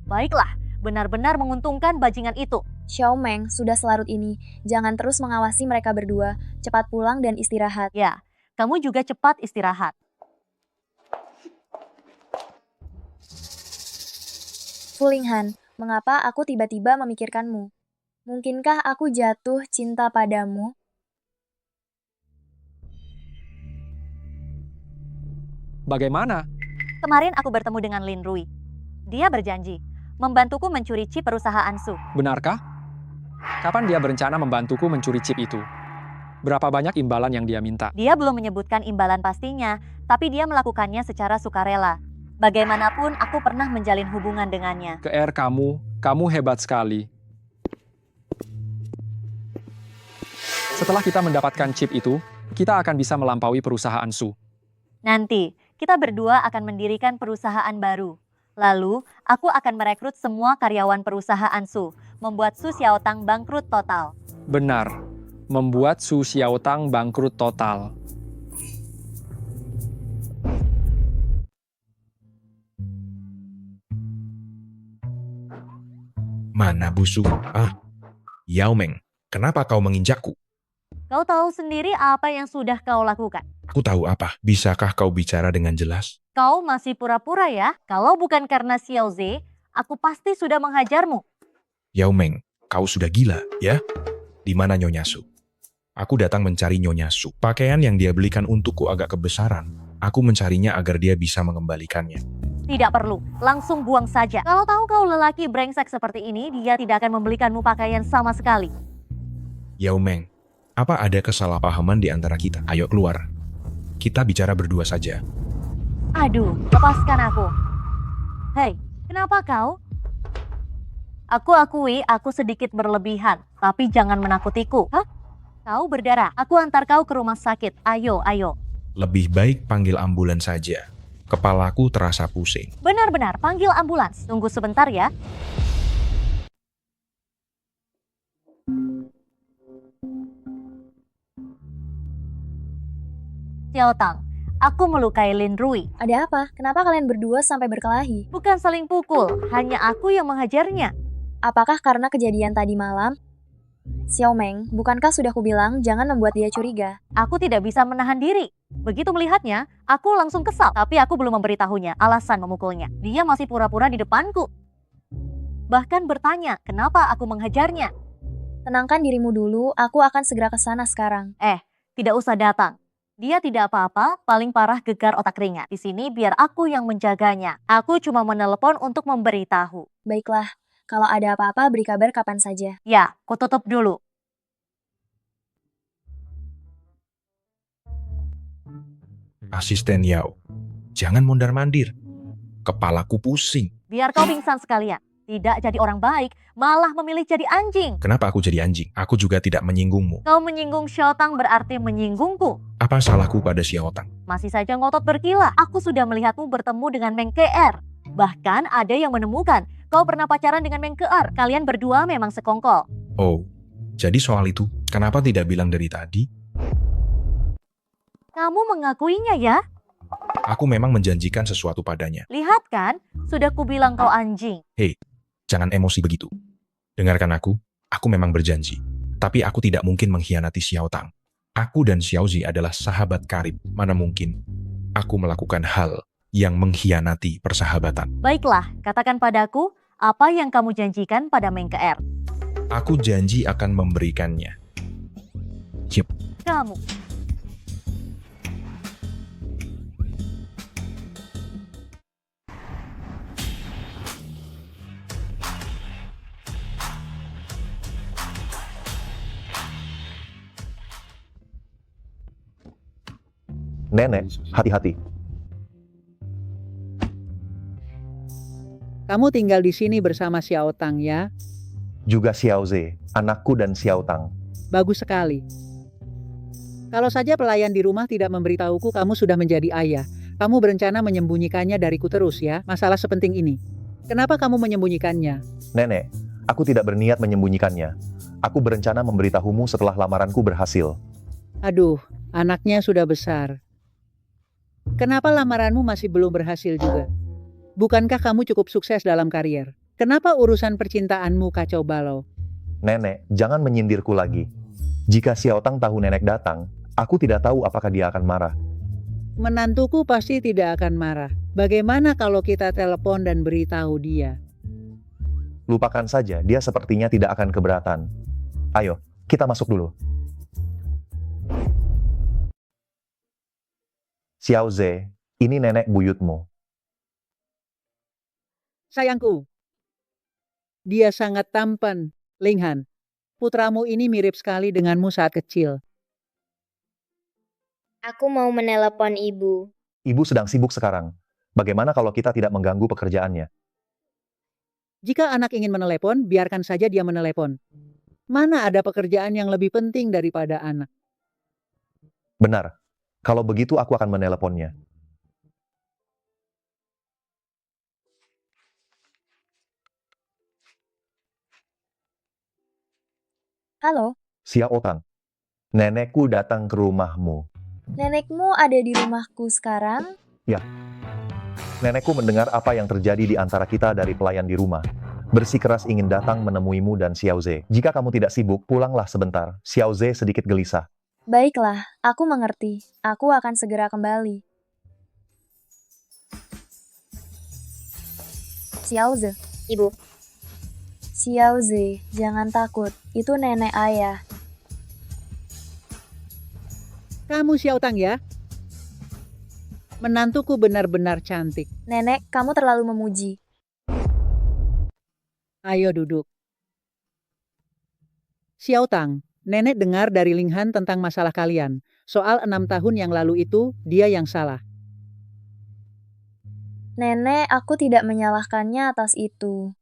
Baiklah, benar-benar menguntungkan bajingan itu. Xiaomeng, sudah selarut ini. Jangan terus mengawasi mereka berdua. Cepat pulang dan istirahat. Ya, kamu juga cepat istirahat. Fulinghan, mengapa aku tiba-tiba memikirkanmu? Mungkinkah aku jatuh cinta padamu? Bagaimana? Kemarin aku bertemu dengan Lin Rui. Dia berjanji membantuku mencuri chip perusahaan Su. Benarkah? Kapan dia berencana membantuku mencuri chip itu? Berapa banyak imbalan yang dia minta? Dia belum menyebutkan imbalan pastinya, tapi dia melakukannya secara sukarela. Bagaimanapun, aku pernah menjalin hubungan dengannya. Ke-er kamu hebat sekali. Setelah kita mendapatkan chip itu, kita akan bisa melampaui perusahaan Su. Nanti, kita berdua akan mendirikan perusahaan baru. Lalu, aku akan merekrut semua karyawan perusahaan Su, membuat Su Xiaotang bangkrut total. Benar, membuat Su Xiaotang bangkrut total. Mana busuk? Yao Meng, kenapa kau menginjakku? Kau tahu sendiri apa yang sudah kau lakukan. Aku tahu apa. Bisakah kau bicara dengan jelas? Kau masih pura-pura ya? Kalau bukan karena Xiaoze, aku pasti sudah menghajarmu. Yao Meng, kau sudah gila, ya? Di mana Nyonya Su? Aku datang mencari Nyonya Su. Pakaian yang dia belikan untukku agak kebesaran. Aku mencarinya agar dia bisa mengembalikannya. Tidak perlu, langsung buang saja. Kalau tahu kau lelaki brengsek seperti ini, dia tidak akan membelikanmu pakaian sama sekali. Yao Meng, apa ada kesalahpahaman di antara kita? Ayo keluar. Kita bicara berdua saja. Aduh, lepaskan aku. Hei, kenapa kau? Aku akui aku sedikit berlebihan, tapi jangan menakutiku. Hah? Kau berdarah, aku antar kau ke rumah sakit. Ayo, ayo. Lebih baik panggil ambulans saja. Kepalaku terasa pusing. Benar-benar, panggil ambulans. Tunggu sebentar ya. Xiaotang, aku melukai Lin Rui. Ada apa? Kenapa kalian berdua sampai berkelahi? Bukan saling pukul, hanya aku yang menghajarnya. Apakah karena kejadian tadi malam? Xiaomeng, bukankah sudah kubilang jangan membuat dia curiga? Aku tidak bisa menahan diri. Begitu melihatnya, aku langsung kesal. Tapi aku belum memberitahunya alasan memukulnya. Dia masih pura-pura di depanku. Bahkan bertanya, kenapa aku menghajarnya. Tenangkan dirimu dulu, aku akan segera ke sana sekarang. Tidak usah datang. Dia tidak apa-apa, paling parah gegar otak ringan. Di sini biar aku yang menjaganya. Aku cuma menelepon untuk memberitahu. Baiklah, kalau ada apa-apa beri kabar kapan saja. Ya, ku tutup dulu. Asisten Yao, jangan mondar-mandir. Kepalaku pusing. Biar kau pingsan sekalian. Tidak jadi orang baik, malah memilih jadi anjing. Kenapa aku jadi anjing? Aku juga tidak menyinggungmu. Kau menyinggung Xiaotang berarti menyinggungku. Apa salahku pada Xiaotang? Masih saja ngotot berkilah. Aku sudah melihatmu bertemu dengan Meng Keer. Bahkan ada yang menemukan kau pernah pacaran dengan Meng Keer. Kalian berdua memang sekongkol. Oh, jadi soal itu, kenapa tidak bilang dari tadi? Kamu mengakuinya ya? Aku memang menjanjikan sesuatu padanya. Lihat kan, sudah kubilang kau anjing. Hei, jangan emosi begitu. Dengarkan aku memang berjanji. Tapi aku tidak mungkin mengkhianati Xiaotang. Aku dan Xiaozi adalah sahabat karib. Mana mungkin aku melakukan hal yang mengkhianati persahabatan. Baiklah, katakan padaku apa yang kamu janjikan pada Meng Keer. Aku janji akan memberikannya. Cip. Kamu. Nenek, hati-hati. Kamu tinggal di sini bersama Xiaotang ya? Juga Xiaoze, anakku dan Xiaotang. Bagus sekali. Kalau saja pelayan di rumah tidak memberitahuku kamu sudah menjadi ayah, kamu berencana menyembunyikannya dariku terus ya, masalah sepenting ini. Kenapa kamu menyembunyikannya? Nenek, aku tidak berniat menyembunyikannya. Aku berencana memberitahumu setelah lamaranku berhasil. Aduh, anaknya sudah besar. Kenapa lamaranmu masih belum berhasil juga? Bukankah kamu cukup sukses dalam karier? Kenapa urusan percintaanmu kacau balau? Nenek, jangan menyindirku lagi. Jika Xiaotang tahu nenek datang, aku tidak tahu apakah dia akan marah. Menantuku pasti tidak akan marah. Bagaimana kalau kita telepon dan beritahu dia? Lupakan saja, dia sepertinya tidak akan keberatan. Ayo, kita masuk dulu. Xiaoze, ini nenek buyutmu. Sayangku, dia sangat tampan, Linghan. Putramu ini mirip sekali denganmu saat kecil. Aku mau menelepon ibu. Ibu sedang sibuk sekarang. Bagaimana kalau kita tidak mengganggu pekerjaannya? Jika anak ingin menelepon, biarkan saja dia menelepon. Mana ada pekerjaan yang lebih penting daripada anak? Benar. Kalau begitu aku akan meneleponnya. Halo, Xiaotang, nenekku datang ke rumahmu. nenekmu ada di rumahku sekarang? Ya. Nenekku mendengar apa yang terjadi di antara kita dari pelayan di rumah. Bersikeras ingin datang menemuimu dan Xiaoze. Jika kamu tidak sibuk, pulanglah sebentar. Xiaoze sedikit gelisah. Baiklah, aku mengerti. Aku akan segera kembali. Xiaoze. Ibu. Xiaoze, jangan takut. Itu nenek ayah. Kamu Xiaotang ya? Menantuku benar-benar cantik. Nenek, kamu terlalu memuji. Ayo duduk. Xiaotang, nenek dengar dari Linghan tentang masalah kalian. Soal 6 tahun yang lalu itu, dia yang salah. Nenek, aku tidak menyalahkannya atas itu.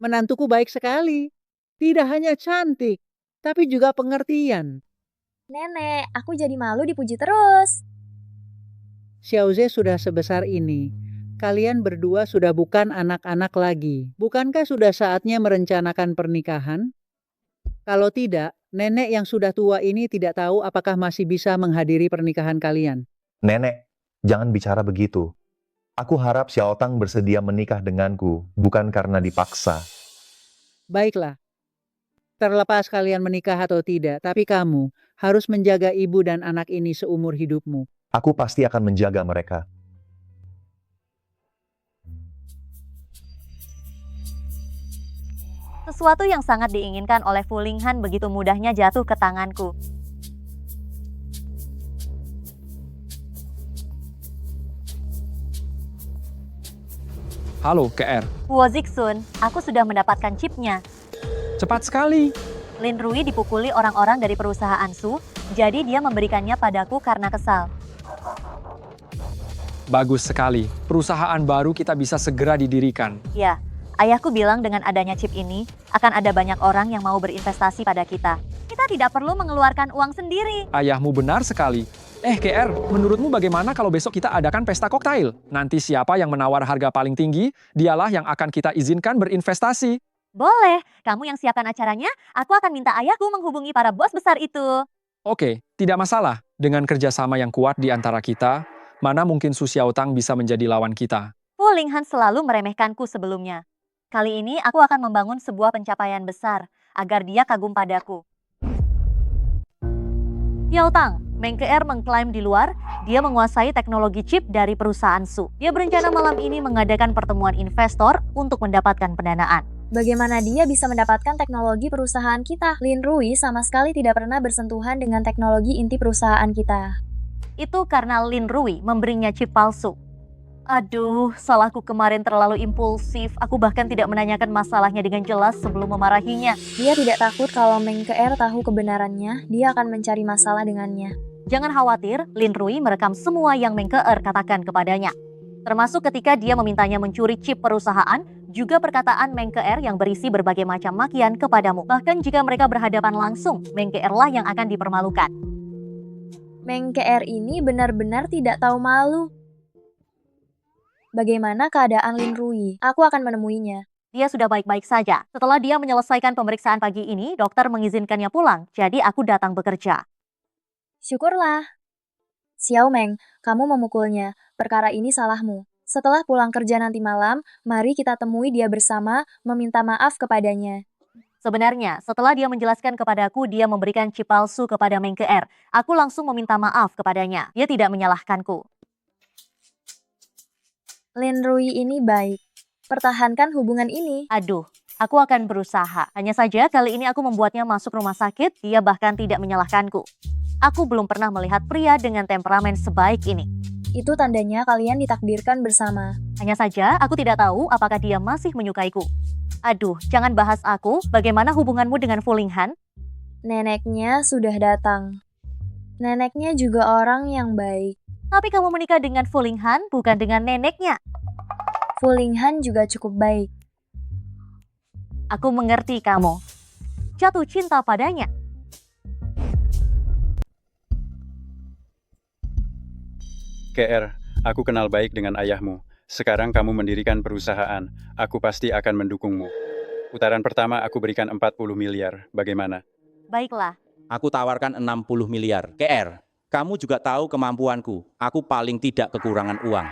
Menantuku baik sekali. Tidak hanya cantik, tapi juga pengertian. Nenek, aku jadi malu dipuji terus. Xiaoze sudah sebesar ini. Kalian berdua sudah bukan anak-anak lagi. Bukankah sudah saatnya merencanakan pernikahan? Kalau tidak, nenek yang sudah tua ini tidak tahu apakah masih bisa menghadiri pernikahan kalian. Nenek, jangan bicara begitu. Aku harap Xiaotang bersedia menikah denganku, bukan karena dipaksa. Baiklah. Terlepas kalian menikah atau tidak, tapi kamu harus menjaga ibu dan anak ini seumur hidupmu. Aku pasti akan menjaga mereka. Sesuatu yang sangat diinginkan oleh Fu Linghan begitu mudahnya jatuh ke tanganku. Halo, KR. Huo Zixun, aku sudah mendapatkan chipnya. Cepat sekali. Lin Rui dipukuli orang-orang dari perusahaan Su, jadi dia memberikannya padaku karena kesal. Bagus sekali. Perusahaan baru kita bisa segera didirikan. Ya, ayahku bilang dengan adanya chip ini, akan ada banyak orang yang mau berinvestasi pada kita. Kita tidak perlu mengeluarkan uang sendiri. Ayahmu benar sekali. KR, menurutmu bagaimana kalau besok kita adakan pesta koktail? Nanti siapa yang menawar harga paling tinggi, dialah yang akan kita izinkan berinvestasi. Boleh, kamu yang siapkan acaranya, aku akan minta ayahku menghubungi para bos besar itu. Oke, tidak masalah. Dengan kerjasama yang kuat di antara kita, mana mungkin Su Xiaotang bisa menjadi lawan kita? Fu Linghan selalu meremehkanku sebelumnya. Kali ini aku akan membangun sebuah pencapaian besar, agar dia kagum padaku. Xiaotang, Meng Ke mengklaim di luar, dia menguasai teknologi chip dari perusahaan Su. Dia berencana malam ini mengadakan pertemuan investor untuk mendapatkan pendanaan. Bagaimana dia bisa mendapatkan teknologi perusahaan kita? Lin Rui sama sekali tidak pernah bersentuhan dengan teknologi inti perusahaan kita. Itu karena Lin Rui memberinya chip palsu. Aduh, salahku kemarin terlalu impulsif. Aku bahkan tidak menanyakan masalahnya dengan jelas sebelum memarahinya. Dia tidak takut kalau Meng Ke tahu kebenarannya, dia akan mencari masalah dengannya. Jangan khawatir, Lin Rui merekam semua yang Meng Ke katakan kepadanya. Termasuk ketika dia memintanya mencuri chip perusahaan, juga perkataan Meng Ke yang berisi berbagai macam makian kepadamu. Bahkan jika mereka berhadapan langsung, Meng Ke lah yang akan dipermalukan. Meng Ke ini benar-benar tidak tahu malu. Bagaimana keadaan Lin Rui? Aku akan menemuinya. Dia sudah baik-baik saja. Setelah dia menyelesaikan pemeriksaan pagi ini, dokter mengizinkannya pulang, jadi aku datang bekerja. Syukurlah. Xiao Meng, kamu memukulnya. Perkara ini salahmu. Setelah pulang kerja nanti malam, mari kita temui dia bersama, meminta maaf kepadanya. Sebenarnya, setelah dia menjelaskan kepadaku dia memberikan chip palsu kepada Meng Ke, aku langsung meminta maaf kepadanya. Dia tidak menyalahkanku. Lin Rui ini baik. Pertahankan hubungan ini. Aduh, aku akan berusaha. Hanya saja kali ini aku membuatnya masuk rumah sakit, dia bahkan tidak menyalahkanku. Aku belum pernah melihat pria dengan temperamen sebaik ini. Itu tandanya kalian ditakdirkan bersama. Hanya saja aku tidak tahu apakah dia masih menyukaiku. Aduh, jangan bahas aku. Bagaimana hubunganmu dengan Fu Linghan? Neneknya sudah datang. Neneknya juga orang yang baik. Tapi kamu menikah dengan Fu Linghan, bukan dengan neneknya. Fu Linghan juga cukup baik. Aku mengerti kamu. Jatuh cinta padanya. KR, aku kenal baik dengan ayahmu. Sekarang kamu mendirikan perusahaan. Aku pasti akan mendukungmu. Putaran pertama aku berikan 40 miliar. Bagaimana? Baiklah. Aku tawarkan 60 miliar. KR, kamu juga tahu kemampuanku. Aku paling tidak kekurangan uang.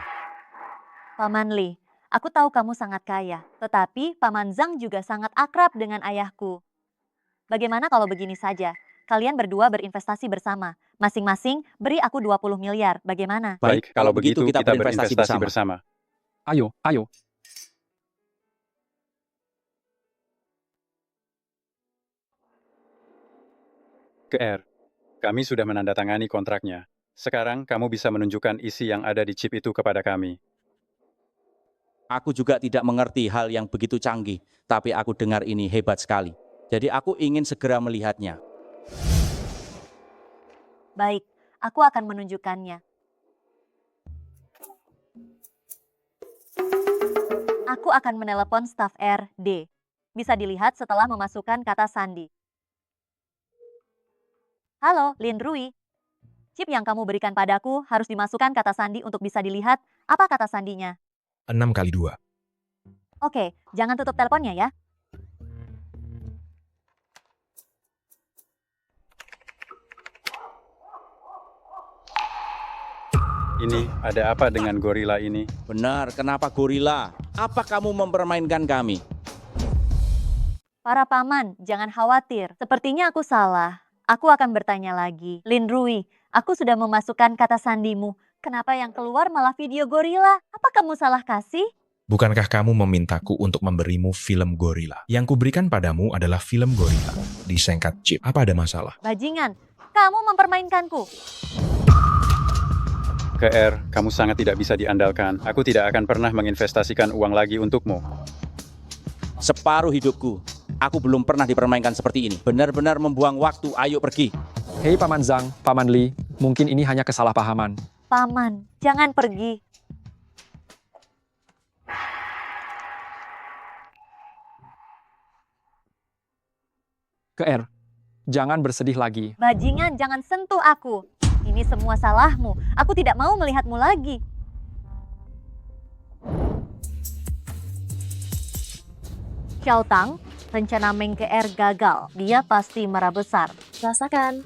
Paman Li, aku tahu kamu sangat kaya. Tetapi Paman Zhang juga sangat akrab dengan ayahku. Bagaimana kalau begini saja? Kalian berdua berinvestasi bersama. Masing-masing beri aku 20 miliar. Bagaimana? Baik, kalau begitu kita berinvestasi bersama. Ayo. KR, kami sudah menandatangani kontraknya. Sekarang kamu bisa menunjukkan isi yang ada di chip itu kepada kami. Aku juga tidak mengerti hal yang begitu canggih, tapi aku dengar ini hebat sekali. Jadi aku ingin segera melihatnya. Baik, aku akan menunjukkannya. Aku akan menelepon staf RD. Bisa dilihat setelah memasukkan kata sandi. Halo, Lin Rui. Chip yang kamu berikan padaku harus dimasukkan kata sandi untuk bisa dilihat. Apa kata sandinya? 6x2. Oke, jangan tutup teleponnya ya. Ini, ada apa dengan gorila ini? Benar, kenapa gorila? Apa kamu mempermainkan kami? Para paman, jangan khawatir. Sepertinya aku salah. Aku akan bertanya lagi. Lin Rui, aku sudah memasukkan kata sandimu. Kenapa yang keluar malah video gorila? Apa kamu salah kasih? Bukankah kamu memintaku untuk memberimu film gorila? Yang kuberikan padamu adalah film gorila. Disingkat chip. Apa ada masalah? Bajingan, kamu mempermainkanku. KR, kamu sangat tidak bisa diandalkan. Aku tidak akan pernah menginvestasikan uang lagi untukmu. Separuh hidupku, aku belum pernah dipermainkan seperti ini. Benar-benar membuang waktu, ayo pergi. Hei Paman Zhang, Paman Li, mungkin ini hanya kesalahpahaman. Paman, jangan pergi. KR, jangan bersedih lagi. Bajingan, jangan sentuh aku. Ini semua salahmu. Aku tidak mau melihatmu lagi. Xiao Tang, rencana Meng KR gagal. Dia pasti marah besar. Rasakan.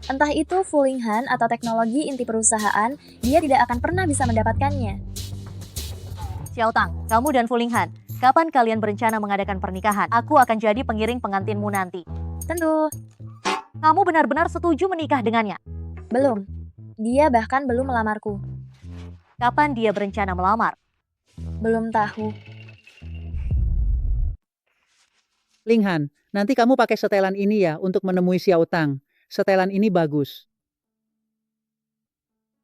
Entah itu Fulinghan atau teknologi inti perusahaan, dia tidak akan pernah bisa mendapatkannya. Xiao Tang, kamu dan Fulinghan, kapan kalian berencana mengadakan pernikahan? Aku akan jadi pengiring pengantinmu nanti. Tentu. Kamu benar-benar setuju menikah dengannya? Belum. Dia bahkan belum melamarku. Kapan dia berencana melamar? Belum tahu. Linghan, nanti kamu pakai setelan ini ya untuk menemui Xiao Tang. Setelan ini bagus.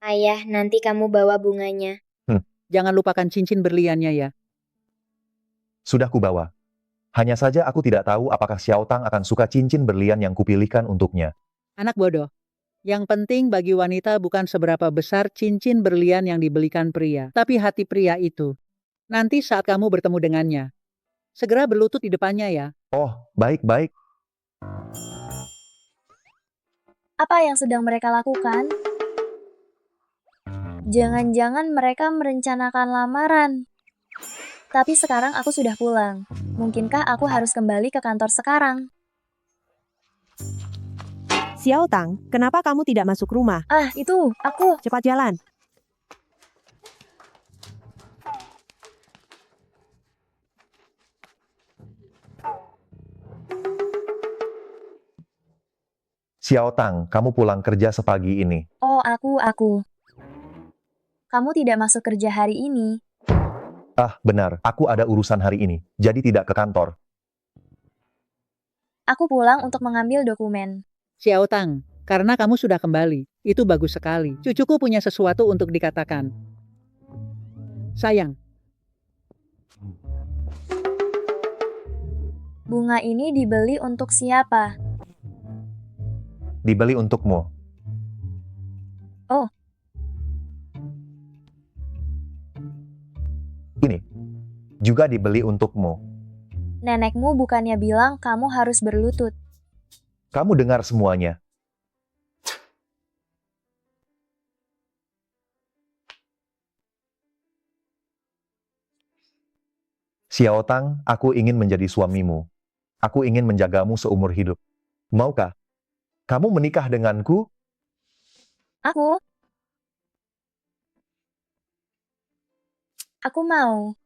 Ayah, nanti kamu bawa bunganya. Jangan lupakan cincin berliannya ya. Sudah kubawa. Hanya saja aku tidak tahu apakah Xiao Tang akan suka cincin berlian yang kupilihkan untuknya. Anak bodoh. Yang penting bagi wanita bukan seberapa besar cincin berlian yang dibelikan pria, tapi hati pria itu. Nanti saat kamu bertemu dengannya, segera berlutut di depannya ya. Oh, baik-baik. Apa yang sedang mereka lakukan? Jangan-jangan mereka merencanakan lamaran. Tapi sekarang aku sudah pulang. Mungkinkah aku harus kembali ke kantor sekarang? Xiao Tang, kenapa kamu tidak masuk rumah? Ah, itu, aku. Cepat jalan. Xiao Tang, kamu pulang kerja sepagi ini. Oh, aku. Kamu tidak masuk kerja hari ini. Ah, benar. Aku ada urusan hari ini, jadi tidak ke kantor. Aku pulang untuk mengambil dokumen. Xiao Tang, karena kamu sudah kembali. Itu bagus sekali. Cucuku punya sesuatu untuk dikatakan. Sayang. Bunga ini dibeli untuk siapa? Dibeli untukmu. Oh. Ini juga dibeli untukmu. Nenekmu bukannya bilang kamu harus berlutut. Kamu dengar semuanya. Xiao Tang, aku ingin menjadi suamimu. Aku ingin menjagamu seumur hidup. Maukah kamu menikah denganku? Aku mau.